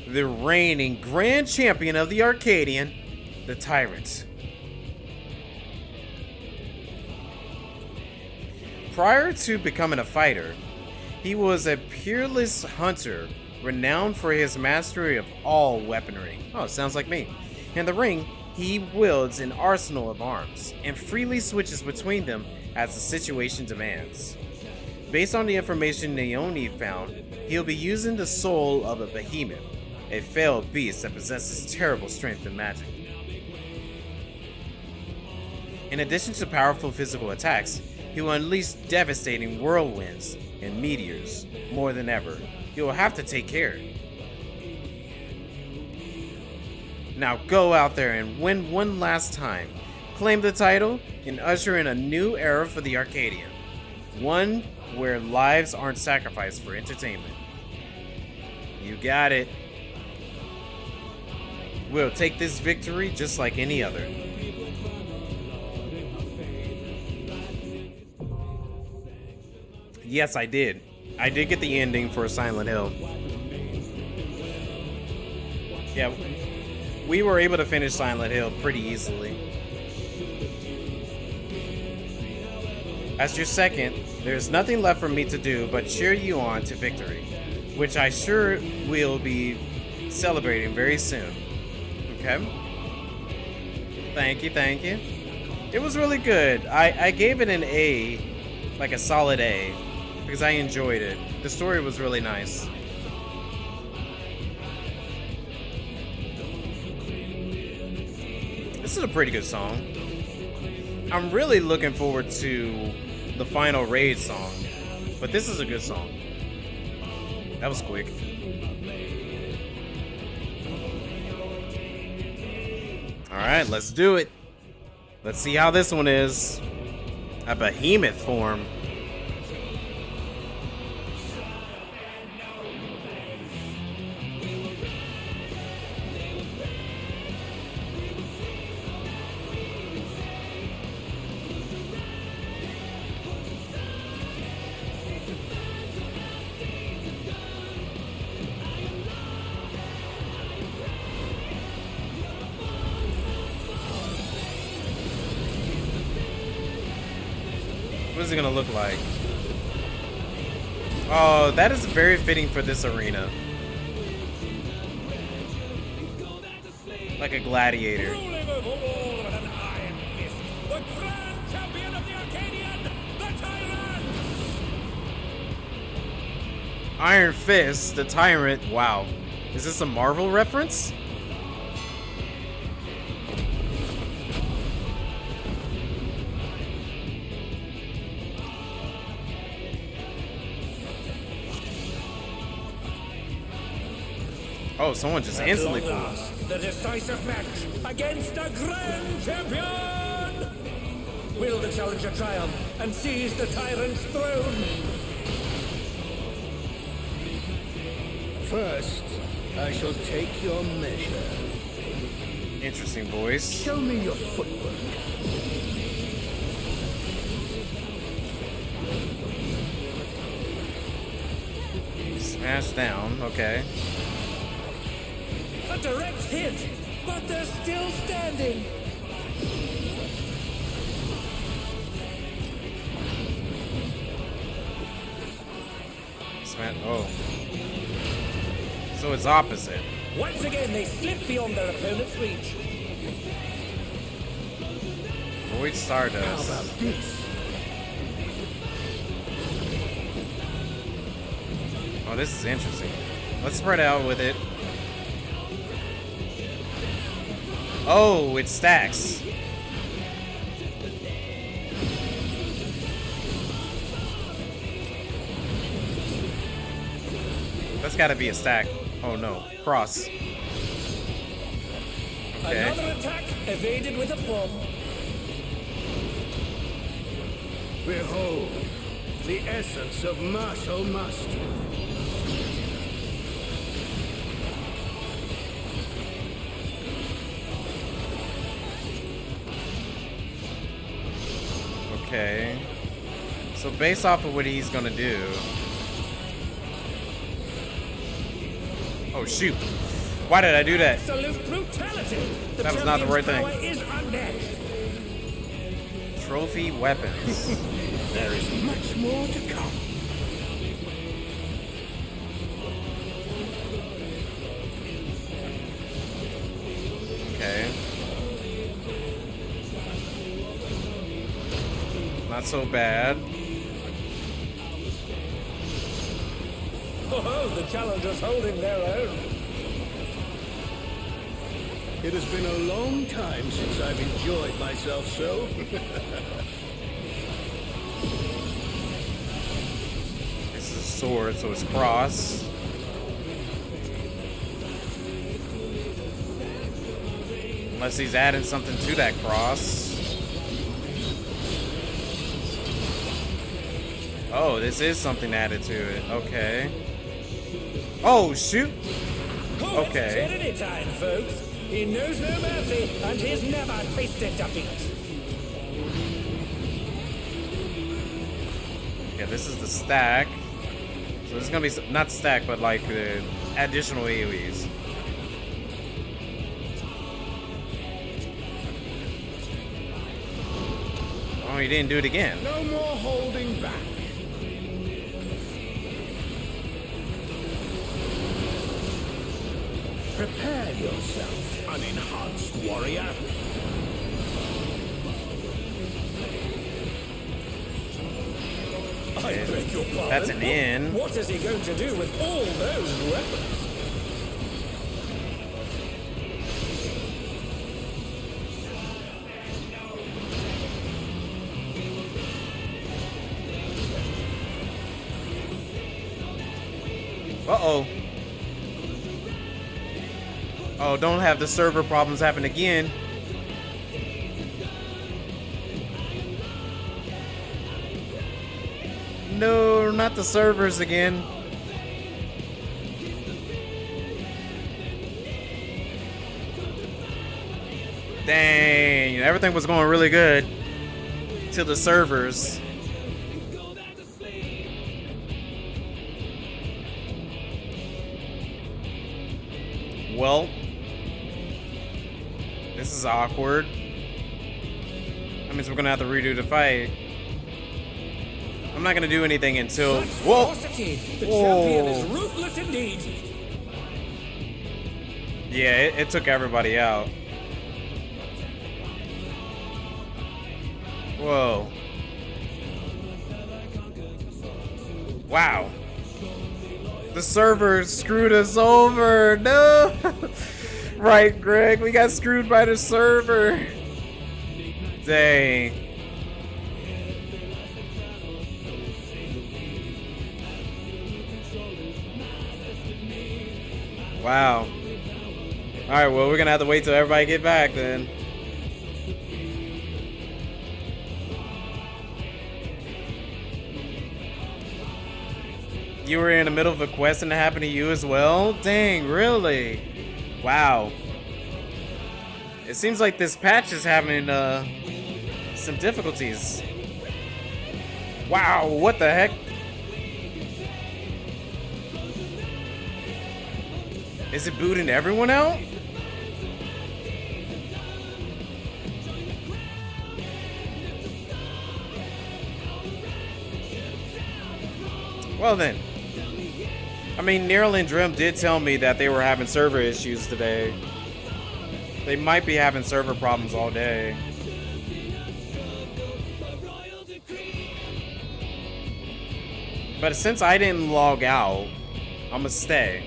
The reigning Grand Champion of the Arcadion, the Tyrant. Prior to becoming a fighter, he was a peerless hunter, renowned for his mastery of all weaponry. Oh, sounds like me. In the ring, he wields an arsenal of arms, and freely switches between them as the situation demands. Based on the information Naomi found, he'll be using the soul of a behemoth, a failed beast that possesses terrible strength and magic. In addition to powerful physical attacks, he will unleash devastating whirlwinds and meteors. More than ever, he will have to take care. Now go out there and win one last time. Claim the title and usher in a new era for the Arcadion. One where lives aren't sacrificed for entertainment. You got it. We'll take this victory just like any other. Yes, I did. I did get the ending for Silent Hill. Yeah, we were able to finish Silent Hill pretty easily. As your second, there's nothing left for me to do but cheer you on to victory, which I sure will be celebrating very soon. Okay. Thank you, thank you. It was really good. I gave it an A, like a solid A, because I enjoyed it. The story was really nice. This is a pretty good song. I'm really looking forward to the final raid song, but this is a good song. That was quick. All right, let's do it. Let's see how this one is. A behemoth form. What is it gonna look like? Oh, that is very fitting for this arena. Like a gladiator. Ruling over all with an iron fist, the grand champion of the Arcadion, the Tyrant! Iron Fist, the Tyrant. Wow. Is this a Marvel reference? Oh, someone just instantly pulled. Last, the decisive match against a grand champion! Will the challenger triumph and seize the Tyrant's throne? First, I shall take your measure. Interesting voice. Show me your footwork. Smash down. Okay. A direct hit, but they're still standing. Smash. Oh. So it's opposite. Once again, they slip beyond their opponent's reach. Void How Stardust. about this? Oh, this is interesting. Let's spread out with it. Oh, it stacks. That's gotta be a stack. Oh no, cross. Okay. Another attack evaded with aplomb. Behold, the essence of martial mastery. Okay. So based off of what he's gonna do. Oh shoot. Why did I do that? Absolute brutality. The That was not the right champion's thing. power is unmatched. Trophy weapons. There is much more to come. Okay. Not so bad. Oh, the challengers holding their own. It has been a long time since I've enjoyed myself so. This is a sword, so it's cross. Unless he's adding something to that cross. Oh, this is something added to it. Okay. Oh, shoot. Oh, Okay. It's eternity time, folks. He knows no mercy, and he's never tasted defeat. Yeah, this is the stack. So this is gonna be not stack, but like the additional AoEs. Oh, he didn't do it again. No more holding back. Prepare yourself, unenhanced warrior. I beg your pardon. That's an in. What is he going to do with all those weapons? Uh-oh. Oh, don't have the server problems happen again. No, not the servers again. Dang, everything was going really good till the servers. Well, this is awkward. That means we're gonna have to redo the fight. I'm not gonna do anything until. Whoa! The champion is ruthless indeed. Yeah, it took everybody out. Whoa. Wow. The server screwed us over. No. Right, Greg. We got screwed by the server. Dang. Wow. Alright, well, we're gonna have to wait till everybody get back then. You were in the middle of a quest and it happened to you as well? Dang, really? Wow. It seems like this patch is having some difficulties. Wow, what the heck? Is it booting everyone out? Well then. I mean, Neryl and Drim did tell me that they were having server issues today. They might be having server problems all day. But since I didn't log out, I'm gonna stay.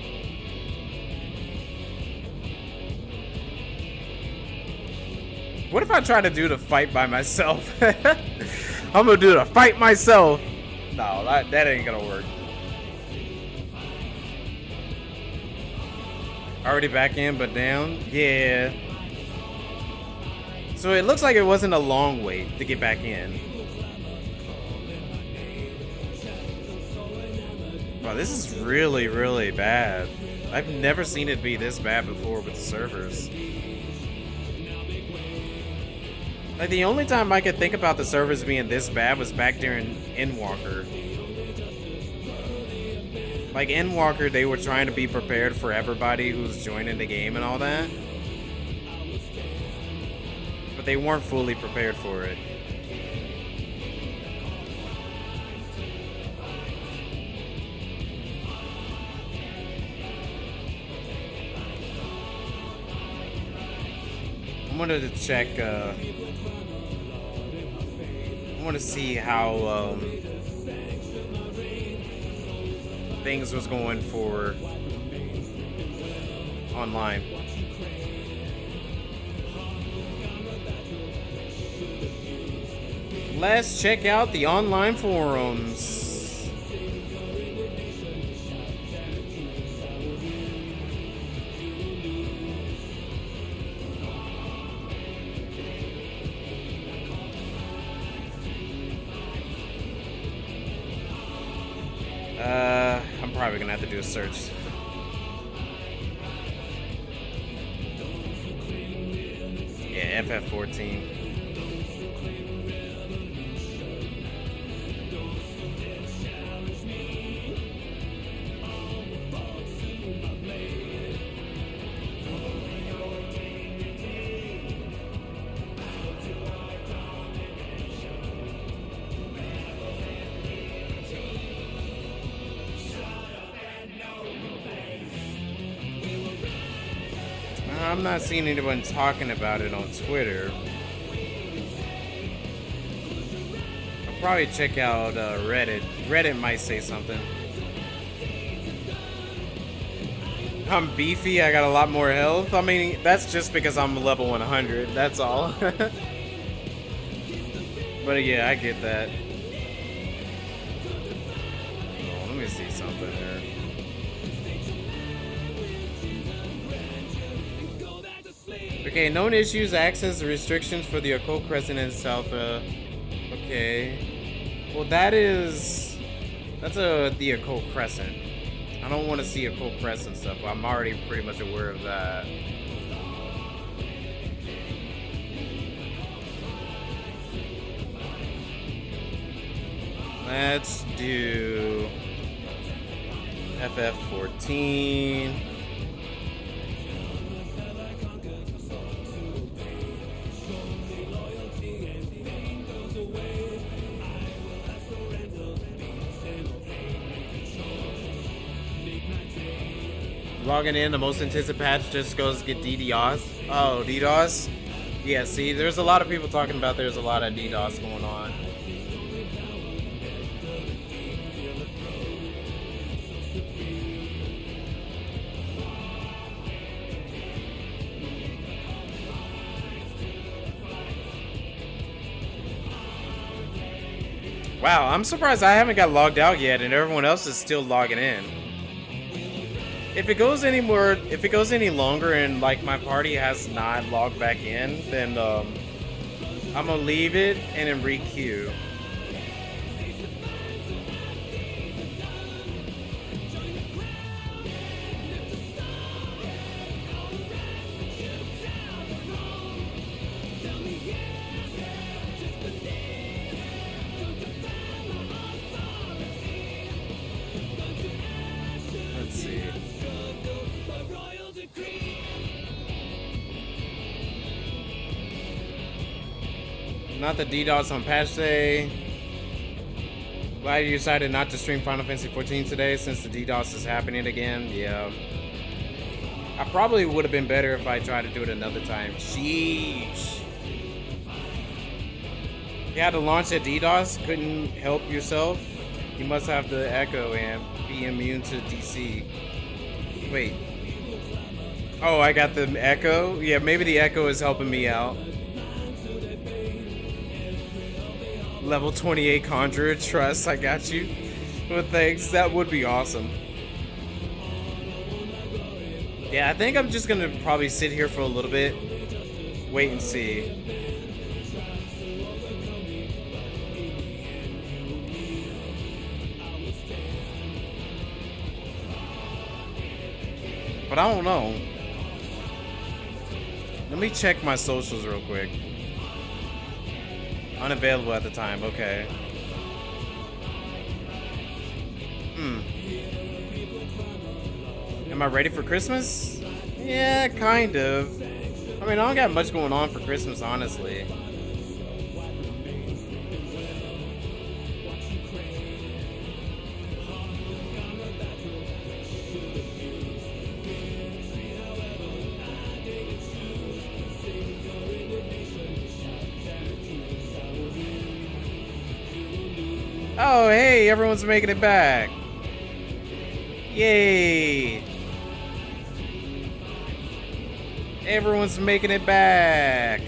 What if I try to do the fight by myself? I'm gonna do the fight myself. No, that ain't gonna work. Already back in, but down? Yeah. So it looks like it wasn't a long wait to get back in. Wow, this is really, really bad. I've never seen it be this bad before with the servers. Like, the only time I could think about the servers being this bad was back during Endwalker. Like, Endwalker, they were trying to be prepared for everybody who's joining the game and all that. But they weren't fully prepared for it. I wanted to check, I want to see how, things was going for online. Let's check out the online forums. I'm probably gonna have to do a search. Yeah, FF14. I'm not seeing anyone talking about it on Twitter. I'll probably check out Reddit. Reddit might say something. I'm beefy, I got a lot more health. I mean, that's just because I'm level 100, that's all. But yeah, I get that. Oh, let me see something here. Okay, known issues, access restrictions for the Occult Crescent in South. Okay. Well, that's the Occult Crescent. I don't want to see Occult Crescent stuff. I'm already pretty much aware of that. Let's do FF14. Logging in, the most intensive patch just goes get DDoS. Oh, DDoS? Yeah, see, there's a lot of people talking about there's a lot of DDoS going on. Wow, I'm surprised I haven't got logged out yet and everyone else is still logging in. If it goes any longer and like my party has not logged back in, then I'm gonna leave it and then re-queue. Not the DDoS on patch day. Glad you decided not to stream Final Fantasy XIV today since the DDoS is happening again. Yeah. I probably would have been better if I tried to do it another time. Sheesh. You had to launch a DDoS? Couldn't help yourself? You must have the echo and be immune to DC. Wait. Oh, I got the echo? Yeah, maybe the echo is helping me out. Level 28 Conjurer, trust, I got you. Well, thanks, that would be awesome. Yeah, I think I'm just gonna probably sit here for a little bit. Wait and see. But I don't know. Let me check my socials real quick. Unavailable at the time, okay. Am I ready for Christmas? Yeah, kind of. I mean, I don't got much going on for Christmas, honestly. Oh, hey, everyone's making it back. Yay. Everyone's making it back.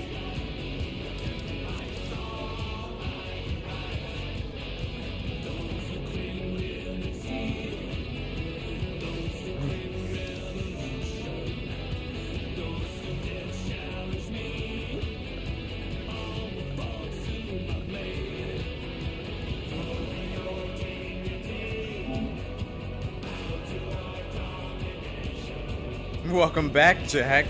Welcome back, Jack.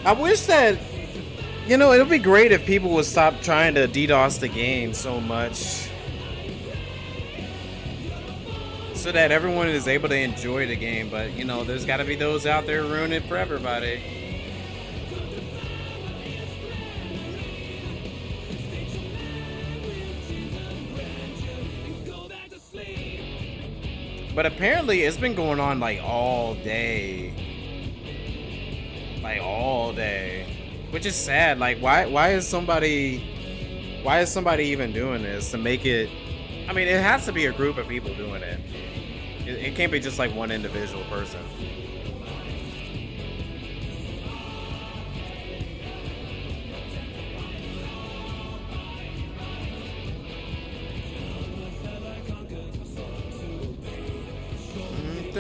I wish that, you know, it would be great if people would stop trying to DDoS the game so much, so that everyone is able to enjoy the game. But you know, there's got to be those out there ruining it for everybody. But apparently it's been going on like all day. Like all day. Which is sad. Like why is somebody even doing this to make it? I mean, it has to be a group of people doing it. It can't be just like one individual person.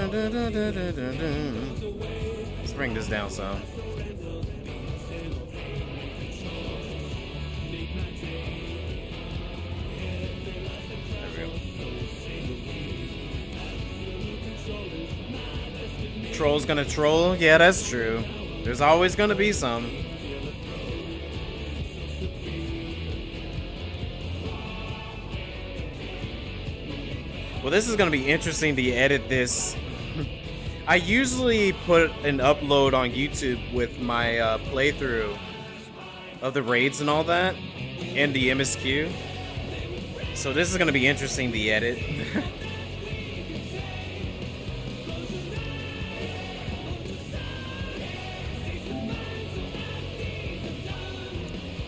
Let's bring this down some. There we go. Troll's gonna troll? Yeah, that's true. There's always gonna be some. Well, this is gonna be interesting to edit this. I usually put an upload on YouTube with my playthrough of the raids and all that, and the MSQ. So this is gonna be interesting to edit.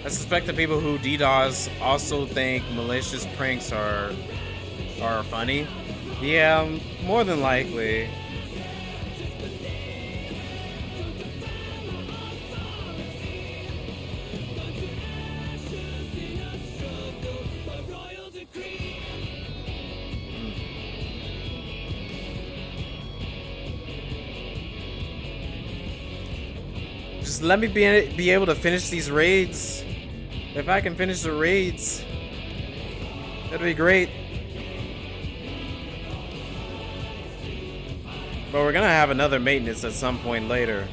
I suspect the people who DDoS also think malicious pranks are funny. Yeah, more than likely. Just let me be able to finish these raids. If I can finish the raids, that'd be great. But we're gonna have another maintenance at some point later.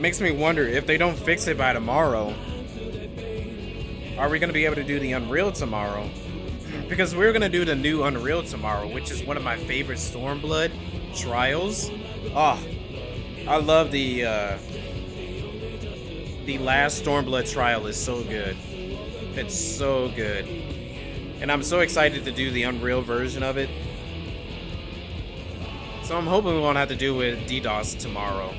Makes me wonder if they don't fix it by tomorrow. Are we gonna be able to do the Unreal tomorrow? Because we're gonna do the new Unreal tomorrow, which is one of my favorite Stormblood trials. Oh, I love the last Stormblood trial is so good. It's so good. And I'm so excited to do the Unreal version of it. So I'm hoping we won't have to do with DDoS tomorrow.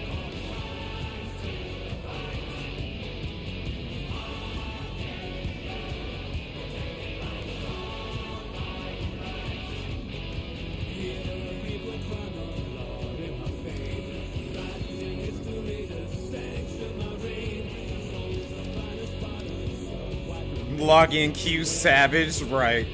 Login Q Savage, right.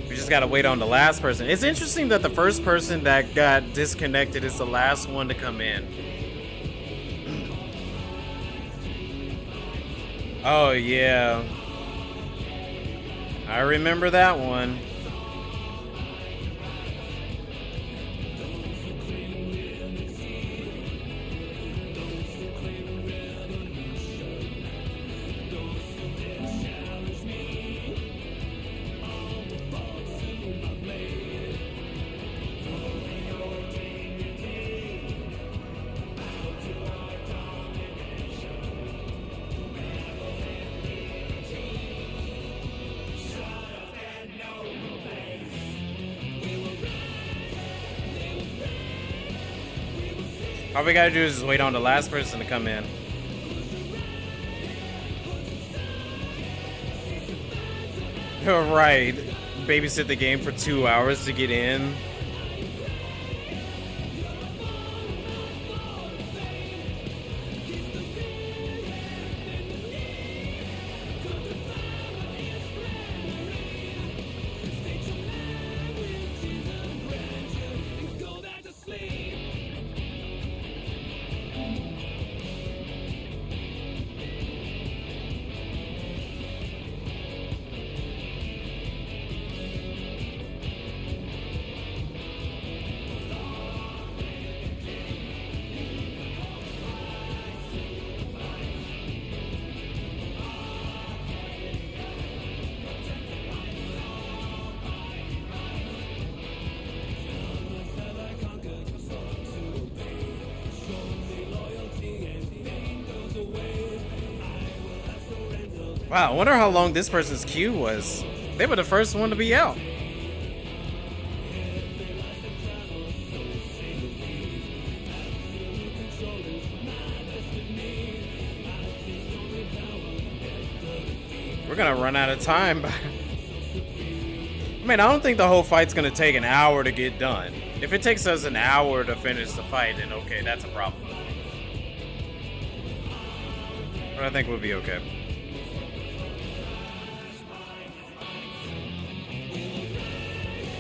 We just gotta wait on the last person. It's interesting that the first person that got disconnected is the last one to come in. Oh yeah, I remember that one. All we gotta do is just wait on the last person to come in. Right. Babysit the game for 2 hours to get in. Wow, I wonder how long this person's queue was. They were the first one to be out. We're gonna run out of time. Man, I don't think the whole fight's gonna take an hour to get done. If it takes us an hour to finish the fight, then okay, that's a problem. But I think we'll be okay.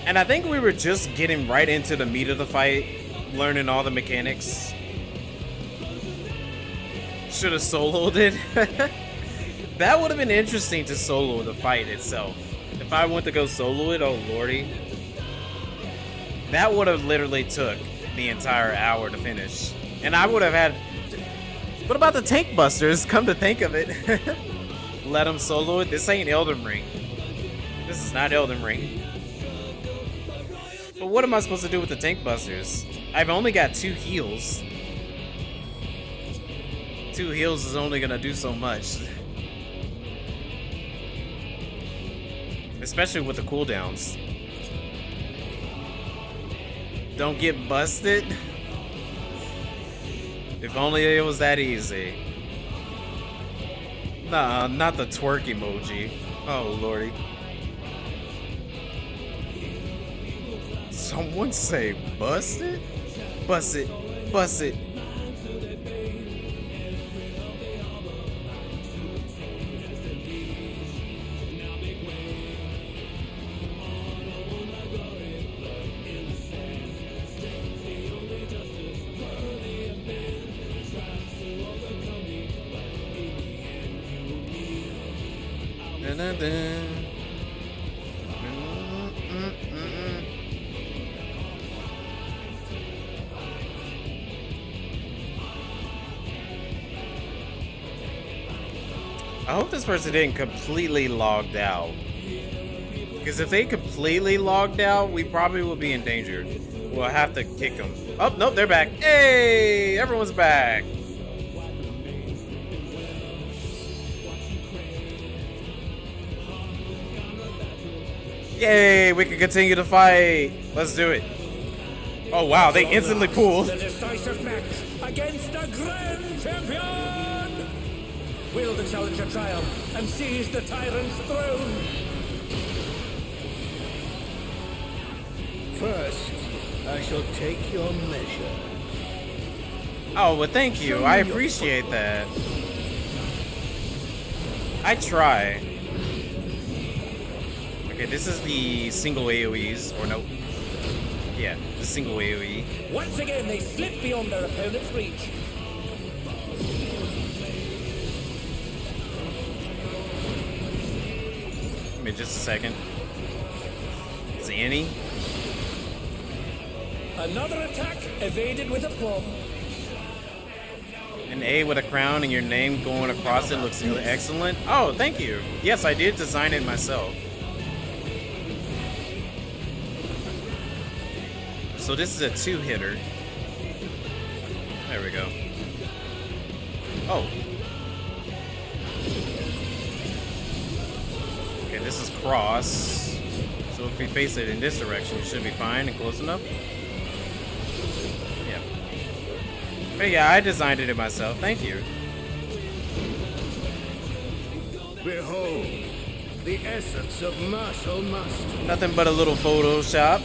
And I think we were just getting right into the meat of the fight, learning all the mechanics. Should have soloed it. That would have been interesting to solo the fight itself. If I went to go solo it, oh lordy. That would have literally took the entire hour to finish. And I would have had... What about the tank busters? Come to think of it. Let them solo it. This ain't Elden Ring. This is not Elden Ring. But what am I supposed to do with the tank busters? I've only got 2 heals. 2 heals is only gonna do so much. Especially with the cooldowns. Don't get busted. If only it was that easy. Nah, not the twerk emoji. Oh lordy. Someone say bust it? Bust it. Bust it. I hope this person didn't completely logged out. Because if they completely logged out, we probably will be in danger. We'll have to kick them. Oh, nope, they're back. Hey, everyone's back. Yay, we can continue to fight. Let's do it. Oh, wow, they instantly pulled. The decisive match against the Grand Champion! Will the challenger triumph and seize the tyrant's throne? First, I shall take your measure. Oh, well, thank you. I appreciate that. I try. Okay, this is the single AoEs, or no. Yeah, the single AoE. Once again, they slip beyond their opponent's reach. Give me just a second. Zanny. Another attack evaded with aplomb. An A with a crown and your name going across it looks excellent. Oh, thank you. Yes, I did design it myself. So this is a 2-hitter. There we go. Oh. Okay, this is cross. So if we face it in this direction, it should be fine and close enough. Yeah. But yeah, I designed it myself. Thank you. Behold, the essence of martial mastery. Nothing but a little Photoshop.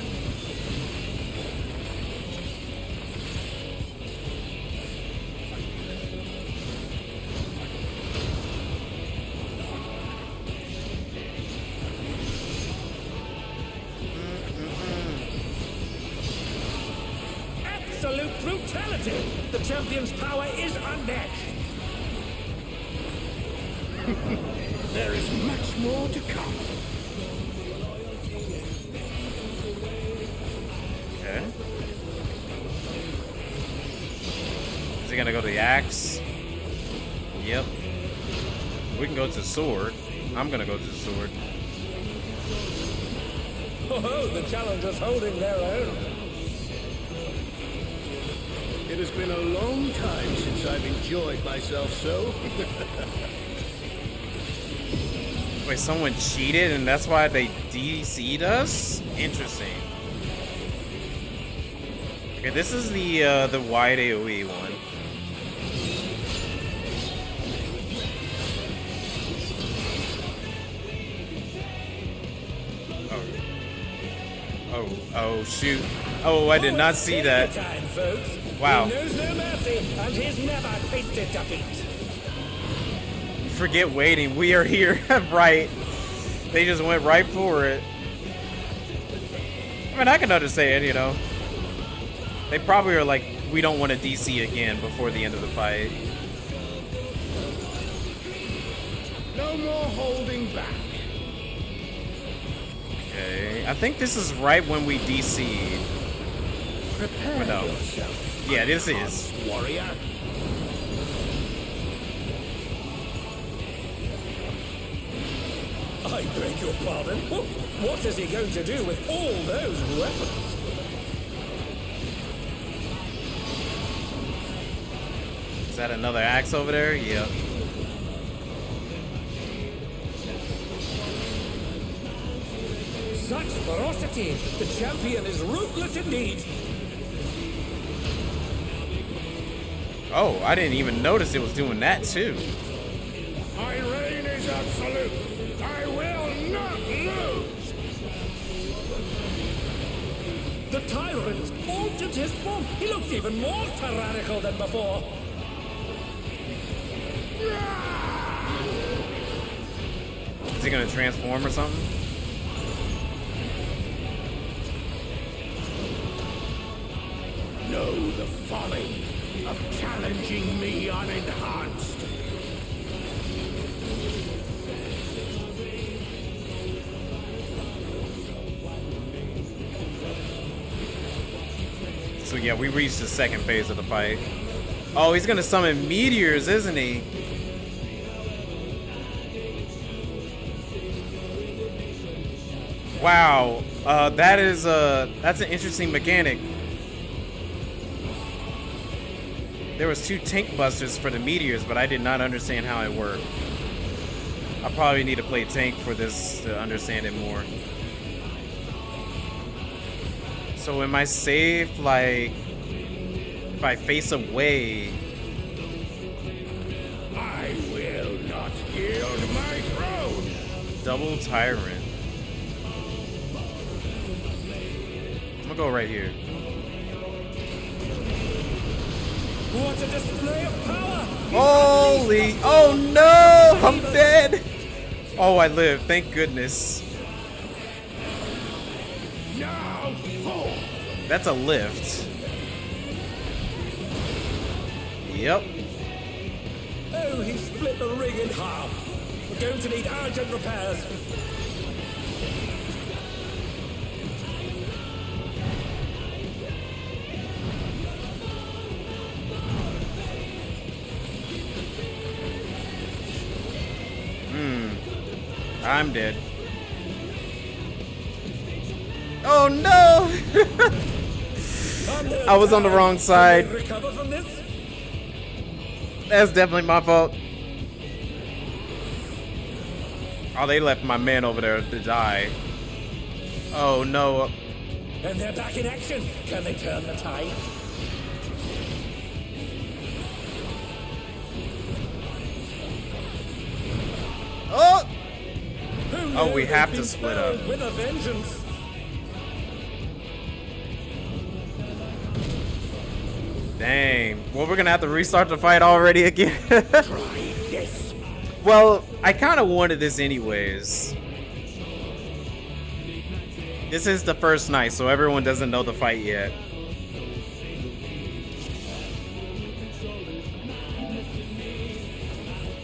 Absolute brutality! The champion's power is unmatched. There is much more to come. Okay. Is he gonna go to the axe? Yep. We can go to the sword. I'm gonna go to the sword. Oh, the challenger's holding their own. It has been a long time since I've enjoyed myself so. Wait, someone cheated and that's why they DC'd us? Interesting. Okay, this is the wide AoE one. Oh, shoot. Oh, I did not see that. Time, folks. Wow. He knows no mercy, and he's never tasted defeat. Forget waiting. We are here. Right. They just went right for it. I mean, I can understand, you know. They probably are like, we don't want to DC again before the end of the fight. No more holding back. Okay. I think this is right when we DC. Prepare No. yourself. Yeah, this is. Warrior. I beg your pardon. What is he going to do with all those weapons? Is that another axe over there? Yep. Such ferocity! The champion is ruthless indeed. Oh, I didn't even notice it was doing that too. My reign is absolute. I will not lose. The tyrant altered his form. He looks even more tyrannical than before. Is he gonna transform or something? Know the folly of challenging me unenhanced. So yeah, we reached the second phase of the fight. Oh, he's gonna summon meteors, isn't he? Wow, that's an interesting mechanic. There was 2 tank busters for the meteors, but I did not understand how it worked. I probably need to play tank for this to understand it more. So am I safe, like, if I face away? I will not yield my throne. Double tyrant. I'm gonna go right here. What a display of power! Holy! Oh no! I'm dead! Oh, I live. Thank goodness. Now, fall. That's a lift. Yep. Oh, he split the ring in half. We're going to need urgent repairs. I'm dead. Oh no! I was on the wrong side. Can we recover from this? That's definitely my fault. Oh, they left my man over there to die. Oh no. And they're back in action. Can they turn the tide? Oh! Who Oh, knew we they'd have to been split up. spelled with a vengeance. Dang. Well, we're gonna have to restart the fight already again. Try this. Well, I kind of wanted this anyways. This is the first night, so everyone doesn't know the fight yet.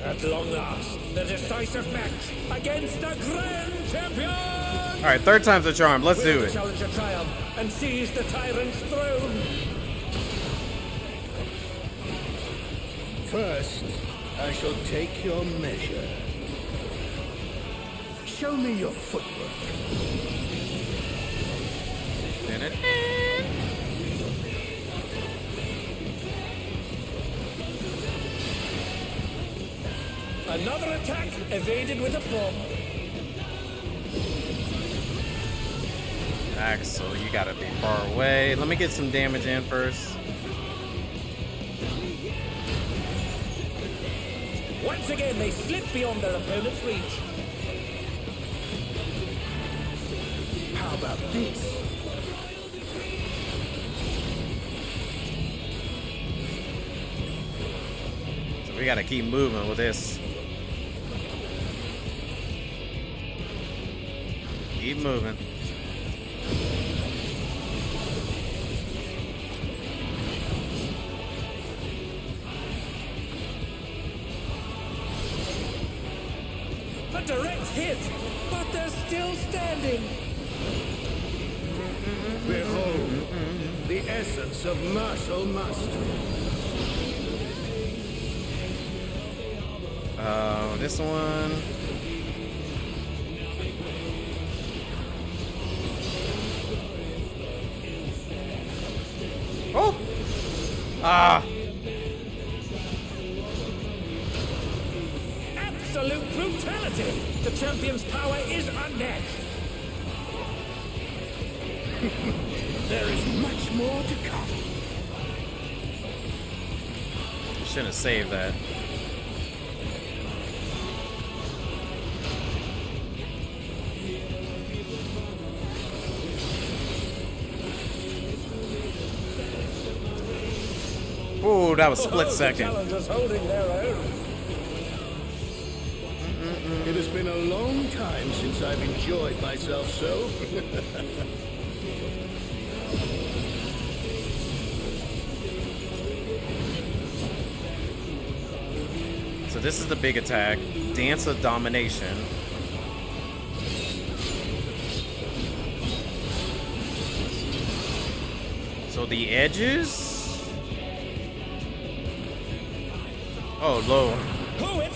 At long last, the decisive match against the Grand Champion! All right, third time's a charm. Let's do Will the it. challenger triumph and seize the tyrant's throne? First, I shall take your measure. Show me your footwork. Another attack evaded with aplomb. Axel, you gotta be far away. Let me get some damage in first. Once again, they slip beyond their opponent's reach. How about this? gotta keep moving with this. Keep moving. A direct hit, but they're still standing. Behold, the essence of martial mastery. This one. Oh! Ah! Absolute brutality! The champion's power is unmatched. There is much more to come. Shouldn't have saved that. Ooh, that was split second. The challengers holding their own. It has been a long time since I've enjoyed myself so. So this is the big attack. Dance of Domination. So the edges? Oh, low.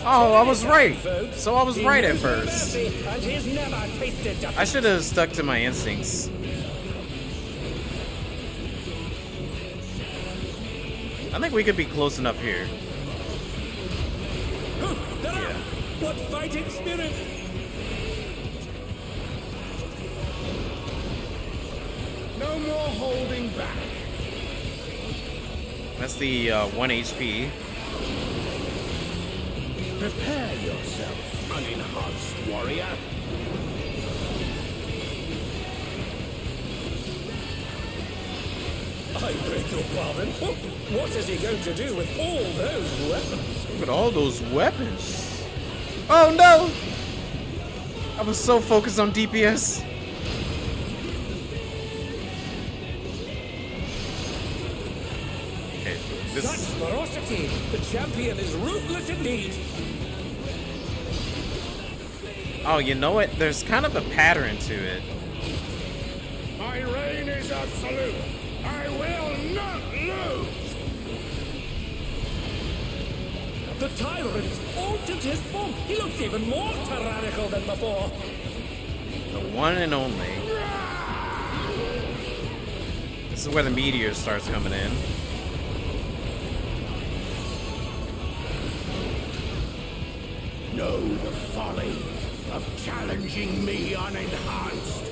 Oh, I was right. So I was right at first. I should have stuck to my instincts. I think we could be close enough here. Yeah. What fighting spirit! No more holding back. That's the 1 HP. Prepare yourself, unenhanced warrior. I beg your pardon. What is he going to do with all those weapons? Look at all those weapons. Oh no! I was so focused on DPS. Okay, Such ferocity! The champion is ruthless indeed. Oh, you know what? There's kind of a pattern to it. My reign is absolute. I will not lose. The tyrant altered his form. He looks even more tyrannical than before. The one and only. This is where the meteor starts coming in. Know the folly of challenging me unenhanced.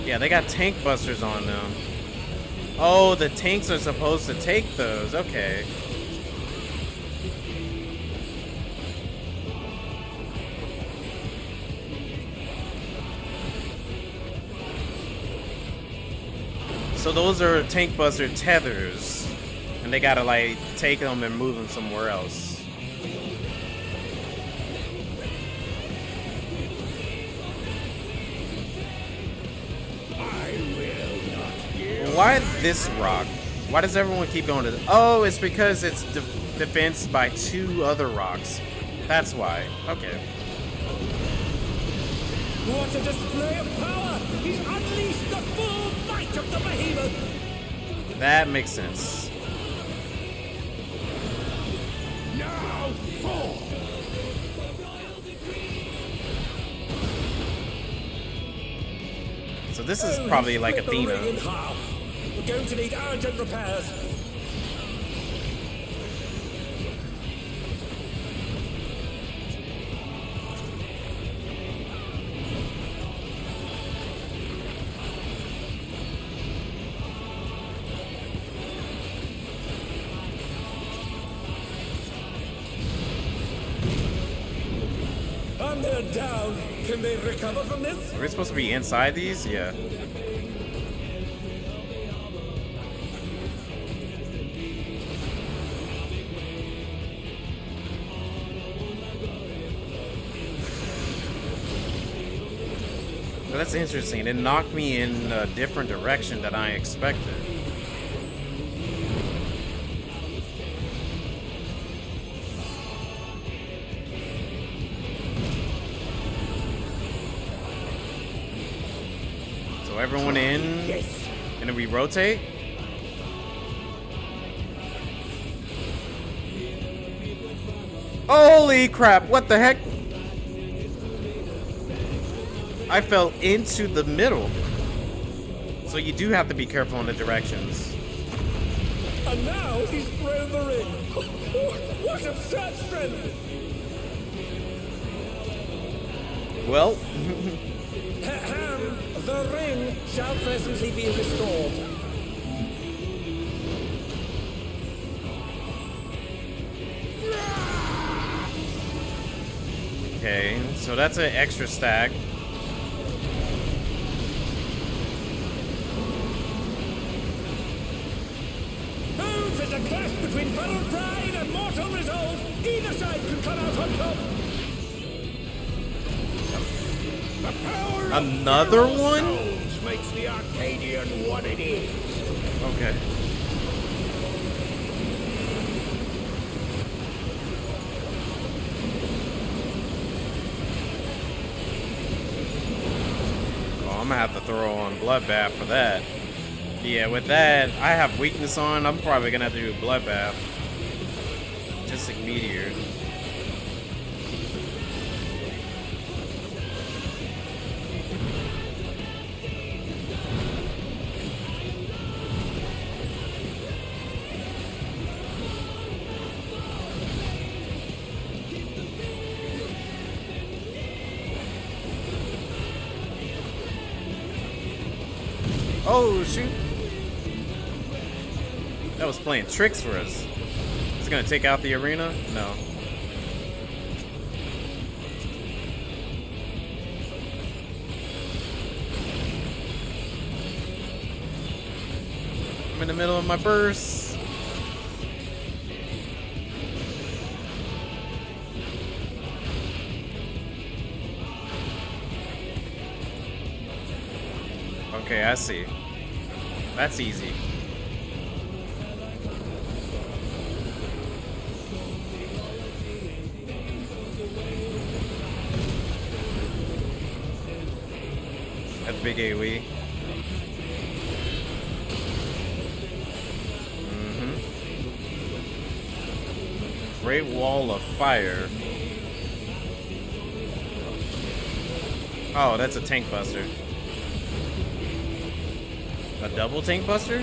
Yeah, they got tank busters on them. Oh, the tanks are supposed to take those. Okay. So those are tank buster tethers, and they gotta like take them and move them somewhere else. Why this rock? Why does everyone keep going to this? Oh, it's because it's defensed by two other rocks. That's why. Okay. What a display of power! He's unleashed the full might of the behemoth! That makes sense. Now fall. So this is probably like Split the ring in Athena. half. We're going to need urgent repairs. went down. Can they recover from this? Are we supposed to be inside these? Yeah. Well, that's interesting. It knocked me in a different direction than I expected. So everyone in, and then we rotate. Holy crap, what the heck? I fell into the middle. So you do have to be careful in the directions. And now he's thrown the ring. What absurd strength! Well, The ring shall presently be restored. okay, so that's an extra stack. Oh, there's a clash between feral pride and mortal resolve. Either side can come out on top. The power of Another hero one? souls makes the Arcadion what it is. Okay. Oh, I'm gonna have to throw on Bloodbath for that. Yeah, with that, I have weakness on. I'm probably gonna have to do Bloodbath. Just like Meteor. Oh, shoot. That was playing tricks for us. It's gonna take out the arena? No. I'm in the middle of my burst. Okay, I see. That's easy. That's big AoE. Great Wall of Fire. Oh, that's a tank buster. A double tank buster?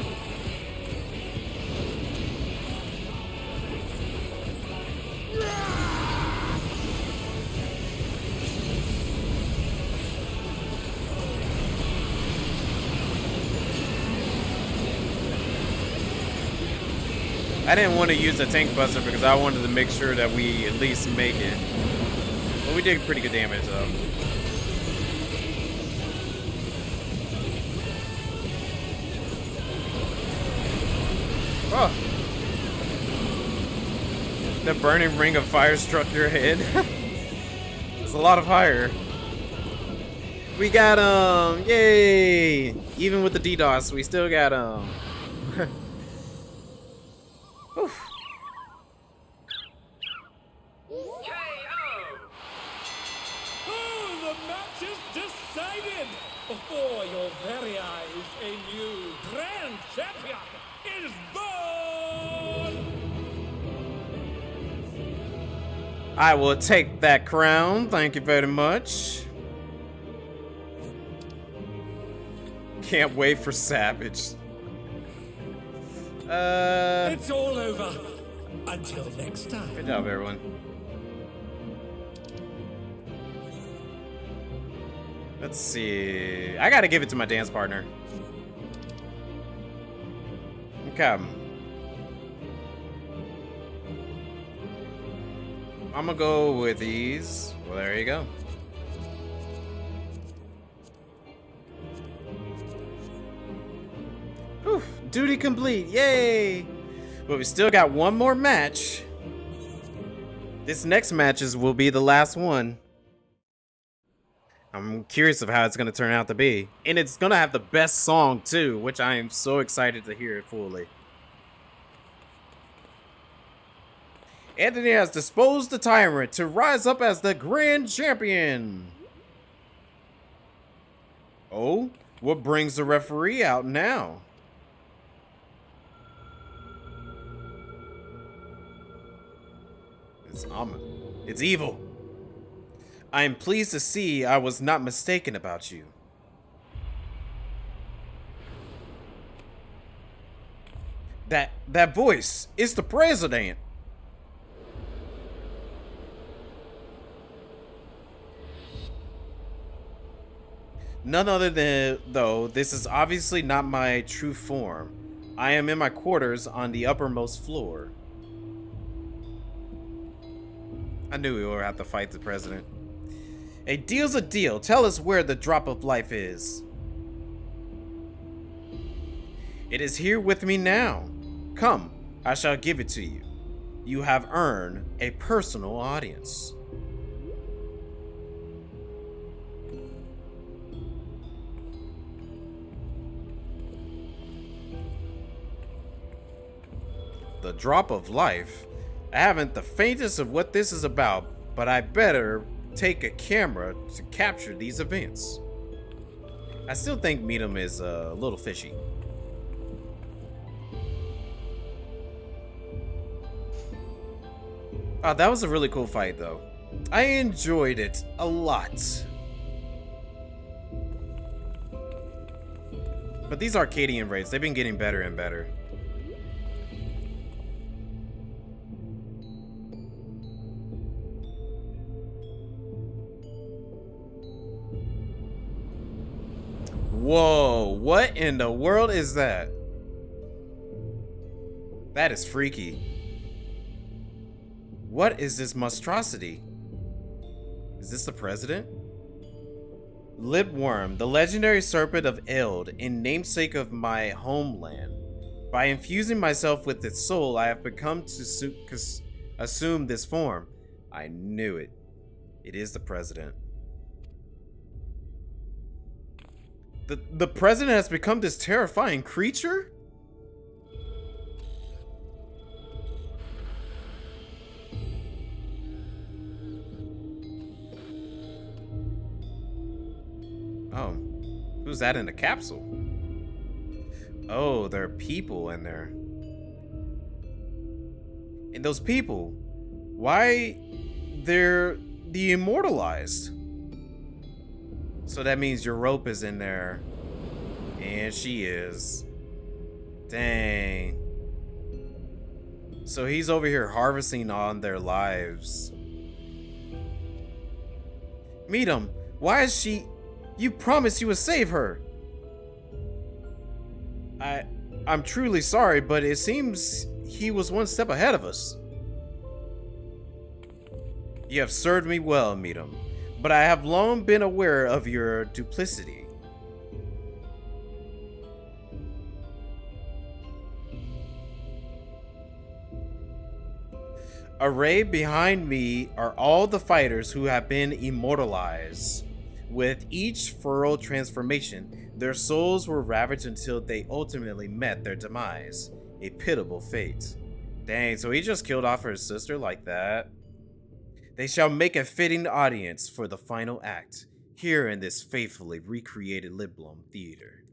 I didn't want to use a tank buster because I wanted to make sure that we at least make it. But we did pretty good damage though. Oh. The burning ring of fire struck your head. It's a lot of fire. We got yay! Even with the DDoS, we still got Oof. Oh, the match is decided! Before your very eyes, a new grand champion is born! I will take that crown. Thank you very much. Can't wait for Savage. It's all over. Until next time. Good job, everyone. Let's see. I gotta give it to my dance partner. Okay. I'm gonna go with these. Well, there you go. Whew, duty complete, yay! But we still got one more match. This next will be the last one. I'm curious of how it's going to turn out to be. And it's going to have the best song too, which I am so excited to hear it fully. Anthony has disposed the tyrant to rise up as the grand champion. Oh, what brings the referee out now? It's evil. I am pleased to see I was not mistaken about you. That voice, it's the president. None other than, though, this is obviously not my true form. I am in my quarters on the uppermost floor. I knew we would have to fight the president. A deal's a deal. Tell us where the drop of life is. It is here with me now. Come, I shall give it to you. You have earned a personal audience. The drop of life? I haven't the faintest of what this is about, but I better take a camera to capture these events. I still think Meatum is a little fishy. Oh, that was a really cool fight though. I enjoyed it a lot. But these Arcadion raids, they've been getting better and better. Whoa, what in the world is that? That is freaky. What is this monstrosity? Is this the president? Lipworm, the legendary serpent of Eld, in namesake of my homeland. By infusing myself with its soul, I have become to assume this form. I knew it. It is the president. The president has become this terrifying creature? Oh, who's that in the capsule? Oh, there are people in there. And those people, why they're the immortalized? So that means your rope is in there. And she is. Dang. So he's over here harvesting on their lives. Meatum, why is she... You promised you would save her. I'm truly sorry, but it seems he was one step ahead of us. You have served me well, Meatum, but I have long been aware of your duplicity. Arrayed behind me are all the fighters who have been immortalized. With each furrow transformation, their souls were ravaged until they ultimately met their demise. A pitiable fate. Dang, so he just killed off her sister like that? They shall make a fitting audience for the final act, here in this faithfully recreated Liblum Theater.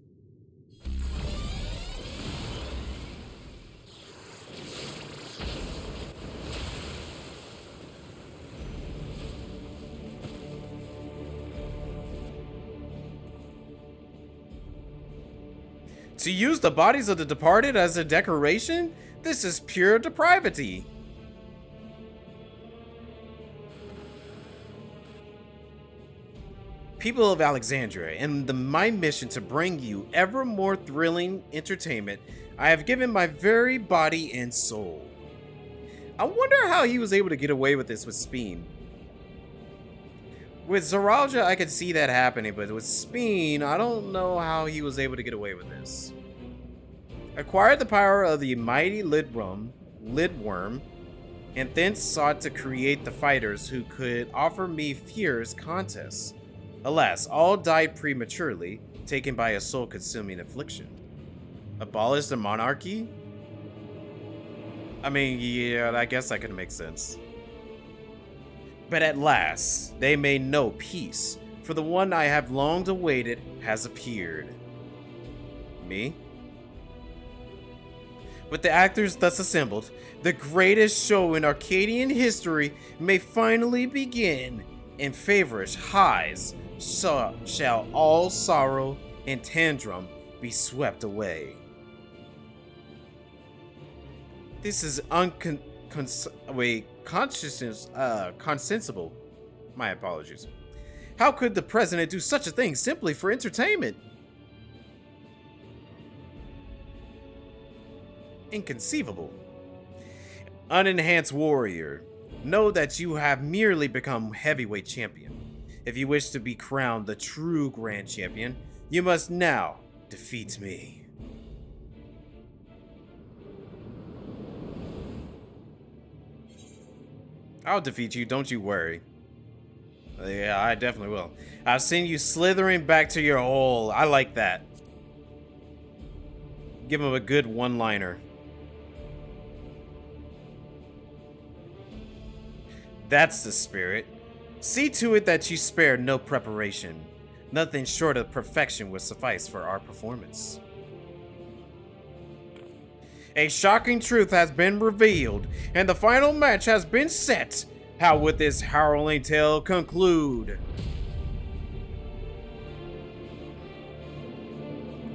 To use the bodies of the departed as a decoration? This is pure depravity. People of Alexandria, in my mission to bring you ever more thrilling entertainment, I have given my very body and soul. I wonder how he was able to get away with this with Speen. With Zoralia, I could see that happening, but with Speen, I don't know how he was able to get away with this. acquired the power of the mighty Lidworm, and then sought to create the fighters who could offer me fierce contests. Alas, all died prematurely, taken by a soul-consuming affliction. Abolish the monarchy? I mean, yeah, I guess that could make sense. But at last, they may know peace, for the one I have long awaited has appeared. Me? With the actors thus assembled, the greatest show in Arcadian history may finally begin. In feverish highs shall all sorrow and tantrum be swept away. This is consensible. My apologies. How could the president do such a thing simply for entertainment? Inconceivable. Unenhanced warrior, know that you have merely become heavyweight champion. If you wish to be crowned the true grand champion, you must now defeat me. I'll defeat you, don't you worry. Yeah, I definitely will. I'll send you slithering back to your hole. I like that. Give him a good one-liner. That's the spirit. See to it that you spare no preparation. Nothing short of perfection will suffice for our performance. A shocking truth has been revealed, and the final match has been set. How would this harrowing tale conclude?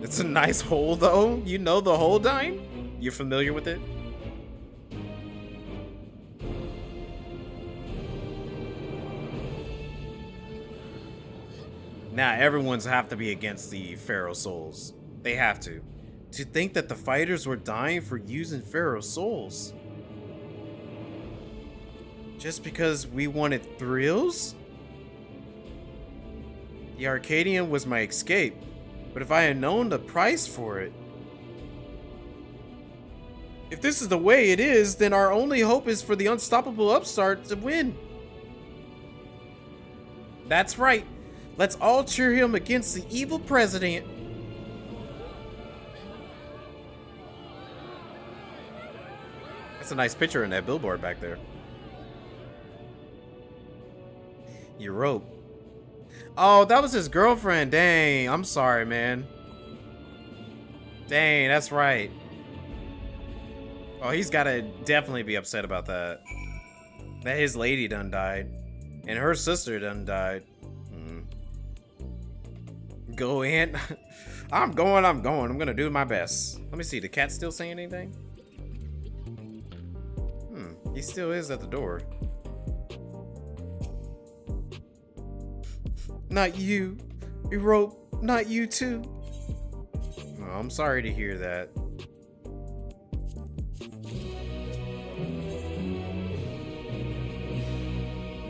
It's a nice hole, though. You know the hole dine? You're familiar with it? Now, everyone's have to be against the Pharaoh souls. They have to. To think that the fighters were dying for using Pharaoh souls. Just because we wanted thrills? The Arcadion was my escape, but if I had known the price for it... If this is the way it is, then our only hope is for the unstoppable upstart to win. That's right. Let's all cheer him against the evil president. That's a nice picture in that billboard back there. Europe. Oh, that was his girlfriend. Dang, I'm sorry, man. Dang, that's right. Oh, he's gotta definitely be upset about that. That his lady done died. And her sister done died. Go in. I'm going. I'm gonna do my best. Let me see. The cat still saying anything? He still is at the door. Not you. Erope, not you too. Oh, I'm sorry to hear that.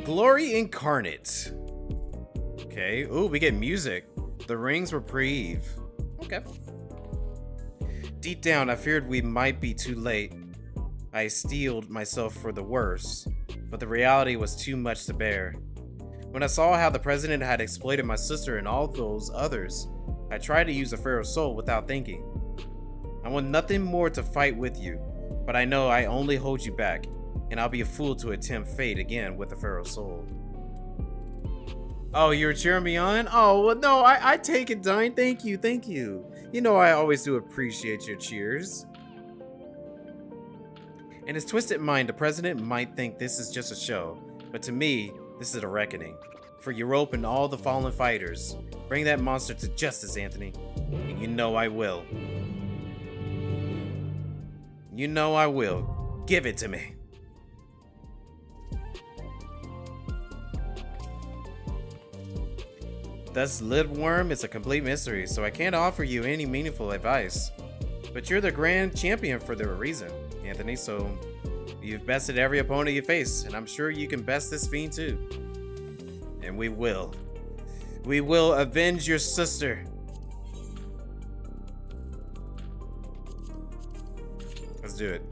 Glory incarnate. Okay. Ooh, we get music. The rings reprieve. Okay. Deep down, I feared we might be too late. I steeled myself for the worst, but the reality was too much to bear. When I saw how the president had exploited my sister and all those others, I tried to use a Pharaoh soul without thinking. I want nothing more to fight with you, but I know I only hold you back, and I'll be a fool to attempt fate again with the Pharaoh soul. Oh, you're cheering me on? Oh, well, no, I take it, Dine. Thank you, thank you. You know I always do appreciate your cheers. In his twisted mind, the president might think this is just a show, but to me, this is a reckoning. For Europe and all the fallen fighters, bring that monster to justice, Anthony. And you know I will. You know I will. Give it to me. Thus, Lidworm is a complete mystery, so I can't offer you any meaningful advice. But you're the grand champion for the reason, Anthony, so you've bested every opponent you face, and I'm sure you can best this fiend too. And we will. We will avenge your sister. Let's do it.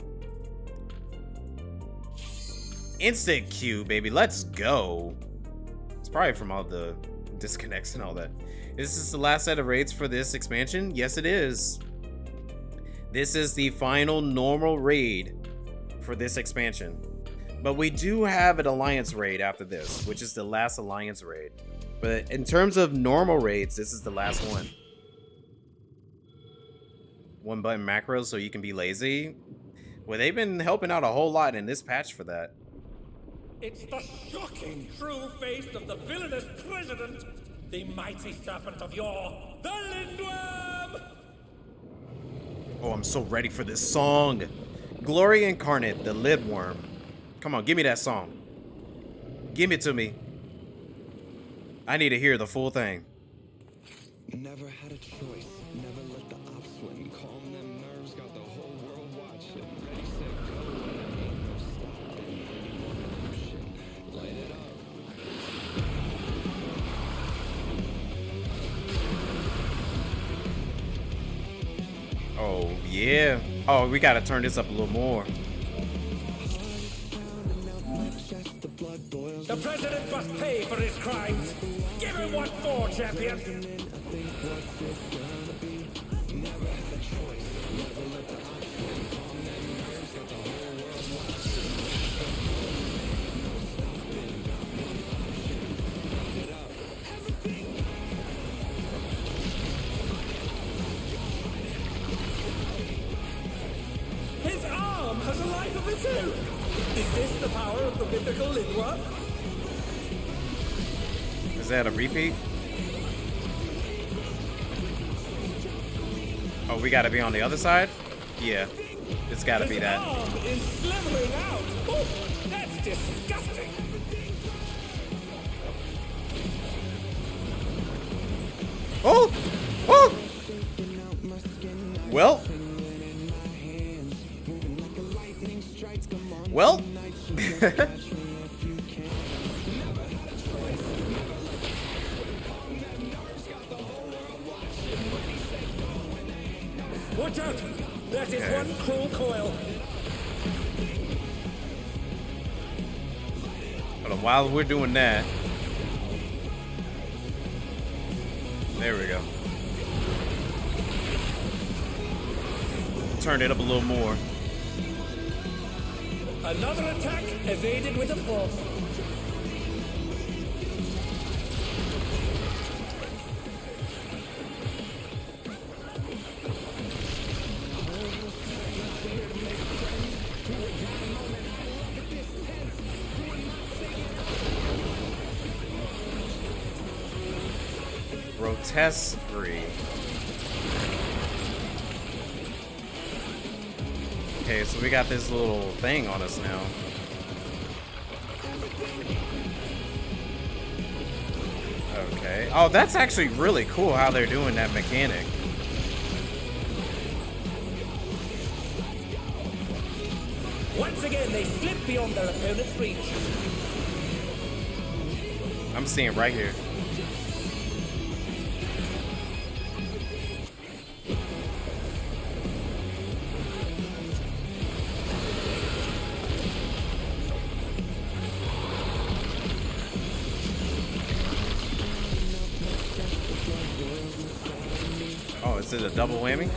Instant queue, baby. Let's go. It's probably from all the disconnects and all that. Is this the last set of raids for this expansion? Yes, it is. This is the final normal raid for this expansion. But we do have an alliance raid after this, which is the last alliance raid. But in terms of normal raids, this is the last one. One button macros so you can be lazy. Well, they've been helping out a whole lot in this patch for that. It's the shocking true face of the villainous president, the mighty serpent of yore, the Lindworm! Oh, I'm so ready for this song. Glory Incarnate, the Lindworm. Come on, give me that song. Give it to me. I need to hear the full thing. Never had a choice. Never let the ops win. Calm them nerves. Got the whole world watching. Ready, set, go. And ain't no stopping. Motion. Light it up. Oh, yeah. Oh, we gotta turn this up a little more. The president must pay for his crimes. Give him what for, champion. His arm has a life of its own. Is this the power of the mythical Lindworm? Is that a repeat? Oh, we gotta be on the other side? Yeah, it's gotta be that. His arm is slithering out. Oh, that's disgusting. Oh! Oh! Well. Well. Watch out! That is one cruel coil. Hold on, while we're doing that. There we go. Turn it up a little more. Another attack evaded with a force. Grotesque-free. Okay, so we got this little thing on us now. Okay. Oh, that's actually really cool how they're doing that mechanic. Once again, they slip beyond their opponent's reach. I'm seeing right here. Oh, is it a double whammy?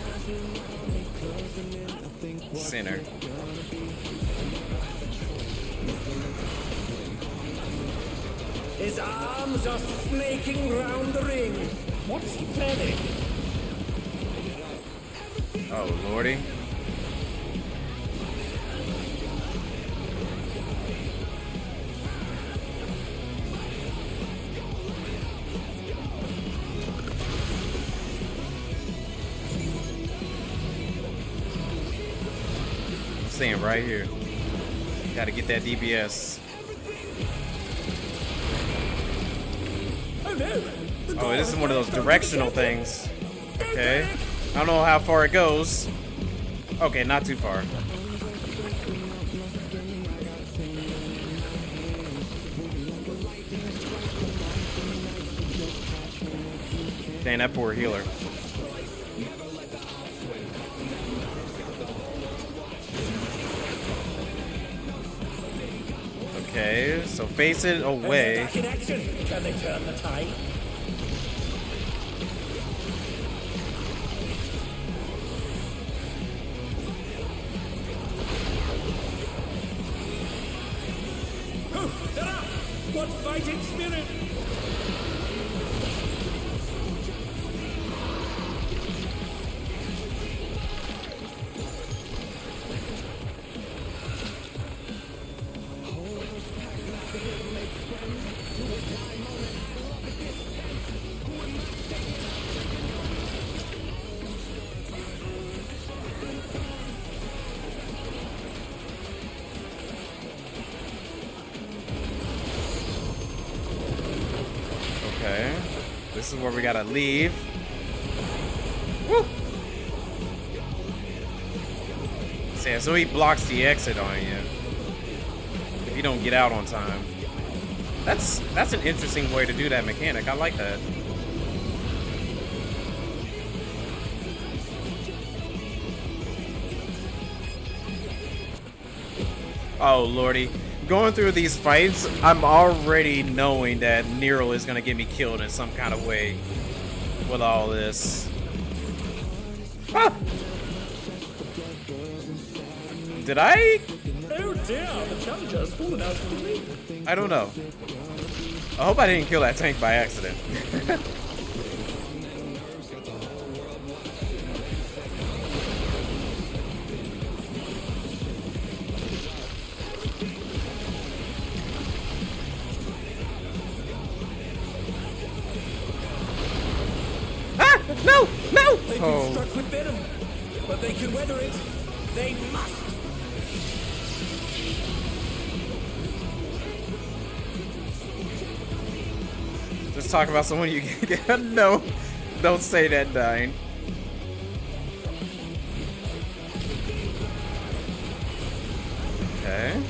Center. His arms are snaking round the ring. What's he planning? Oh, lordy. Saying right here. Gotta get that DBS. Oh no! Oh, this is one of those directional things. Okay. I don't know how far it goes. Okay, not too far. Dang, that poor healer. Okay, so face it And away. they're back in action. Can they turn the tide? Oh, they're up! What fighting spirit! Okay. This is where we gotta leave. Woo! So he blocks the exit on you if you don't get out on time. That's an interesting way to do that mechanic. I like that. Oh lordy. Going through these fights, I'm already knowing that Nero is gonna get me killed in some kind of way with all this. Ah! Did I? Oh dear, the challenger's fallen out of the league. I don't know. I hope I didn't kill that tank by accident. Ah! No! No! They've been Oh. struck with venom, but they can weather it. They must. Let's talk about someone you can get. No, don't say that, dying. Okay.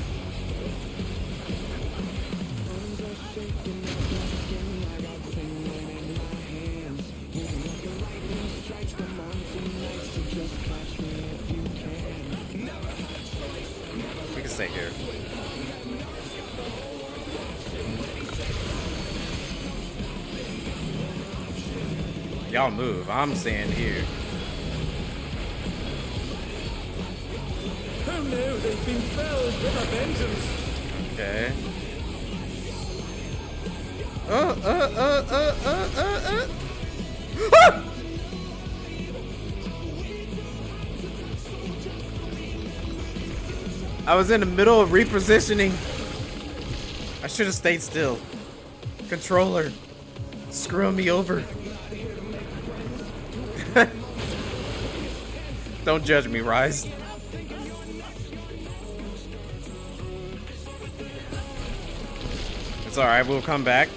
We can stay here. Y'all move. I'm staying here. Oh no, they've been felled with a vengeance. Okay. Ah! I was in the middle of repositioning. I should have stayed still. Controller, screwing me over. Don't judge me, Rise. It's alright, we'll come back.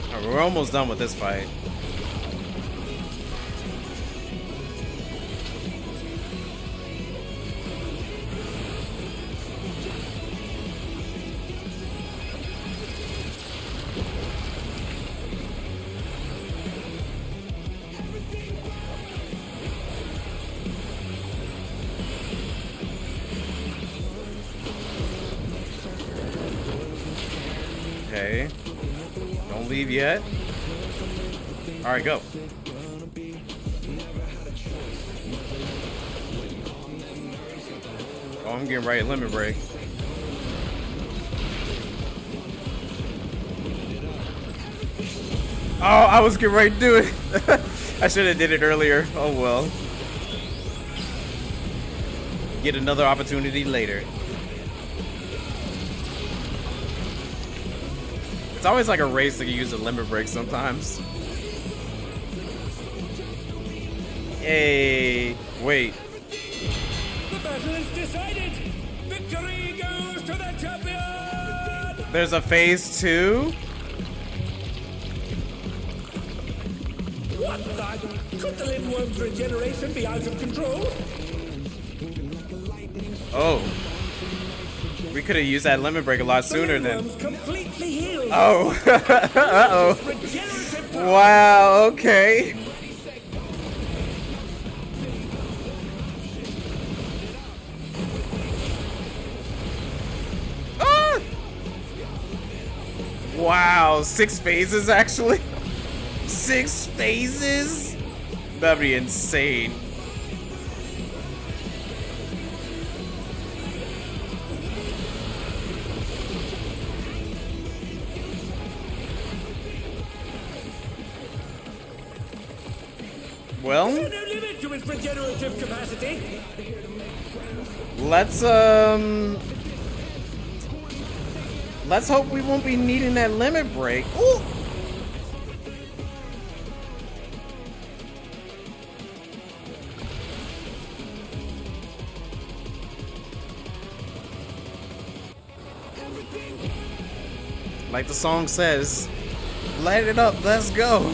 Alright, we're almost done with this fight. Okay. Don't leave yet. Alright, go. Oh, I'm getting right at limit break. Oh, I was getting ready to do it. I should have did it earlier. Oh well. Get another opportunity later. It's always like a race to use a limit break sometimes. Hey, wait. The battle is decided. Victory goes to the champion. There's a phase 2? What the? Could the Lindworm's regeneration be out of control? Oh. We could have used that lemon break a lot sooner The than. worm's completely healed. Oh. Uh-oh. Regenerative power. Wow, okay. Ah! Wow, 6 phases actually? 6 phases? That'd be insane. Well, There's no limit to its regenerative capacity. let's hope we won't be needing that limit break. Ooh. Like the song says, light it up, let's go.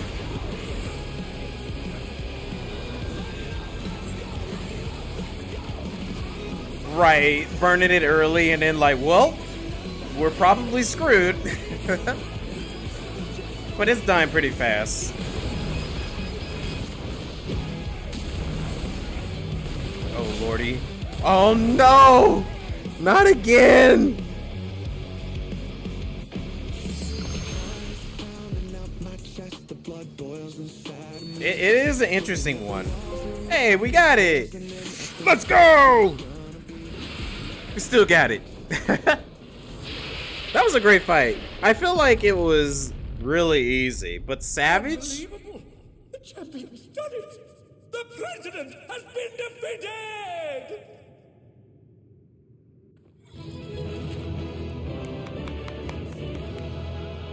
Right, burning it early and then like, well, we're probably screwed. But it's dying pretty fast. Oh lordy. Oh no! Not again! It is an interesting one. Hey, we got it! Let's go! We still got it. That was a great fight. I feel like it was really easy, but Savage? Unbelievable. The champion's done it. The president has been defeated.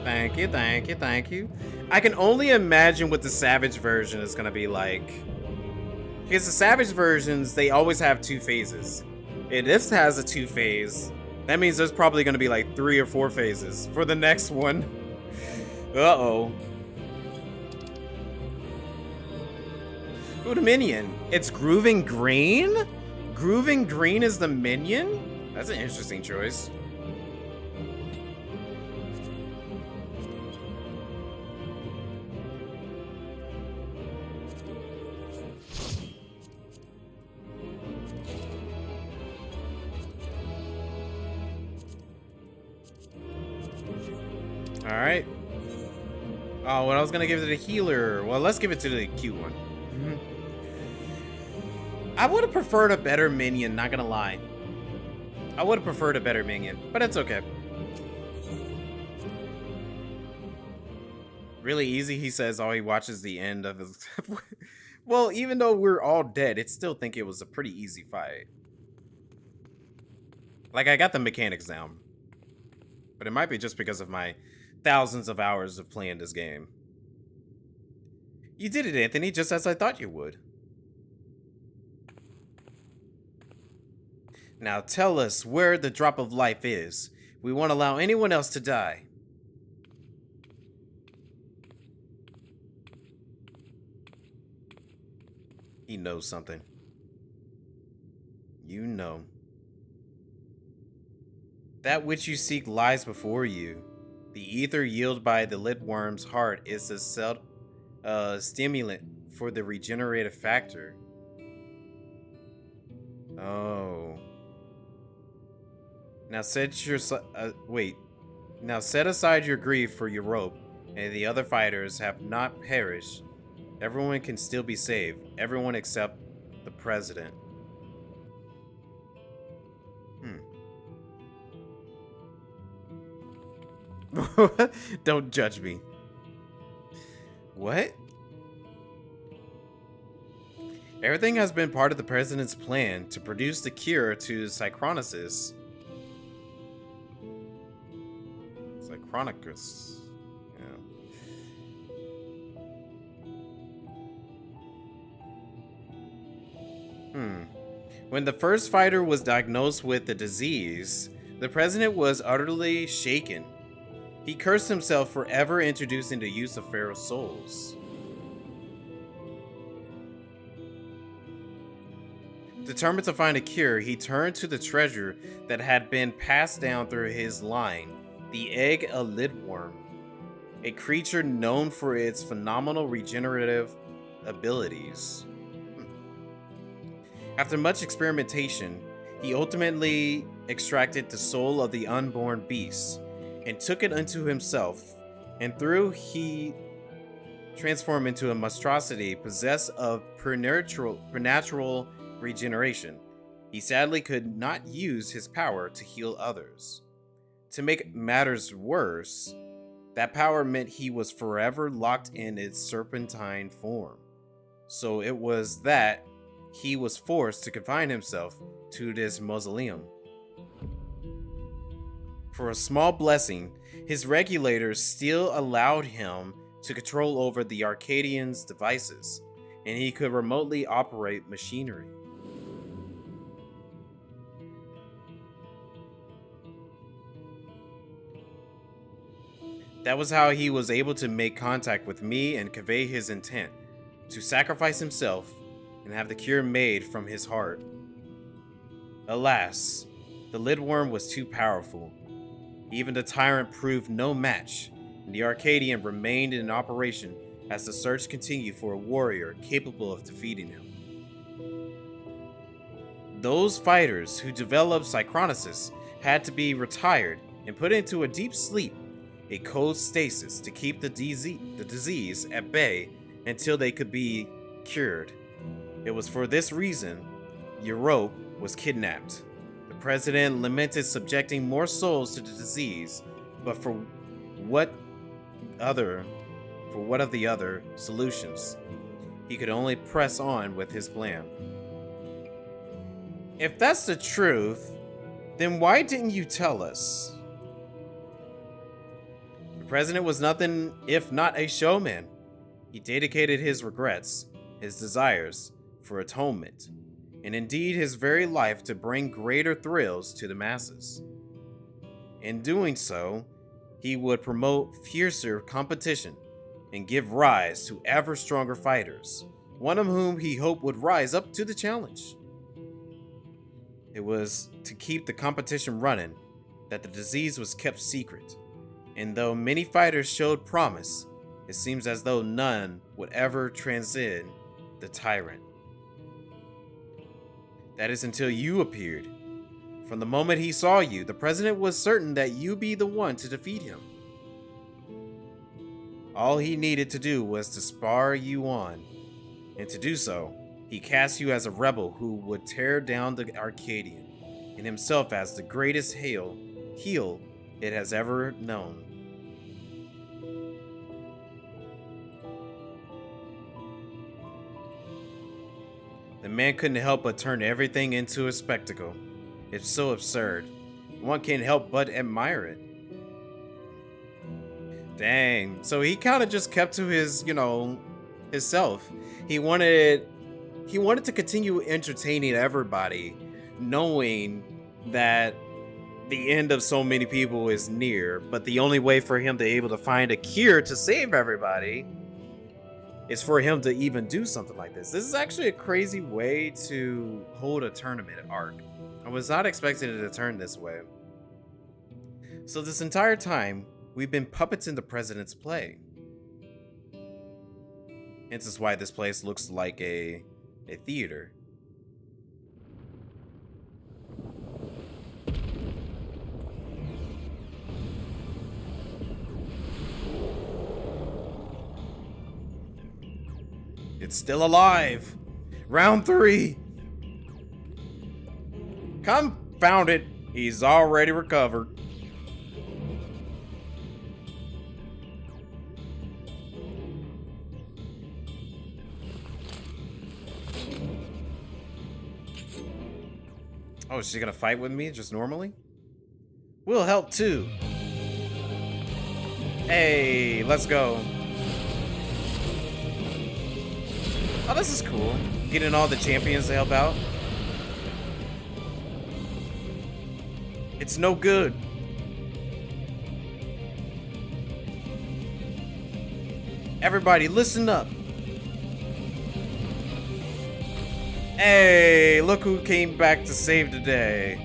Thank you, thank you, thank you. I can only imagine what the Savage version is gonna be like. Because the Savage versions, they always have 2 phases. And this has a 2 phase. That means there's probably gonna be like 3 or 4 phases for the next one. Uh-oh. Ooh, the minion. It's Grooving Green? Grooving Green is the minion? That's an interesting choice. Alright. Oh, well, I was gonna give it to the healer. Well, let's give it to the cute one. I would have preferred a better minion, not gonna lie. I would have preferred a better minion, but it's okay. Really easy, he says, oh, he watches the end of his... Well, even though we're all dead, it still think it was a pretty easy fight. Like, I got the mechanics down. But it might be just because of my thousands of hours of playing this game. You did it, Anthony, just as I thought you would. Now tell us where the drop of life is. We won't allow anyone else to die. He knows something. You know. That which you seek lies before you. The ether yielded by the lit worm's heart is a stimulant for the regenerative factor. Oh. Now set your Now set aside your grief for your rope, and the other fighters have not perished. Everyone can still be saved. Everyone except the president. Don't judge me. What? Everything has been part of the president's plan to produce the cure to Psychronicus. Psychronicus. Yeah. When the first fighter was diagnosed with the disease, the president was utterly shaken. He cursed himself for ever introducing the use of Pharaoh's souls. Determined to find a cure, he turned to the treasure that had been passed down through his line, the egg of Lidworm, a creature known for its phenomenal regenerative abilities. After much experimentation, he ultimately extracted the soul of the unborn beast and took it unto himself, and through he transformed into a monstrosity possessed of preternatural regeneration. He sadly could not use his power to heal others. To make matters worse, that power meant he was forever locked in its serpentine form. So it was that he was forced to confine himself to this mausoleum. For a small blessing, his regulators still allowed him to control over the Arcadion's devices, and he could remotely operate machinery. That was how he was able to make contact with me and convey his intent to sacrifice himself and have the cure made from his heart. Alas, the Lidworm was too powerful. Even the tyrant proved no match, and the Arcadion remained in operation as the search continued for a warrior capable of defeating him. Those fighters who developed Synchronosis had to be retired and put into a deep sleep, a cold stasis to keep the disease at bay until they could be cured. It was for this reason Europe was kidnapped. The president lamented subjecting more souls to the disease, but for what of the other solutions? He could only press on with his plan. If that's the truth, then why didn't you tell us? The president was nothing if not a showman. He dedicated his regrets, his desires, for atonement, and indeed his very life to bring greater thrills to the masses. In doing so, he would promote fiercer competition and give rise to ever stronger fighters, one of whom he hoped would rise up to the challenge. It was to keep the competition running that the disease was kept secret, and though many fighters showed promise, it seems as though none would ever transcend the tyrant. That is until you appeared. From the moment he saw you, the president was certain that you'd be the one to defeat him. All he needed to do was to spur you on, and to do so, he cast you as a rebel who would tear down the Arcadion, and himself as the greatest heel it has ever known. The man couldn't help but turn everything into a spectacle. It's so absurd. One can't help but admire it. Dang. So he kind of just kept to his, himself. He wanted to continue entertaining everybody, knowing that the end of so many people is near, but the only way for him to be able to find a cure to save everybody is for him to even do something like this. This is actually a crazy way to hold a tournament at Arc. I was not expecting it to turn this way. So this entire time, we've been puppets in the president's play. Hence is why this place looks like a theater. It's still alive. Round 3. Confound it. He's already recovered. Oh, is she gonna fight with me just normally? We'll help too. Hey, let's go. Oh, this is cool. Getting all the champions to help out. It's no good. Everybody, listen up. Hey, look who came back to save the day.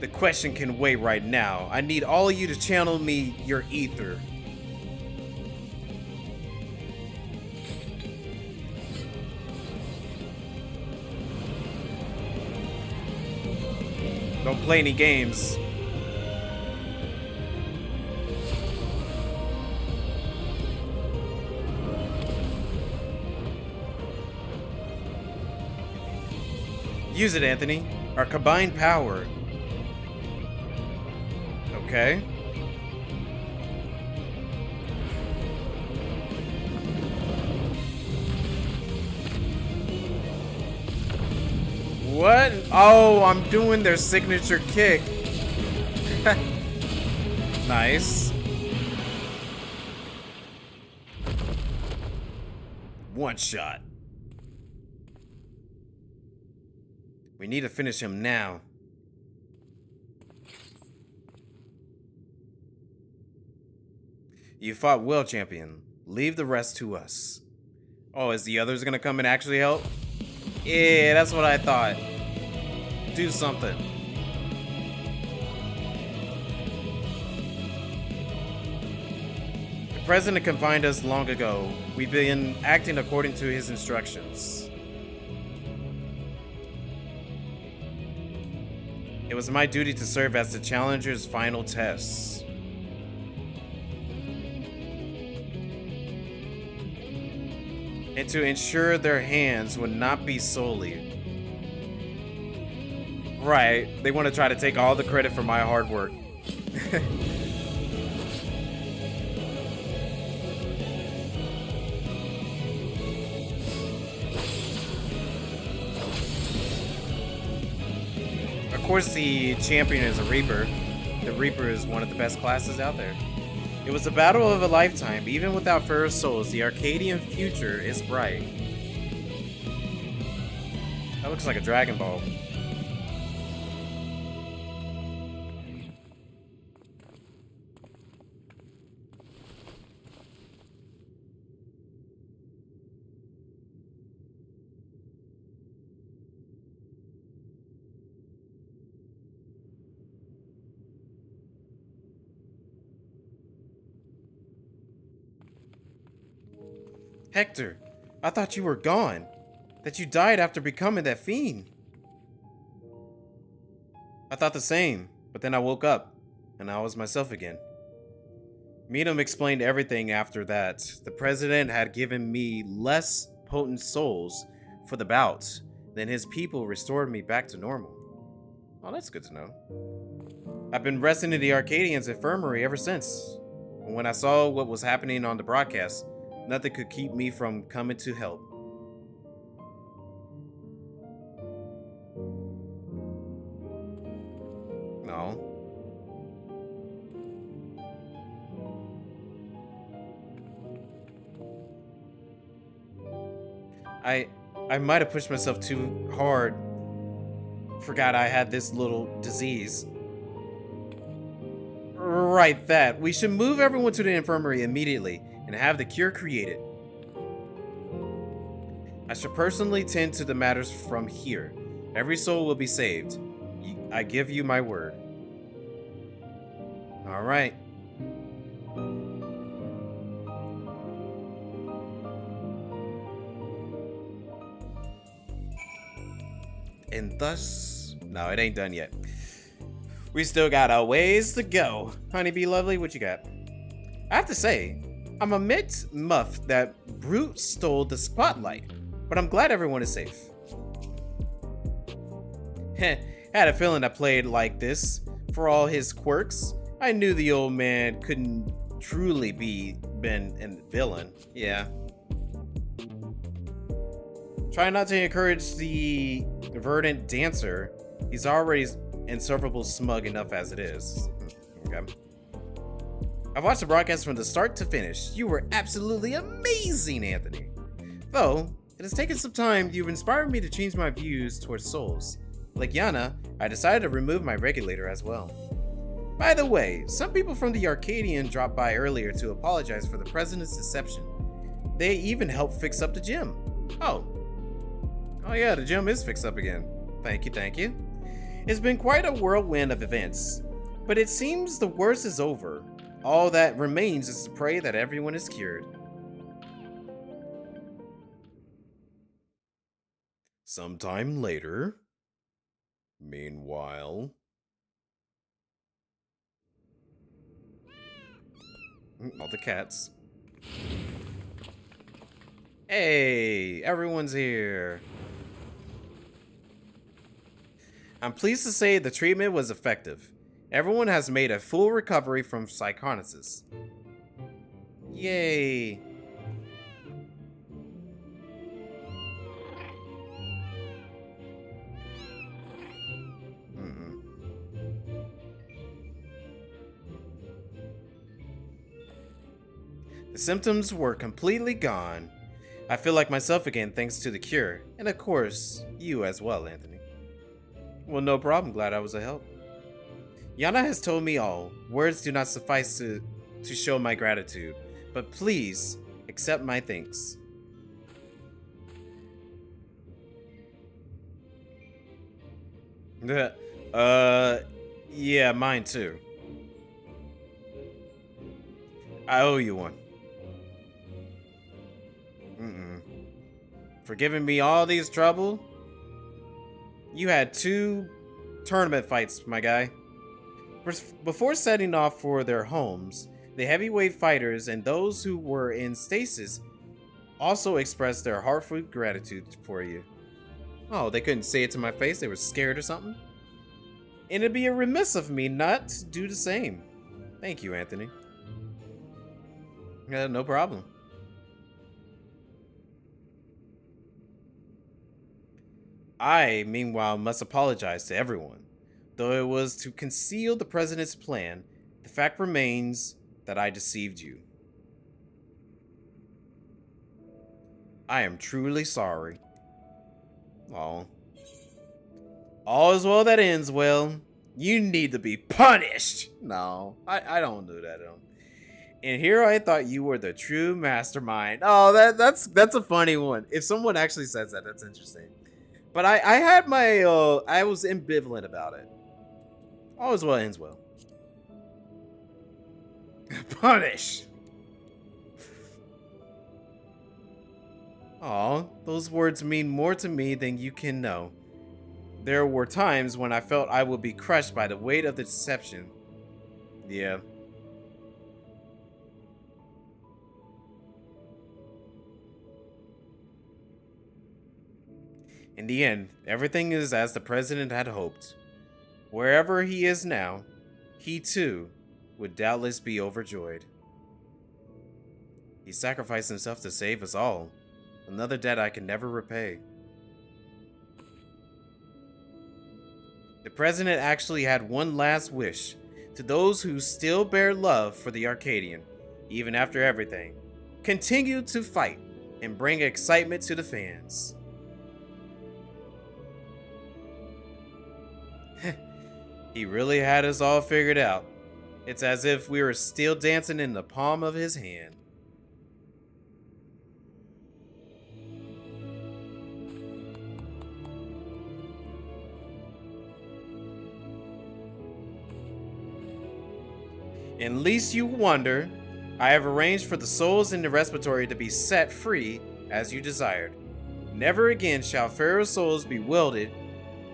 The question can wait right now. I need all of you to channel me your ether. Don't play any games. Use it, Anthony. Our combined power. Okay. What? Oh, I'm doing their signature kick. Nice. One shot. We need to finish him now. You fought well, champion. Leave the rest to us. Oh, is the others gonna come and actually help? Yeah, that's what I thought. Do something. The president confined us long ago. We've been acting according to his instructions. It was my duty to serve as the challenger's final test. And to ensure their hands would not be solely. Right, they want to try to take all the credit for my hard work. Of course, the champion is a Reaper. The Reaper is one of the best classes out there. It was a battle of a lifetime. Even without Pharaoh's souls, the Arcadian future is bright. That looks like a Dragon Ball. Hector, I thought you were gone. That you died after becoming that fiend. I thought the same, but then I woke up, and I was myself again. Meadam explained everything after that. The president had given me less potent souls for the bout. Then his people restored me back to normal. Oh, that's good to know. I've been resting in the Arcadian's infirmary ever since. And when I saw what was happening on the broadcast, nothing could keep me from coming to help. No. I might have pushed myself too hard. Forgot I had this little disease. Right, that. We should move everyone to the infirmary immediately and have the cure created. I should personally tend to the matters from here. Every soul will be saved. I give you my word. All right. And thus, no, it ain't done yet. We still got a ways to go. Honeybee lovely, what you got? I have to say, I'm a bit muffed that Brute stole the spotlight, but I'm glad everyone is safe. Had a feeling I played like this. For all his quirks, I knew the old man couldn't truly been a villain. Yeah. Try not to encourage the verdant dancer. He's already insufferable smug enough as it is. Okay. I've watched the broadcast from the start to finish. You were absolutely amazing, Anthony. Though, it has taken some time, you've inspired me to change my views towards souls. Like Yana, I decided to remove my regulator as well. By the way, some people from the Arcadion dropped by earlier to apologize for the president's deception. they even helped fix up the gym. Oh. Oh yeah, the gym is fixed up again. Thank you, thank you. It's been quite a whirlwind of events, but it seems the worst is over. All that remains is to pray that everyone is cured. Sometime later. Meanwhile. All the cats. Hey, everyone's here. I'm pleased to say the treatment was effective. Everyone has made a full recovery from psychosis. Yay. The symptoms were completely gone. I feel like myself again thanks to the cure. And of course, you as well, Anthony. Well, no problem. Glad I was a help. Yana has told me all. Words do not suffice to show my gratitude. But please, accept my thanks. Yeah, mine too. I owe you one. For giving me all these trouble? You had 2 tournament fights, my guy. Before setting off for their homes, the heavyweight fighters and those who were in stasis also expressed their heartfelt gratitude for you. Oh, they couldn't say it to my face? They were scared or something? And it'd be a remiss of me not to do the same. Thank you, Anthony. No problem. I, meanwhile, must apologize to everyone. Though it was to conceal the president's plan, the fact remains that I deceived you. I am truly sorry. Oh. All is well that ends well. You need to be punished. No, I don't do that. And here I thought you were the true mastermind. Oh, that's a funny one. If someone actually says that, that's interesting. But I had my I was ambivalent about it. All is well ends well. Punish. Aw, those words mean more to me than you can know. There were times when I felt I would be crushed by the weight of the deception. Yeah. In the end, everything is as the president had hoped. Wherever he is now, he too would doubtless be overjoyed. He sacrificed himself to save us all. Another debt I can never repay. The president actually had one last wish. To those who still bear love for the Arcadion, even after everything, continue to fight and bring excitement to the fans. He really had us all figured out. It's as if we were still dancing in the palm of his hand. In least you wonder, I have arranged for the souls in the respiratory to be set free as you desired. Never again shall Pharaoh's souls be wielded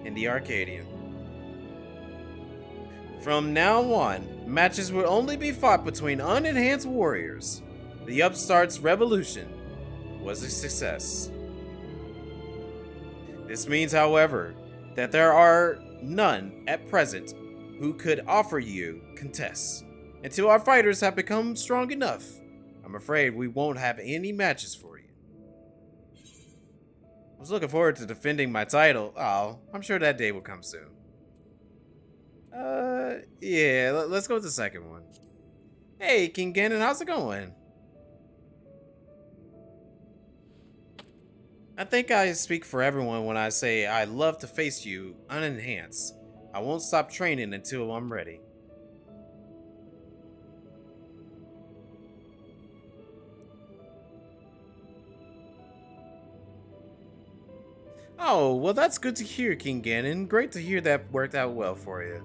in the Arcadion. From now on, matches will only be fought between unenhanced warriors. The upstart's revolution was a success. This means, however, that there are none at present who could offer you contests. Until our fighters have become strong enough, I'm afraid we won't have any matches for you. I was looking forward to defending my title. Oh, I'm sure that day will come soon. Yeah, let's go with the second one. Hey, King Ganon, how's it going? I think I speak for everyone when I say I love to face you unenhanced. I won't stop training until I'm ready. Oh, well, that's good to hear, King Ganon. Great to hear that worked out well for you.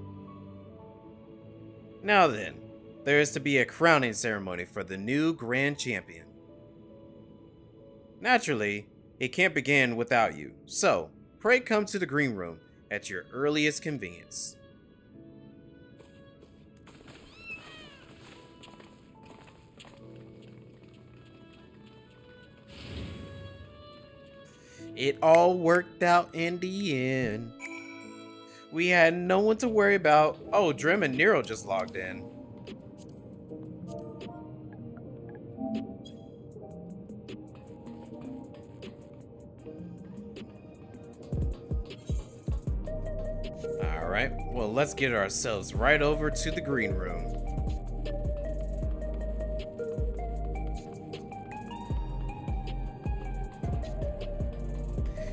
Now then, there is to be a crowning ceremony for the new Grand Champion. Naturally, it can't begin without you, so pray come to the Green Room at your earliest convenience. It all worked out in the end. We had no one to worry about. Oh, Drim and Nero just logged in. Alright, well, let's get ourselves right over to the Green Room.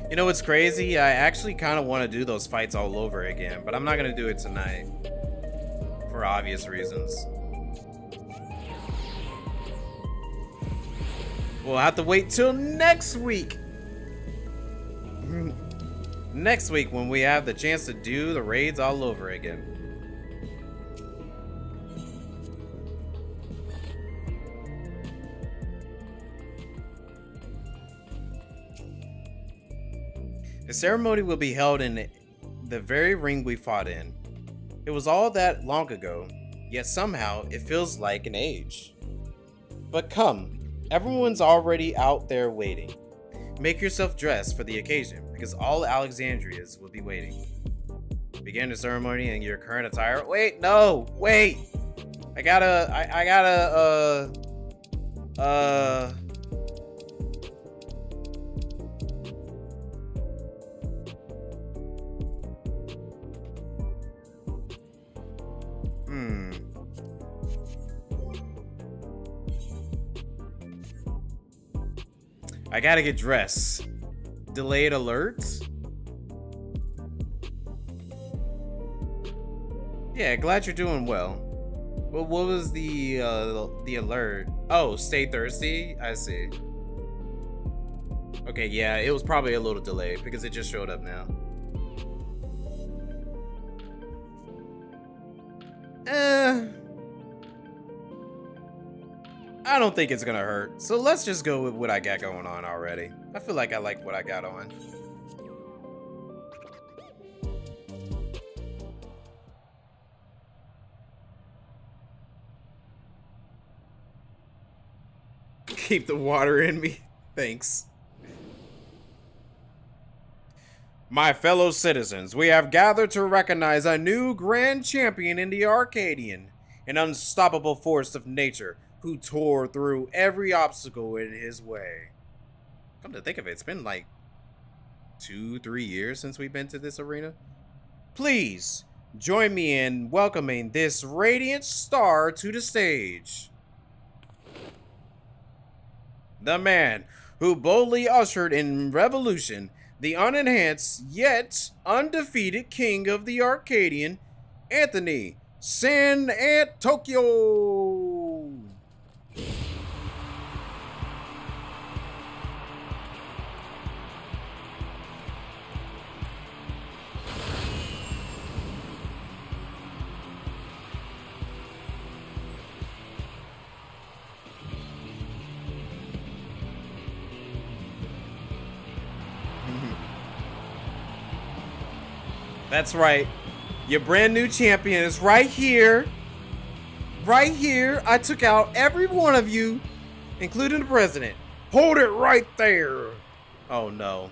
You know what's crazy? I actually kind of want to do those fights all over again, but I'm not going to do it tonight. For obvious reasons. We'll have to wait till next week. Next week when we have the chance to do the raids all over again. The ceremony will be held in the very ring we fought in. It was all that long ago, yet somehow it feels like an age. But come, everyone's already out there waiting. Make yourself dressed for the occasion, because all Alexandrias will be waiting. Begin the ceremony in your current attire. Wait, no, wait! I gotta, I gotta get dressed. Delayed alert? Yeah, glad you're doing well. Well, what was the alert? Oh, stay thirsty? I see. Okay, yeah, it was probably a little delayed because it just showed up now. I don't think it's gonna hurt. So let's just go with what I got going on already. I feel like I like what I got on. Keep the water in me. Thanks. My fellow citizens, we have gathered to recognize a new grand champion in the Arcadion, an unstoppable force of nature who tore through every obstacle in his way. Come to think of it, it's been like 2-3 years since we've been to this arena. Please join me in welcoming this radiant star to the stage. The man who boldly ushered in revolution the unenhanced yet undefeated king of the Arcadion, Anthony San Tokyo. That's right. Your brand new champion is right here. Right here. I took out every one of you, including the president. Hold it right there. Oh no.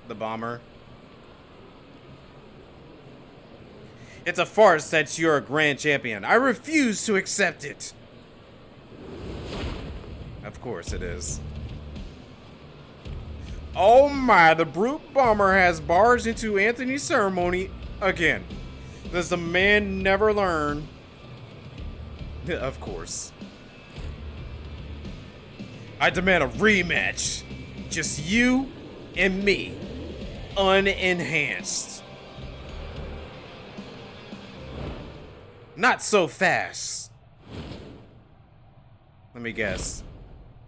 The bomber. It's a farce that you're a grand champion. I refuse to accept it. Of course it is. Oh my, the brute bomber has barged into Anthony's ceremony again. Does the man never learn? Of course. I demand a rematch. Just you and me. Unenhanced. Not so fast. Let me guess.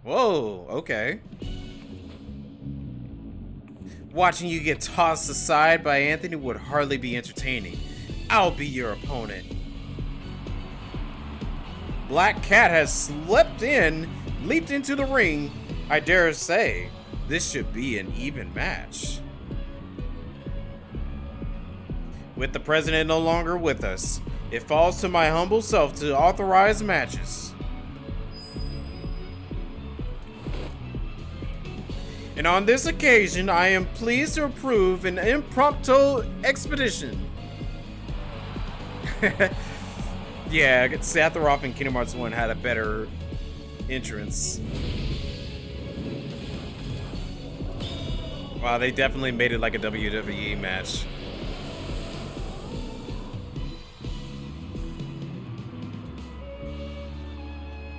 Whoa, okay. Watching you get tossed aside by Anthony would hardly be entertaining. I'll be your opponent. Black Cat has leapt into the ring. I dare say, this should be an even match. With the president no longer with us, it falls to my humble self to authorize matches. And on this occasion, I am pleased to approve an impromptu expedition. Yeah, Sephiroth in Kingdom Hearts 1 had a better entrance. Wow, they definitely made it like a WWE match.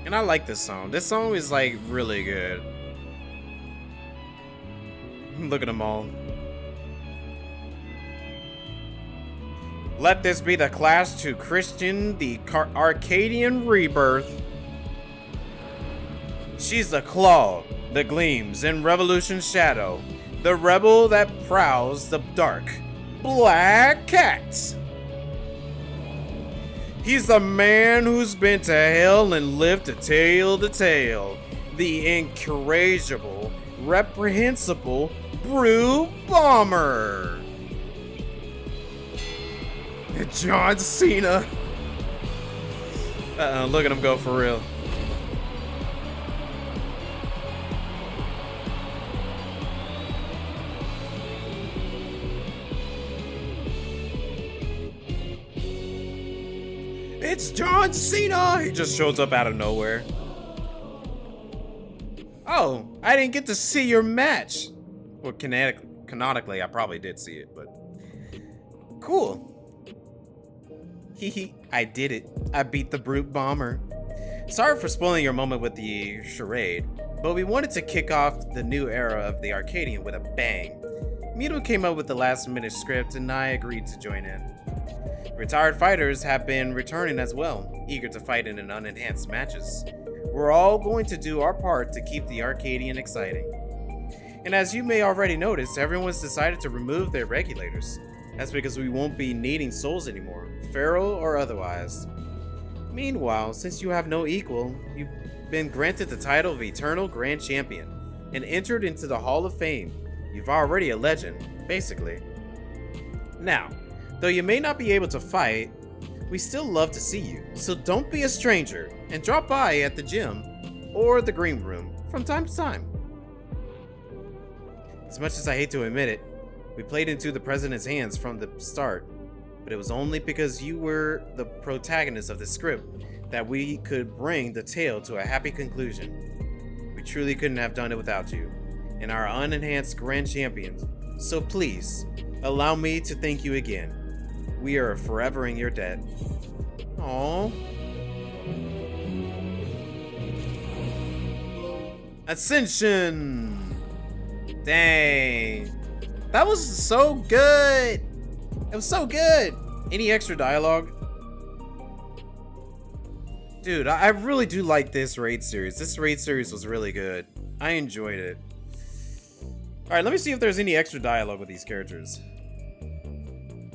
And I like this song. This song is like really good. Look at them all. Let this be the clash to Christian, the Arcadian rebirth. She's the claw that gleams in Revolution's shadow, the rebel that prowls the dark, Black Cat. He's the man who's been to hell and lived to tell the tale, the incorrigible, reprehensible Brew Bomber. John Cena. Look at him go for real. It's John Cena! He just shows up out of nowhere. Oh, I didn't get to see your match. Well, canonically, I probably did see it, but cool. Hehe, I did it. I beat the Brute Bomber. Sorry for spoiling your moment with the charade, but we wanted to kick off the new era of the Arcadion with a bang. Mito came up with the last-minute script, and I agreed to join in. Retired fighters have been returning as well, eager to fight in unenhanced matches. We're all going to do our part to keep the Arcadion exciting. And as you may already notice, everyone's decided to remove their regulators. That's because we won't be needing souls anymore, feral or otherwise. Meanwhile, since you have no equal, you've been granted the title of Eternal Grand Champion and entered into the Hall of Fame. You've already a legend, basically. Now, though you may not be able to fight, we still love to see you, so don't be a stranger and drop by at the gym or the green room from time to time. As much as I hate to admit it, we played into the president's hands from the start, but it was only because you were the protagonist of the script that we could bring the tale to a happy conclusion. We truly couldn't have done it without you and our unenhanced grand champions, so please, allow me to thank you again. We are forever in your debt. Aww. Ascension! Dang. That was so good! It was so good! Any extra dialogue? Dude, I really do like this raid series. This raid series was really good. I enjoyed it. Alright, let me see if there's any extra dialogue with these characters.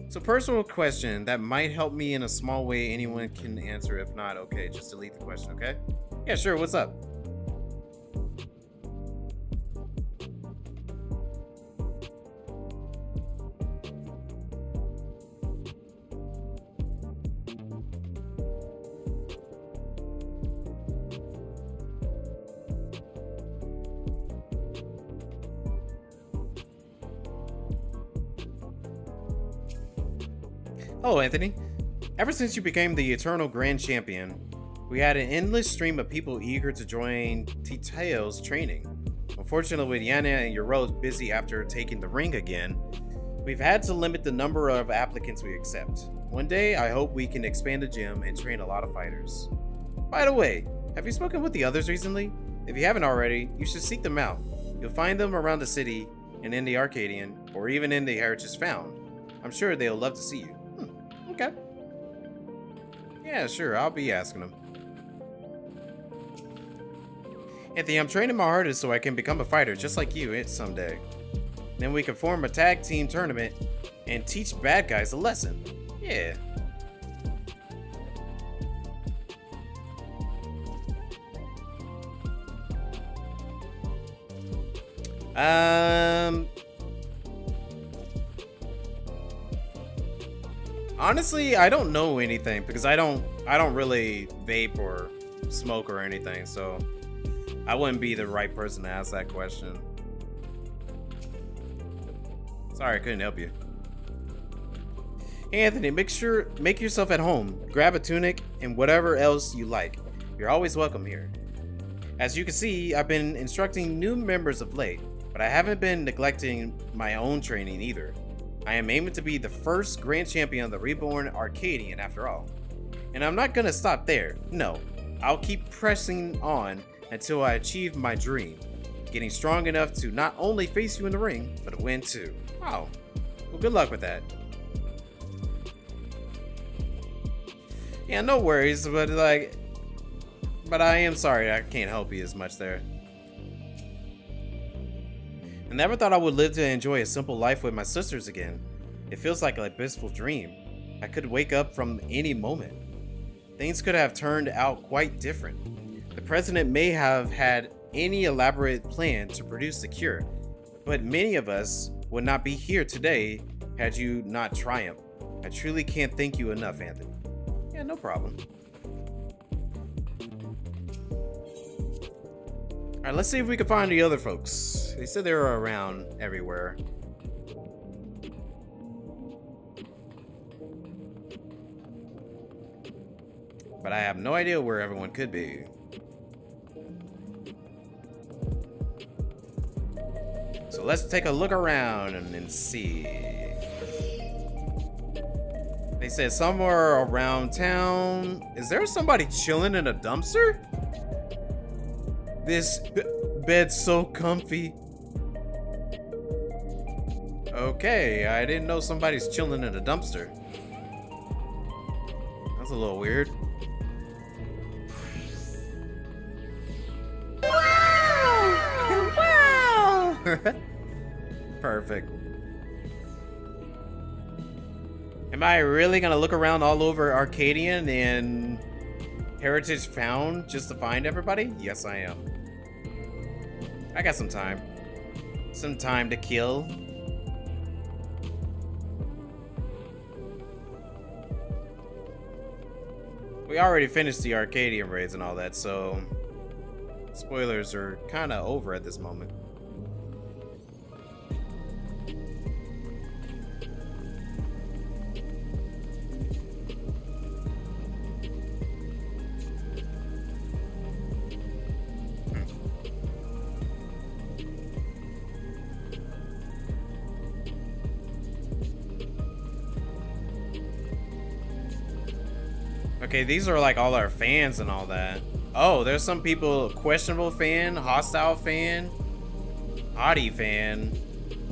So, personal question that might help me in a small way. Anyone can answer. If not, okay, just delete the question, okay? Yeah, sure, what's up? Hello, Anthony. Ever since you became the Eternal Grand Champion, we had an endless stream of people eager to join T-Tail's training. Unfortunately, with Yana and Eorzea busy after taking the ring again, we've had to limit the number of applicants we accept. One day, I hope we can expand the gym and train a lot of fighters. By the way, have you spoken with the others recently? If you haven't already, you should seek them out. You'll find them around the city and in the Arcadion, or even in the Heritage Found. I'm sure they'll love to see you. Okay. Yeah, sure, I'll be asking them. Anthony, I'm training my hardest so I can become a fighter just like you someday. Then we can form a tag team tournament and teach bad guys a lesson. Yeah. Honestly, I don't know anything because I don't really vape or smoke or anything, so I wouldn't be the right person to ask that question. Sorry, I couldn't help you. Hey Anthony, make yourself at home. Grab a tunic and whatever else you like. You're always welcome here. As you can see, I've been instructing new members of late, but I haven't been neglecting my own training either. I am aiming to be the first Grand Champion of the Reborn Arcadion after all. And I'm not gonna stop there. No, I'll keep pressing on until I achieve my dream. Getting strong enough to not only face you in the ring, but win too. Wow. Well, good luck with that. Yeah, no worries, but I am sorry I can't help you as much there. I never thought I would live to enjoy a simple life with my sisters again. It feels like a blissful dream. I could wake up from any moment. Things could have turned out quite different. The president may have had any elaborate plan to produce the cure, but many of us would not be here today had you not triumphed. I truly can't thank you enough, Anthony. Yeah, no problem. Alright, let's see if we can find the other folks. They said they were around everywhere. But I have no idea where everyone could be. So let's take a look around and see. They said somewhere around town. Is there somebody chilling in a dumpster? This bed's so comfy. Okay, I didn't know somebody's chilling in a dumpster. That's a little weird. Wow! Wow! Perfect. Am I really gonna look around all over Arcadion and Heritage Found just to find everybody? Yes, I am. I got some time. Some time to kill. We already finished the Arcadian raids and all that, so spoilers are kind of over at this moment. Okay, these are like all our fans and all that. Oh, there's some people, questionable fan, hostile fan, haughty fan,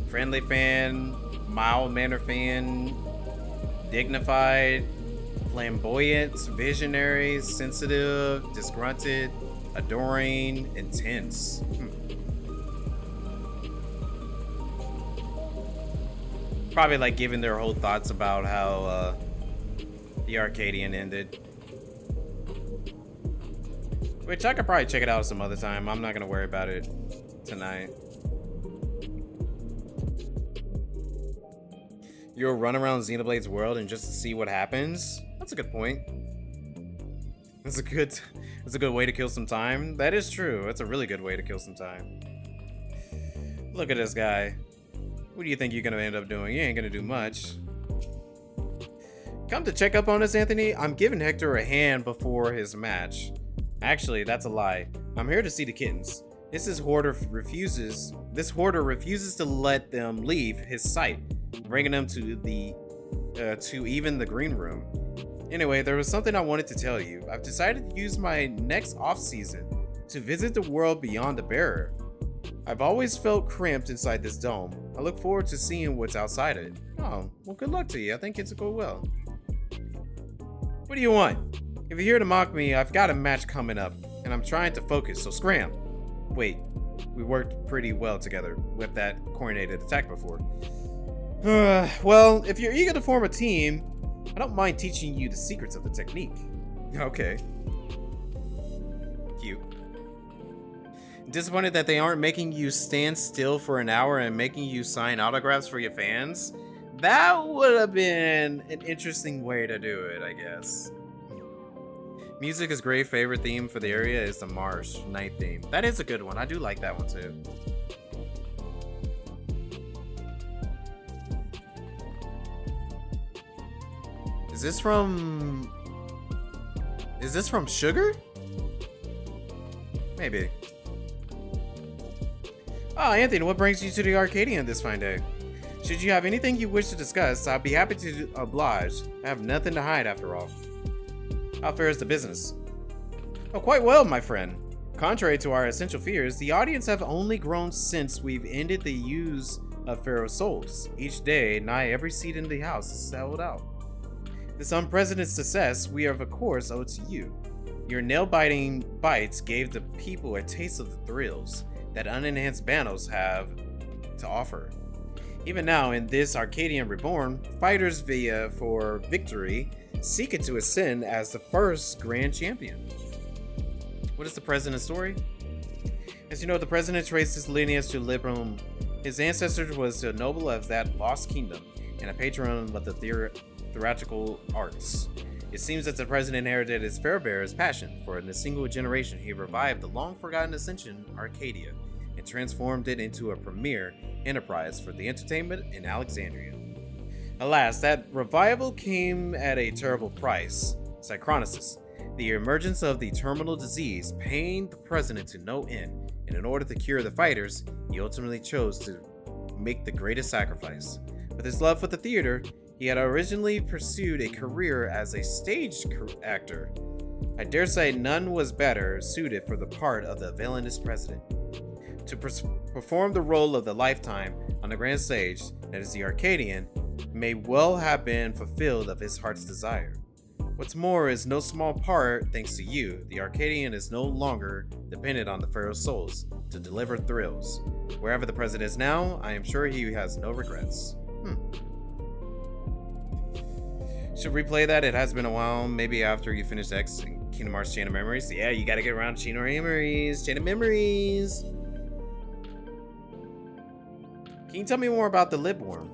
friendly fan, mild manner fan, dignified, flamboyant, visionary, sensitive, disgruntled, adoring, intense. Probably like giving their whole thoughts about how the Arcadian ended. Which I could probably check it out some other time. I'm not gonna worry about it tonight. You'll run around Xenoblade's world and just see what happens? That's a good point. That's a good way to kill some time. That is true. That's a really good way to kill some time. Look at this guy. What do you think you're gonna end up doing? You ain't gonna do much. Come to check up on us, Anthony? I'm giving Hector a hand before his match. Actually, that's a lie. I'm here to see the kittens. This hoarder refuses to let them leave his sight, bringing them to even the green room. Anyway, there was something I wanted to tell you. I've decided to use my next off-season to visit the world beyond the barrier. I've always felt cramped inside this dome. I look forward to seeing what's outside it. Oh, well, good luck to you. I think it's going well. What do you want? If you're here to mock me, I've got a match coming up, and I'm trying to focus, so scram. Wait, We worked pretty well together with that coordinated attack before. Well, if you're eager to form a team, I don't mind teaching you the secrets of the technique. Okay. Cute. Disappointed that they aren't making you stand still for an hour and making you sign autographs for your fans? That would have been an interesting way to do it, I guess. Music is great. Favorite theme for the area is the Marsh night theme. That is a good one. I do like that one too. Is this from Sugar? Maybe. Oh, Anthony, what brings you to the Arcadion this fine day? Should you have anything you wish to discuss, I'd be happy to oblige. I have nothing to hide after all. How fares the business? Oh, quite well, my friend. Contrary to our essential fears, the audience have only grown since we've ended the use of Pharaoh's souls. Each day, nigh every seat in the house is sold out. This unprecedented success we of course owe to you. Your nail-biting bites gave the people a taste of the thrills that unenhanced battles have to offer. Even now, in this Arcadion Reborn, fighters vie for victory, seeking to ascend as the first Grand Champion. What is the President's story? As you know, the President traced his lineage to Librum. His ancestor was a noble of that lost kingdom and a patron of the theatrical arts. It seems that the President inherited his Fairbearer's passion for in a single generation. He revived the long-forgotten Ascension Arcadia and transformed it into a premier enterprise for the entertainment in Alexandria. Alas, that revival came at a terrible price. Synchronosis, the emergence of the terminal disease, pained the President to no end, and in order to cure the fighters, he ultimately chose to make the greatest sacrifice. With his love for the theater, he had originally pursued a career as a stage actor. I dare say none was better suited for the part of the villainous President. To perform the role of the lifetime on the grand stage, that is the Arcadion, may well have been fulfilled of his heart's desire. What's more is no small part, thanks to you, the Arcadion is no longer dependent on the Pharaoh's souls to deliver thrills. Wherever the President is now, I am sure he has no regrets. Should replay that? It has been a while. Maybe after you finish X and Kingdom Hearts Chain of Memories. Yeah, you gotta get around Chain of Memories. Chain of Memories. Can you tell me more about the Libworm?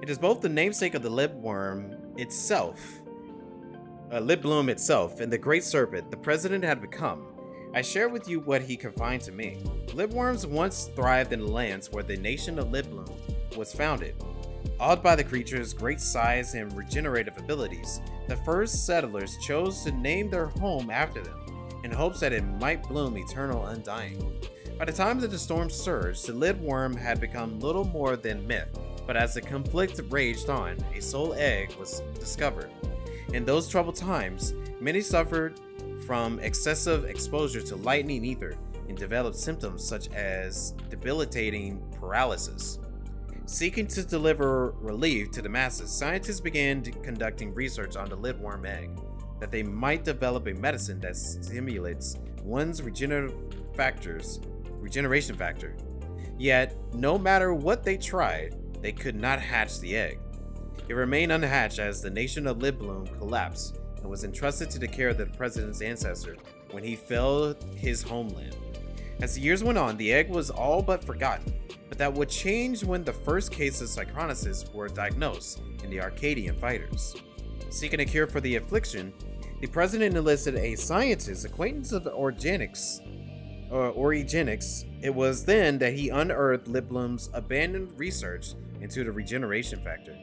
It is both the namesake of the Libworm itself, Libbloom itself, and the Great Serpent the President had become. I share with you what he confined to me. Libworms once thrived in lands where the nation of Libbloom was founded. Awed by the creature's great size and regenerative abilities, the first settlers chose to name their home after them, in hopes that it might bloom eternal undying. By the time that the storm surged, the Libworm had become little more than myth, but as the conflict raged on, a soul egg was discovered. In those troubled times, many suffered from excessive exposure to lightning ether and developed symptoms such as debilitating paralysis. Seeking to deliver relief to the masses, scientists began conducting research on the Libworm egg, that they might develop a medicine that stimulates one's regeneration factor. Yet, no matter what they tried, they could not hatch the egg. It remained unhatched as the nation of Libbloom collapsed and was entrusted to the care of the President's ancestor when he fell his homeland. As the years went on, the egg was all but forgotten, but that would change when the first cases of psychronosis were diagnosed in the Arcadian fighters. Seeking a cure for the affliction, the President enlisted a scientist acquaintance of Origenics. It was then that he unearthed Libbloom's abandoned research into the regeneration factor.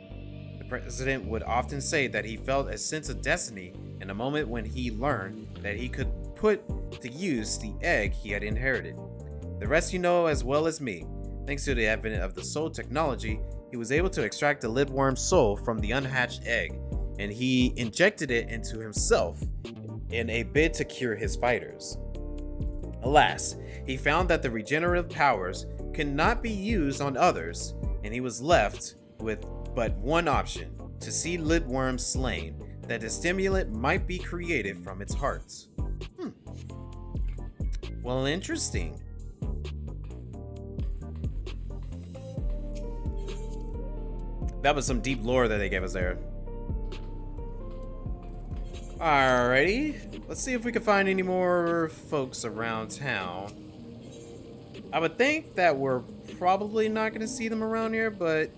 The President would often say that he felt a sense of destiny in the moment when he learned that he could put to use the egg he had inherited. The rest you know as well as me. Thanks to the advent of the soul technology, he was able to extract the Libworm's soul from the unhatched egg, and he injected it into himself in a bid to cure his fighters. Alas, he found that the regenerative powers could not be used on others, and he was left with but one option: to see Libworm slain, that the stimulant might be created from its heart. Well, interesting. That was some deep lore that they gave us there. Alrighty. Let's see if we can find any more folks around town. I would think that we're probably not going to see them around here, but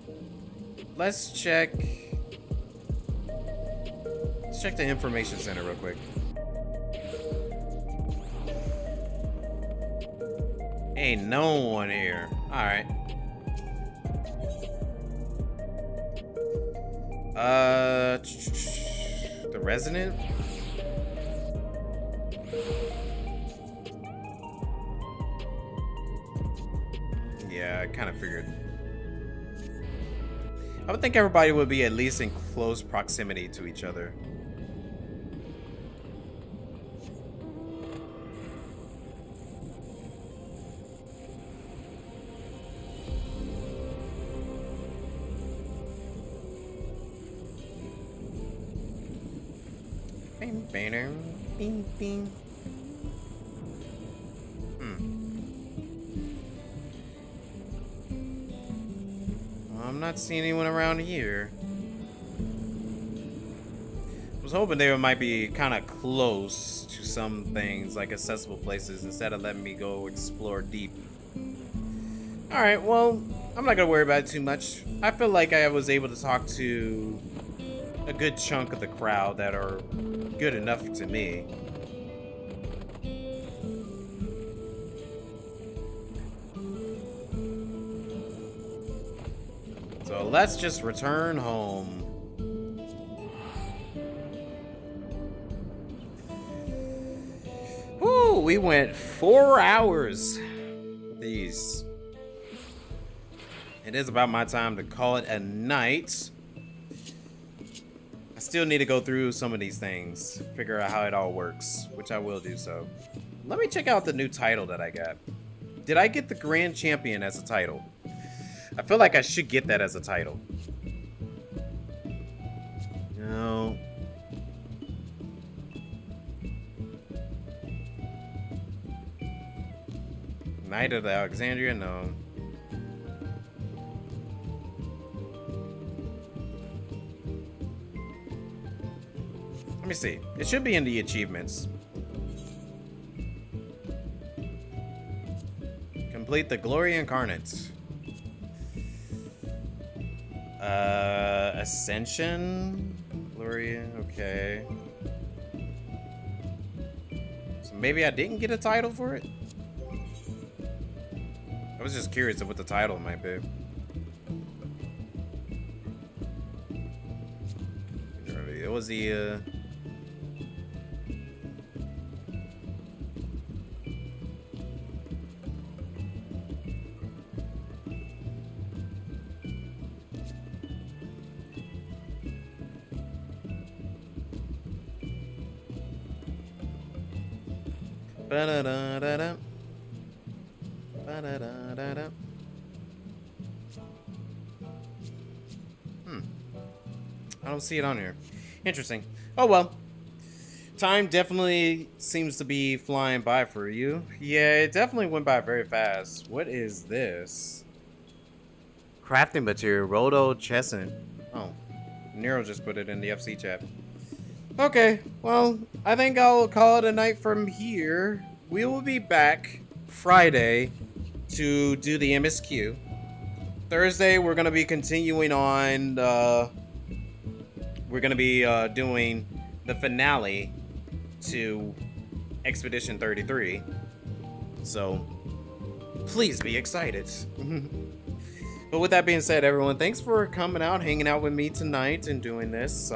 let's check. Let's check the information center real quick. Ain't no one here. Alright. The resident? Yeah, I kind of figured. I would think everybody would be at least in close proximity to each other. Bing, bing. I'm not seeing anyone around here. I was hoping they might be kind of close to some things, like accessible places, instead of letting me go explore deep. Alright, well, I'm not gonna worry about it too much. I feel like I was able to talk to a good chunk of the crowd that are good enough to me. So let's just return home. Woo, we went 4 hours. These. It is about my time to call it a night. I still need to go through some of these things, figure out how it all works, which I will do so. Let me check out the new title that I got. Did I get the Grand Champion as a title? I feel like I should get that as a title. No. Knight of the Alexandria? No. Let me see. It should be in the achievements. Complete the Glory Incarnate. Ascension? Gloria? Okay. So maybe I didn't get a title for it? I was just curious of what the title might be. It was the, Ba-da-da-da-da. Ba-da-da-da-da. I don't see it on here. Interesting. Oh well. Time definitely seems to be flying by for you. Yeah, it definitely went by very fast. What is this? Crafting material, Roto Chesson. Oh, Nero just put it in the FC chat. Okay, well, I think I'll call it a night from here. We will be back Friday to do the MSQ. Thursday, we're going to be continuing on. We're going to be doing the finale to Expedition 33. So, please be excited. But with that being said, everyone, thanks for coming out, hanging out with me tonight and doing this.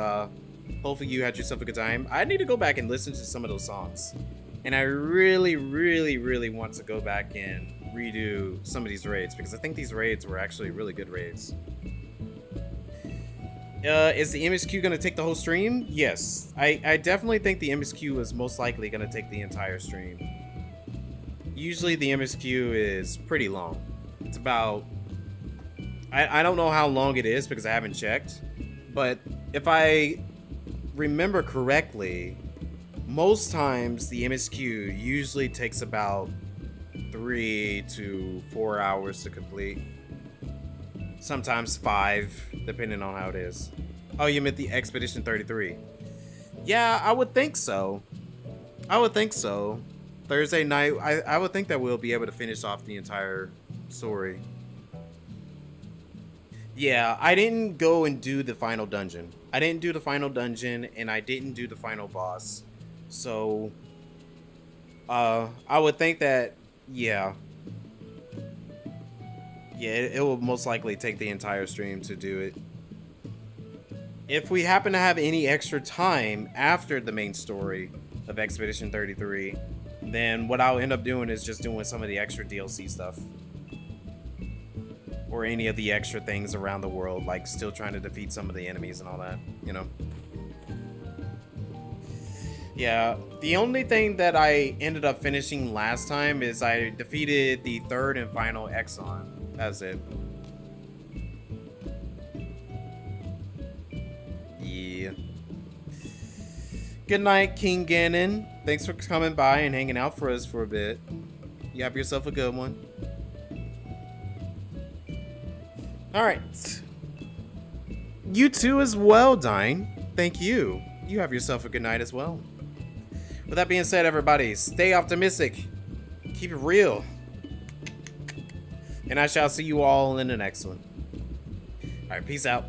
Hopefully you had yourself a good time. I need to go back and listen to some of those songs. And I really, really, really want to go back and redo some of these raids, because I think these raids were actually really good raids. Is the MSQ going to take the whole stream? Yes. I definitely think the MSQ is most likely going to take the entire stream. Usually the MSQ is pretty long. It's about... I don't know how long it is because I haven't checked. But if I remember correctly, most times the MSQ usually takes about 3 to 4 hours to complete. Sometimes 5, depending on how it is. Oh, you meant the Expedition 33. Yeah, I would think so. I would think so. Thursday night, I would think that we'll be able to finish off the entire story. Yeah, I didn't go and do the final dungeon. I didn't do the final dungeon, and I didn't do the final boss. So, I would think that, yeah. Yeah, it will most likely take the entire stream to do it. If we happen to have any extra time after the main story of Expedition 33, then what I'll end up doing is just doing some of the extra DLC stuff. Or any of the extra things around the world, like still trying to defeat some of the enemies and all that, you know. Yeah, the only thing that I ended up finishing last time is I defeated the third and final Exxon. That's it. Yeah. Good night, King Ganon. Thanks for coming by and hanging out for us for a bit. You have yourself a good one. Alright. You too as well, Dine. Thank you. You have yourself a good night as well. With that being said, everybody, stay optimistic. Keep it real. And I shall see you all in the next one. Alright, peace out.